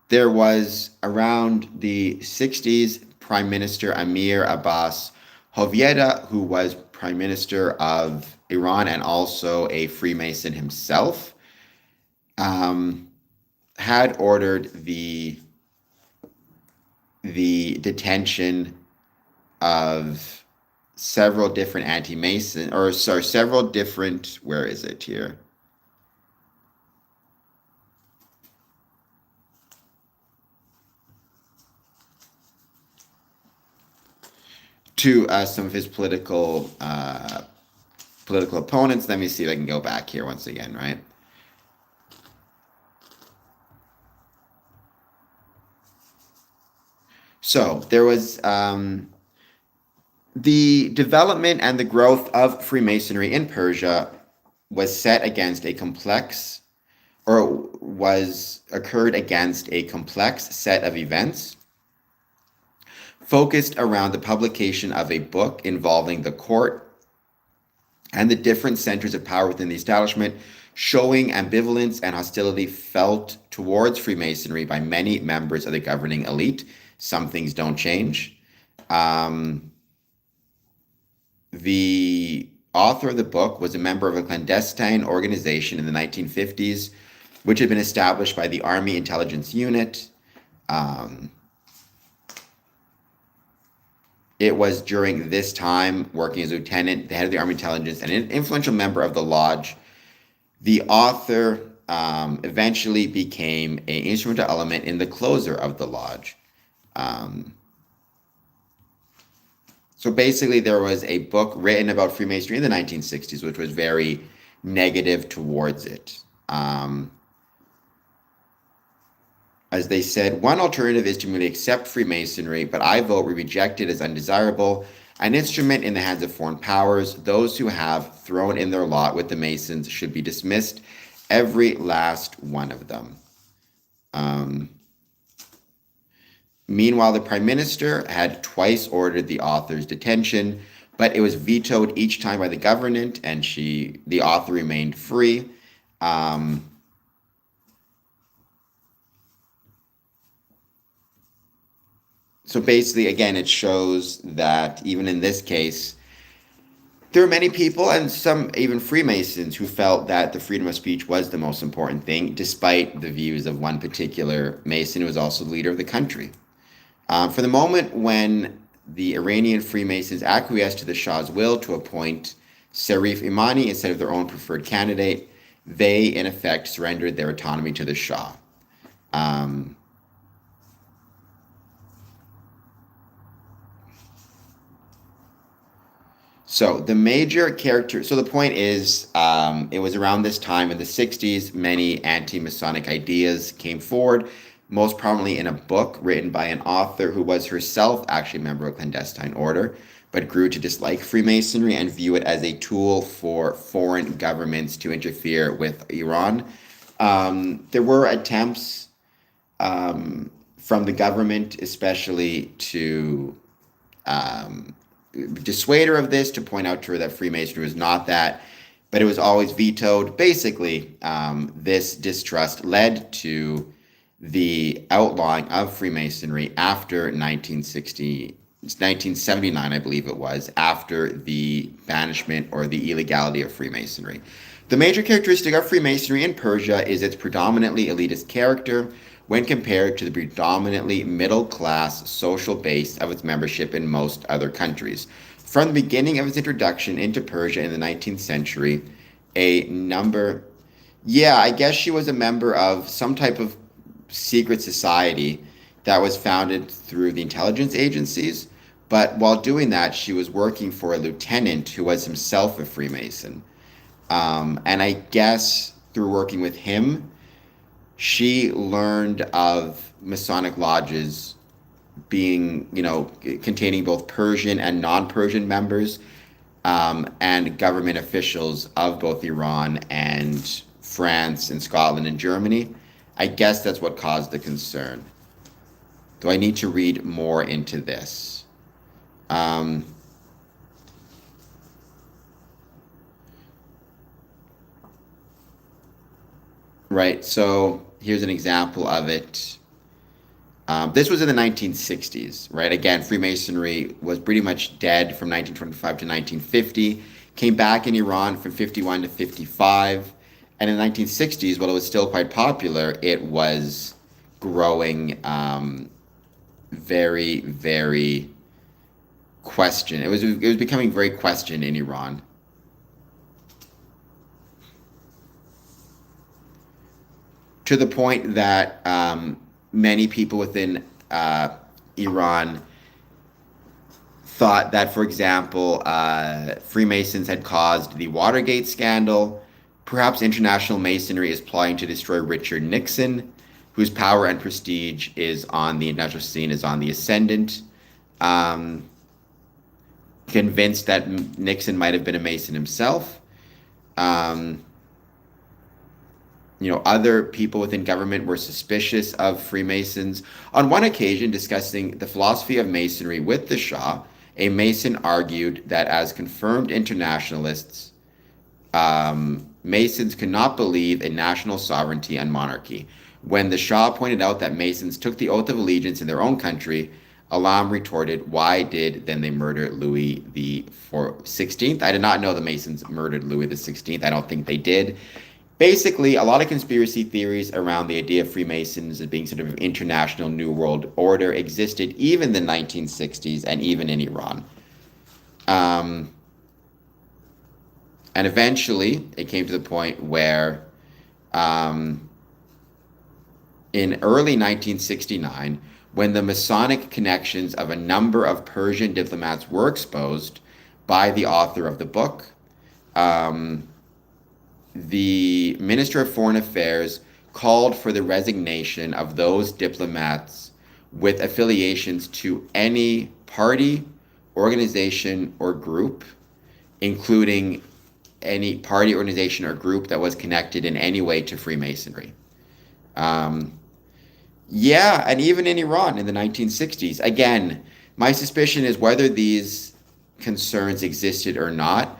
There was around the 60s Prime Minister Amir Abbas Hoveyda, who was Prime Minister of Iran and also a Freemason himself, had ordered the detention of several different where is it here? To some of his political opponents. Let me see if I can go back here once again, right? So there was the development and the growth of Freemasonry in Persia was set against a complex, occurred against a complex set of events focused around the publication of a book involving the court and the different centers of power within the establishment, showing ambivalence and hostility felt towards Freemasonry by many members of the governing elite. Some things don't change. The author of the book was a member of a clandestine organization in the 1950s, which had been established by the Army Intelligence Unit. It was during this time, working as a lieutenant, the head of the Army Intelligence, and an influential member of the lodge. The author eventually became an instrumental element in the closure of the lodge. So basically, there was a book written about Freemasonry in the 1960s, which was very negative towards it. As they said, one alternative is to merely accept Freemasonry, but I vote we reject it as undesirable, an instrument in the hands of foreign powers. Those who have thrown in their lot with the Masons should be dismissed, every last one of them. Meanwhile, the Prime Minister had twice ordered the author's detention, but it was vetoed each time by the government, and the author remained free. So basically, again, it shows that even in this case, there are many people, and some even Freemasons, who felt that the freedom of speech was the most important thing, despite the views of one particular Mason who was also the leader of the country. For the moment when the Iranian Freemasons acquiesced to the Shah's will to appoint Sarif Imani instead of their own preferred candidate, they, in effect, surrendered their autonomy to the Shah. So the major character, so the point is, it was around this time in the 60s, many anti-Masonic ideas came forward, most prominently in a book written by an author who was herself actually a member of a clandestine order, but grew to dislike Freemasonry and view it as a tool for foreign governments to interfere with Iran. There were attempts from the government, especially to dissuade her of this, to point out to her that Freemasonry was not that, but it was always vetoed. Basically, this distrust led to the outlawing of Freemasonry after 1979, I believe it was, after the banishment or the illegality of Freemasonry. The major characteristic of Freemasonry in Persia is its predominantly elitist character when compared to the predominantly middle-class social base of its membership in most other countries. From the beginning of its introduction into Persia in the 19th century, I guess she was a member of some type of secret society that was founded through the intelligence agencies, but while doing that, she was working for a lieutenant who was himself a Freemason. And I guess through working with him, she learned of Masonic lodges being, containing both Persian and non-Persian members, and government officials of both Iran and France and Scotland and Germany. I guess that's what caused the concern. Do I need to read more into this? Right, so here's an example of it. This was in the 1960s, right? Again, Freemasonry was pretty much dead from 1925 to 1950, came back in Iran from 51 to 55, and in the 1960s, while it was still quite popular, it was growing very, very questioned. It was becoming very questioned in Iran. To the point that many people within Iran thought that, for example, Freemasons had caused the Watergate scandal. Perhaps international Masonry is plotting to destroy Richard Nixon, whose power and prestige is on the international scene, is on the ascendant. Convinced that Nixon might have been a Mason himself. Other people within government were suspicious of Freemasons. On one occasion, discussing the philosophy of Masonry with the Shah, a Mason argued that as confirmed internationalists, Masons could not believe in national sovereignty and monarchy. When the Shah pointed out that Masons took the oath of allegiance in their own country, Ālāṃ retorted, "Why did then they murder Louis the 16th? I did not know the Masons murdered Louis the 16th. I don't think they did." Basically, a lot of conspiracy theories around the idea of Freemasons as being sort of an international New World Order existed even in the 1960s and even in Iran. And eventually, it came to the point where in early 1969, when the Masonic connections of a number of Persian diplomats were exposed by the author of the book, the Minister of Foreign Affairs called for the resignation of those diplomats with affiliations to any party organization or group, including any party, organization, or group that was connected in any way to Freemasonry. Yeah, and even in Iran in the 1960s. Again, my suspicion is whether these concerns existed or not,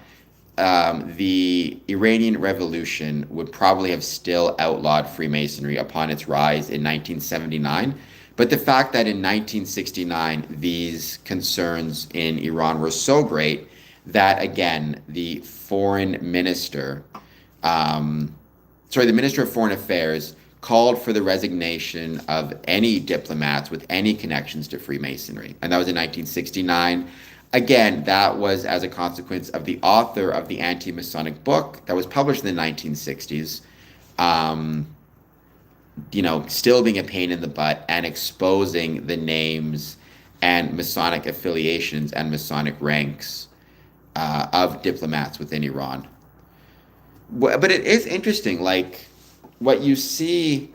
the Iranian Revolution would probably have still outlawed Freemasonry upon its rise in 1979. But the fact that in 1969 these concerns in Iran were so great that, again, the Minister of Foreign Affairs called for the resignation of any diplomats with any connections to Freemasonry. And that was in 1969. Again, that was as a consequence of the author of the anti-Masonic book that was published in the 1960s, still being a pain in the butt and exposing the names and Masonic affiliations and Masonic ranks of diplomats within Iran. But it is interesting, like, what you see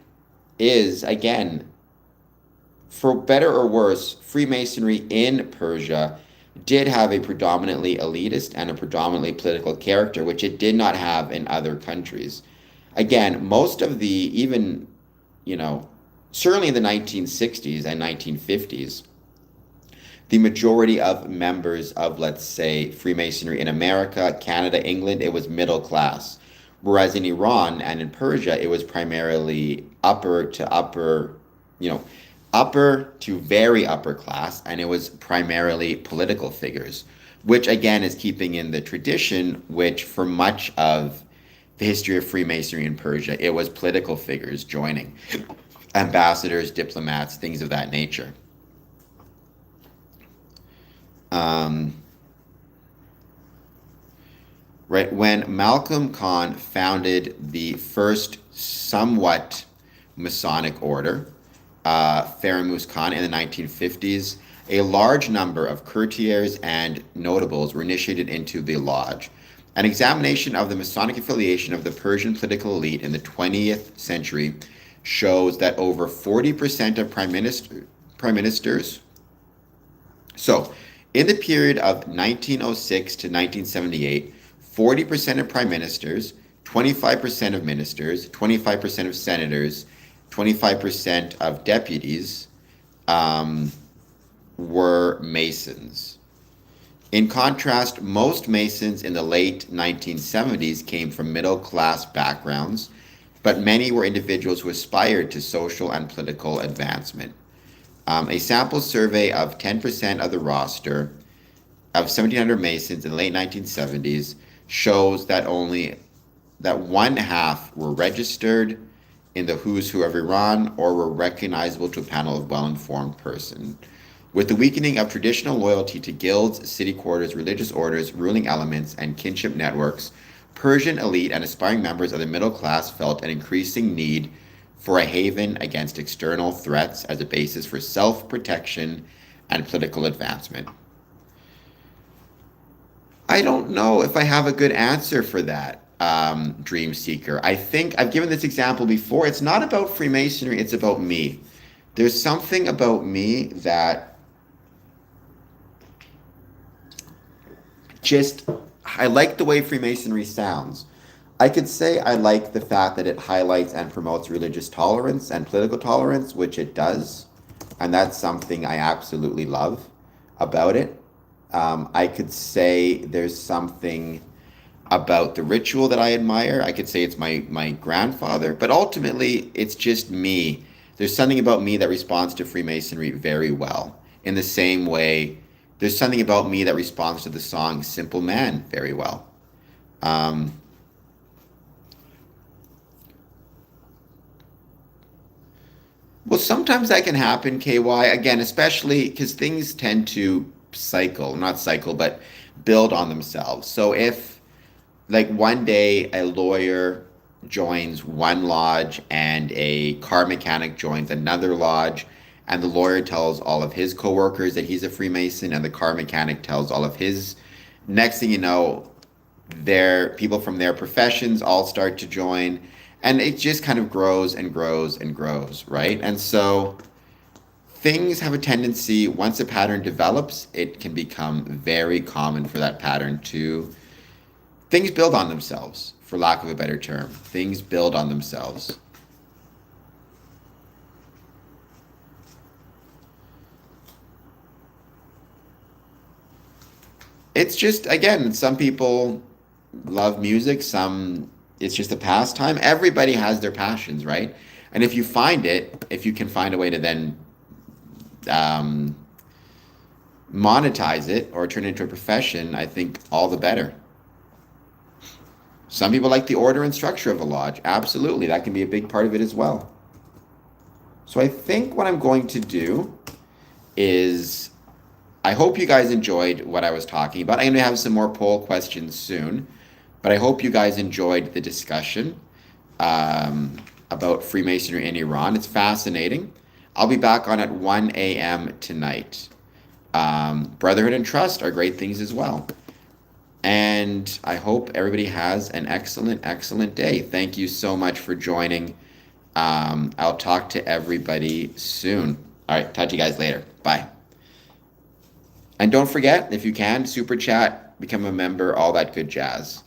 is, again, for better or worse, Freemasonry in Persia did have a predominantly elitist and a predominantly political character, which it did not have in other countries. Again, most of the, even, certainly in the 1960s and 1950s, the majority of members of, let's say, Freemasonry in America, Canada, England, it was middle class. Whereas in Iran and in Persia, it was primarily upper to very upper class, and it was primarily political figures, which again is keeping in the tradition, which for much of the history of Freemasonry in Persia, it was political figures joining, ambassadors, diplomats, things of that nature. Right, when Malcolm Khan founded the first somewhat Masonic order, Faramus Khan, in the 1950s, a large number of courtiers and notables were initiated into the lodge. An examination of the Masonic affiliation of the Persian political elite in the 20th century shows that over 40% of prime ministers. So, in the period of 1906 to 1978, 40% of prime ministers, 25% of ministers, 25% of senators, 25% of deputies were Masons. In contrast, most Masons in the late 1970s came from middle-class backgrounds, but many were individuals who aspired to social and political advancement. A sample survey of 10% of the roster of 1,700 Masons in the late 1970s shows that one half were registered in the who's who of Iran or were recognizable to a panel of well-informed person. With the weakening of traditional loyalty to guilds, city quarters, religious orders, ruling elements, and kinship networks, Persian elite and aspiring members of the middle class felt an increasing need for a haven against external threats as a basis for self-protection and political advancement. I don't know if I have a good answer for that, dream seeker. I think I've given this example before. It's not about Freemasonry, it's about me. There's something about me that I like the way Freemasonry sounds. I could say I like the fact that it highlights and promotes religious tolerance and political tolerance, which it does. And that's something I absolutely love about it. I could say there's something about the ritual that I admire. I could say it's my grandfather, but ultimately it's just me. There's something about me that responds to Freemasonry very well. In the same way, there's something about me that responds to the song Simple Man very well. Well, sometimes that can happen, KY, again, especially because things tend to but build on themselves. So if, like, one day a lawyer joins one lodge and a car mechanic joins another lodge, and the lawyer tells all of his coworkers that he's a Freemason, and the car mechanic tells all of his, next thing you know, people from their professions all start to join, and it just kind of grows and grows and grows, right? And so things have a tendency, once a pattern develops, it can become very common for that pattern to, things build on themselves, for lack of a better term. Things build on themselves. It's just, again, some people love music, some it's just a pastime. Everybody has their passions, right? And if you find it, if you can find a way to then um, monetize it or turn it into a profession, I think all the better. Some people like the order and structure of a lodge. Absolutely, that can be a big part of it as well. So I think what I'm going to do is, I hope you guys enjoyed what I was talking about. I'm going to have some more poll questions soon, but I hope you guys enjoyed the discussion about Freemasonry in Iran. It's fascinating. I'll be back on at 1 a.m. tonight. Brotherhood and trust are great things as well. And I hope everybody has an excellent, excellent day. Thank you so much for joining. I'll talk to everybody soon. All right, talk to you guys later. Bye. And don't forget, if you can, super chat, become a member, all that good jazz.